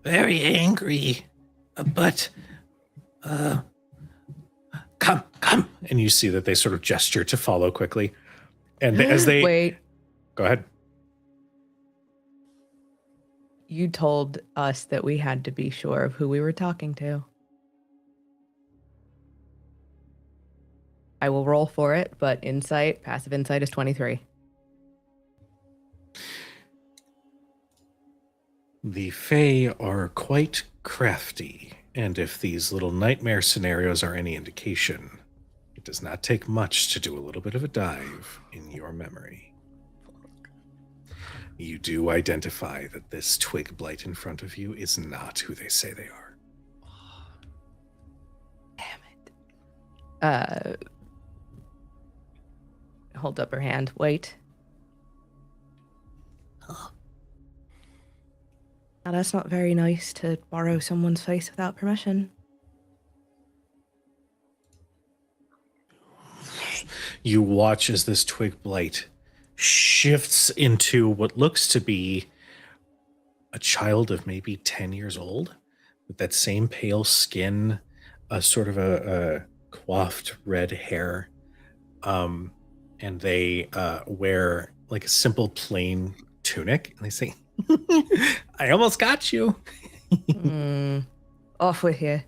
very angry, but, come. And you see that they sort of gesture to follow quickly. And as they... Wait, Go ahead. you told us that we had to be sure of who we were talking to. I will roll for it, but passive insight is 23. The Fae are quite crafty, and if these little nightmare scenarios are any indication, it does not take much to do a little bit of a dive in your memory. You do identify that this twig blight in front of you is not who they say they are. Damn it. Hold up her hand. Wait. Now that's not very nice to borrow someone's face without permission. You watch as this twig blight shifts into what looks to be a child of maybe 10 years old, with that same pale skin, a sort of a coiffed red hair, and they wear like a simple plain tunic, and they say, I almost got you. Off with you.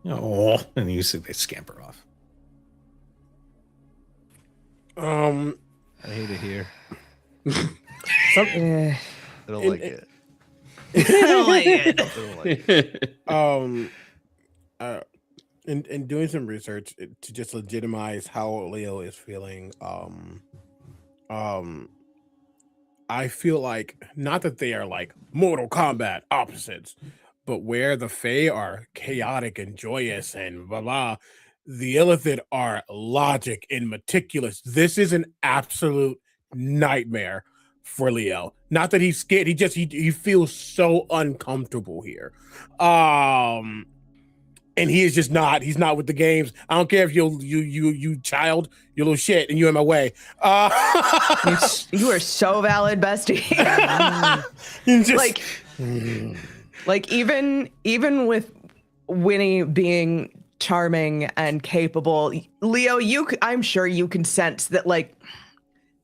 Oh, and you see they scamper off. I hate it here. Eh. I don't like it. I don't like it. I don't like it. In doing some research to just legitimize how Leo is feeling, I feel like not that they are like Mortal Kombat opposites, but where the Fae are chaotic and joyous and blah blah, the Illithid are logic and meticulous. This is an absolute nightmare for Leo. Not that he's scared, he feels so uncomfortable here. And he is just not. He's not with the games. I don't care if you child, you little shit, and you're in my way. You are so valid, bestie. Like even with Winnie being charming and capable, Leo, I'm sure you can sense that like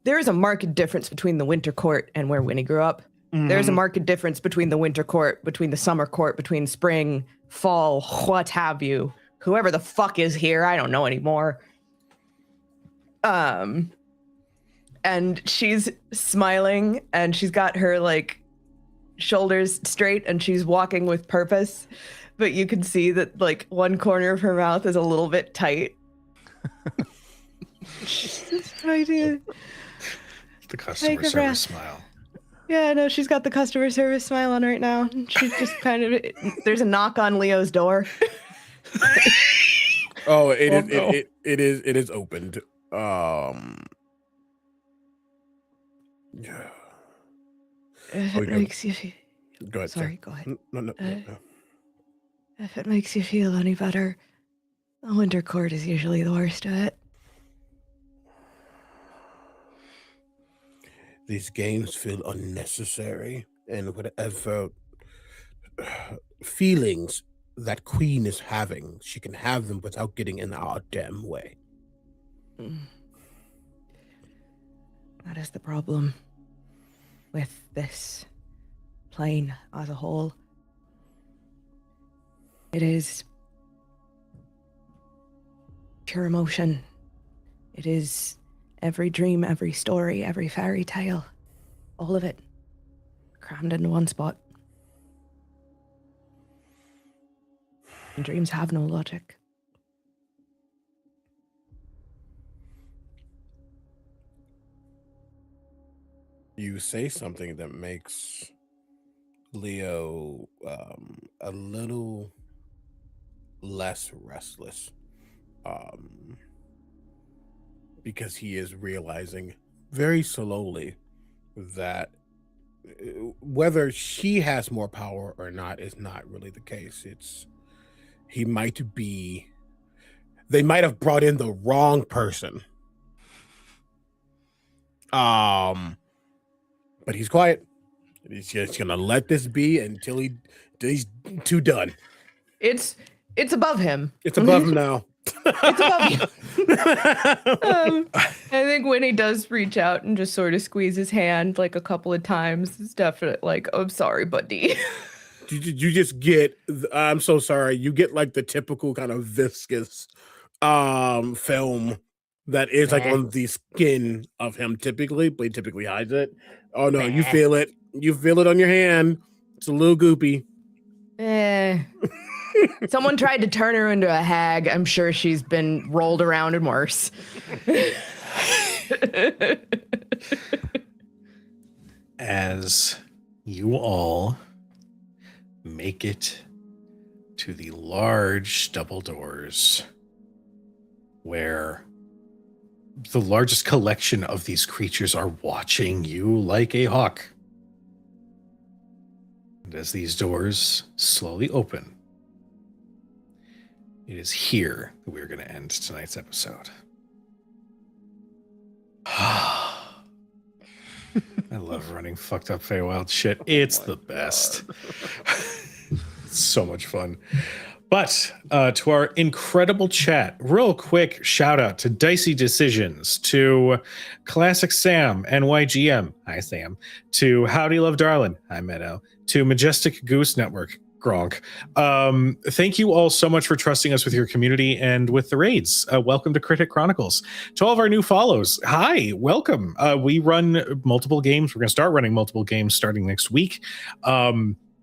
there is a marked difference between the Winter Court and where Winnie grew up. There's a marked difference between the Winter Court, between the Summer Court, between spring, fall, what have you. Whoever the fuck is here, I don't know anymore. And she's smiling and she's got her like shoulders straight and she's walking with purpose, but you can see that like one corner of her mouth is a little bit tight. She's trying to The customer service smile. Yeah, no, she's got the customer service smile on right now. She's just kind of, there's a knock on Leo's door. Oh, it is opened. Yeah. If it makes you feel, Go ahead. sorry, go ahead. No. If it makes you feel any better, the Winter Court is usually the worst of it. These games feel unnecessary, and whatever feelings that Queen is having, she can have them without getting in our damn way. That is the problem with this plane as a whole. It is pure emotion. It is every dream, every story, every fairy tale, all of it crammed into one spot. And dreams have no logic. You say something that makes Leo a little less restless, because he is realizing very slowly that whether she has more power or not is not really the case. They might have brought in the wrong person. But he's quiet. He's just gonna let this be until he's too done. It's above him. It's above him now. It's above you. I think Winnie does reach out and just sort of squeeze his hand like a couple of times. It's definitely like, I'm sorry, buddy. You just get, I'm so sorry. You get like the typical kind of viscous film that is like Meh. on the skin of him typically, but he typically hides it. Oh no, you Meh. feel it. You feel it on your hand. It's a little goopy. Someone tried to turn her into a hag. I'm sure she's been rolled around and worse. As you all make it to the large double doors where the largest collection of these creatures are watching you like a hawk. And as these doors slowly open, it is here that we're going to end tonight's episode. I love running fucked up Feywild shit. It's the best. It's so much fun. But to our incredible chat, real quick shout out to Dicey Decisions, to Classic Sam, NYGM, hi Sam, to Howdy Love Darlin, hi Meadow, to Majestic Goose Network, Gronk. Thank you all so much for trusting us with your community and with the raids. Welcome to Critic Chronicles. To all of our new follows, hi, welcome. We run multiple games. We're going to start running multiple games starting next week.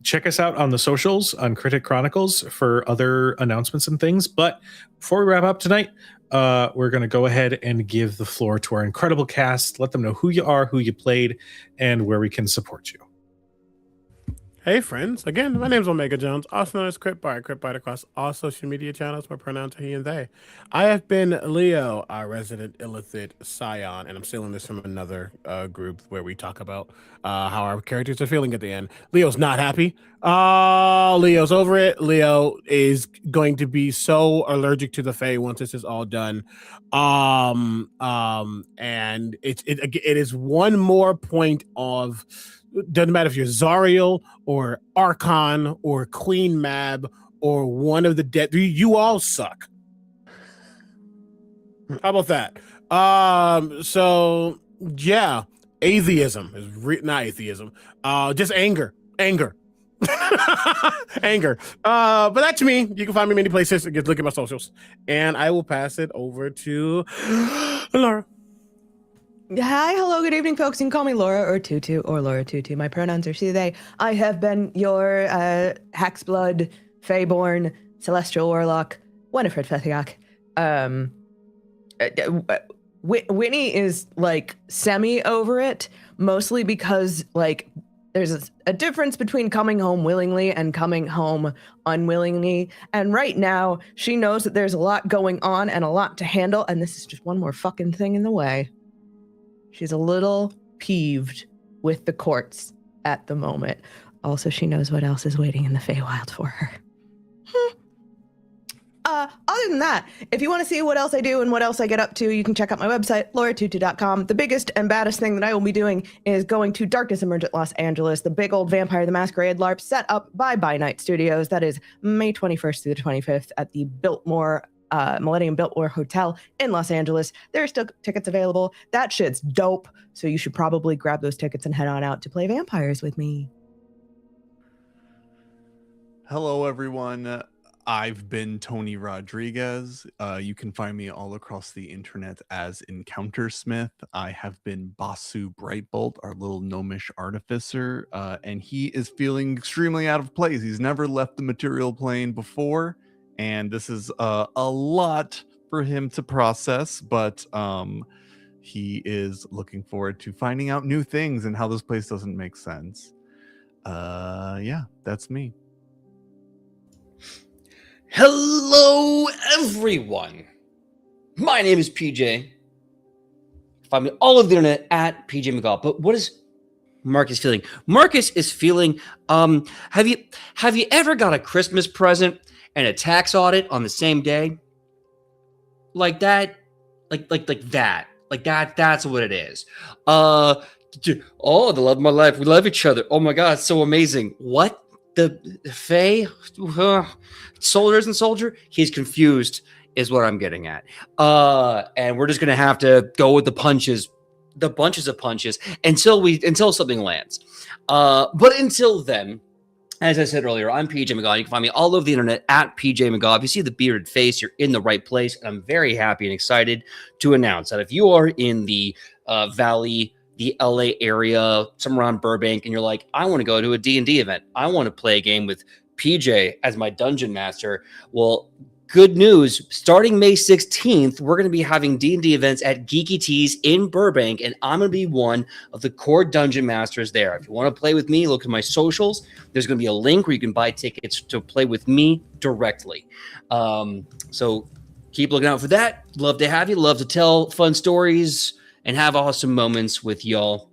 Check us out on the socials on Critic Chronicles for other announcements and things. But before we wrap up tonight, we're going to go ahead and give the floor to our incredible cast. Let them know who you are, who you played, and where we can support you. Hey friends, again, my name is Omega Jones, also known as Critbart across all social media channels. My pronouns are he and they. I have been Leo, our resident Illithid Scion, and I'm stealing this from another group where we talk about how our characters are feeling at the end. Leo's not happy. Leo's over it. Leo is going to be so allergic to the Fae once this is all done. And it is one more point of, doesn't matter if you're Zariel or Archon or Queen Mab or one of the dead, you all suck. How about that? So yeah, atheism is not atheism. Just anger. Anger. But that's me. You can find me many places. Just look at my socials. And I will pass it over to Laura. Hi, hello, good evening, folks. You can call me Laura or Tutu or Laura Tutu. My pronouns are she, they. I have been your Haxblood, Feyborn, Celestial Warlock, Winifred Fethiak. Winnie is like semi over it, mostly because like there's a difference between coming home willingly and coming home unwillingly. And right now, she knows that there's a lot going on and a lot to handle, and this is just one more fucking thing in the way. She's a little peeved with the courts at the moment. Also, she knows what else is waiting in the Feywild for her. Other than that, if you want to see what else I do and what else I get up to, you can check out my website, lauratutu.com. The biggest and baddest thing that I will be doing is going to Darkness Emergent Los Angeles, the big old Vampire the Masquerade LARP set up by By Night Studios. That is May 21st through the 25th at the Millennium Biltmore Hotel in Los Angeles. There are still tickets available. That shit's dope. So you should probably grab those tickets and head on out to play vampires with me. Hello, everyone. I've been Tony Rodriguez. You can find me all across the internet as Encounter Smith. I have been Basu Brightbolt, our little gnomish artificer, and he is feeling extremely out of place. He's never left the material plane before, and this is a lot for him to process, but he is looking forward to finding out new things and how this place doesn't make sense. Yeah, that's me. Hello, everyone. My name is PJ. Find me all over the internet at PJ McGaw. But what is Marcus feeling? Marcus is feeling. Have you ever got a Christmas present and a tax audit on the same day? Like that, like that. Like that. That's what it is. Oh, the love of my life. We love each other. Oh my God, it's so amazing. What? The Fae, soldier isn't soldier. He's confused, is what I'm getting at. And we're just gonna have to go with the punches, the bunches of punches until something lands. But until then, As I said earlier, I'm PJ McGaw. You can find me all over the internet at PJ McGaw. If you see the bearded face, you're in the right place. And I'm very happy and excited to announce that if you are in the Valley, the LA area, somewhere around Burbank, and you're like, I want to go to a D&D event. I want to play a game with PJ as my dungeon master. Well, good news. Starting May 16th, we're going to be having D&D events at Geeky Teas in Burbank, and I'm going to be one of the core dungeon masters there. If you want to play with me, look at my socials. There's going to be a link where you can buy tickets to play with me directly. So keep looking out for that. Love to have you. Love to tell fun stories and have awesome moments with y'all.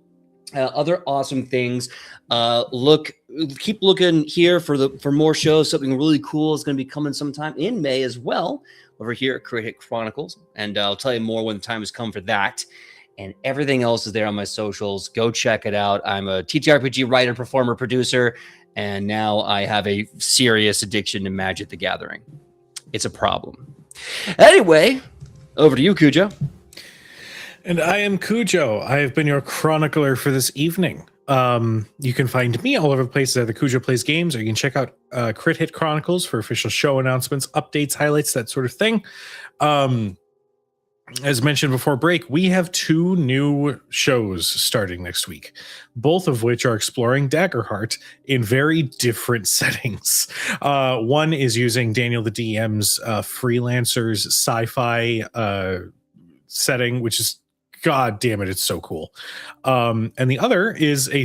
Other awesome things. Keep looking here for more shows. Something really cool is going to be coming sometime in May as well over here at Crit Hit Chronicles, and I'll tell you more when the time has come for that. And everything else is there on my socials. Go check it out. I'm a TTRPG writer, performer, producer, and now I have a serious addiction to Magic the Gathering. It's a problem. Anyway, over to you, Cujo. And I am Cujo. I have been your chronicler for this evening. You can find me all over the place at the Cujo Plays Games, or you can check out Crit Hit Chronicles for official show announcements, updates, highlights, that sort of thing. As mentioned before break, we have 2 new shows starting next week, both of which are exploring Daggerheart in very different settings. One is using Daniel the DM's freelancers sci-fi setting, which is, God damn it, it's so cool. And the other is a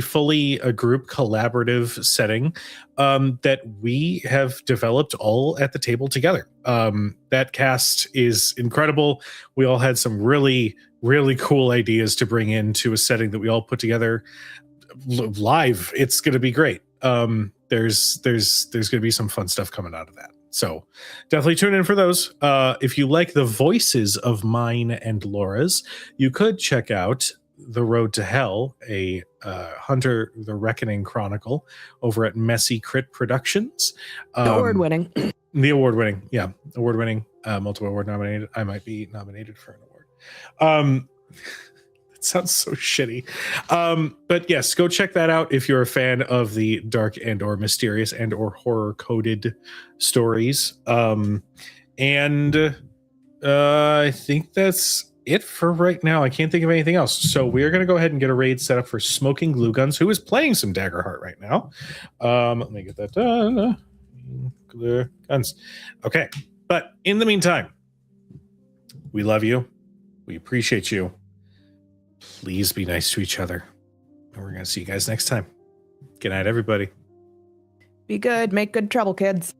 group collaborative setting that we have developed all at the table together. That cast is incredible. We all had some really, really cool ideas to bring into a setting that we all put together live. It's going to be great. There's going to be some fun stuff coming out of that. So definitely tune in for those. If you like the voices of mine and Laura's, you could check out The Road to Hell, a Hunter the Reckoning Chronicle over at Messy Crit Productions. Award-winning. The award-winning, multiple award nominated. I might be nominated for an award. It sounds so shitty. But yes, go check that out if you're a fan of the dark and or mysterious and or horror coded stories. I think that's it for right now. I can't think of anything else. So we're going to go ahead and get a raid set up for Smoking Glue Guns, who is playing some Daggerheart right now. Let me get that done. Glue Guns. Okay. But in the meantime, we love you. We appreciate you. Please be nice to each other. And we're going to see you guys next time. Good night, everybody. Be good. Make good trouble, kids.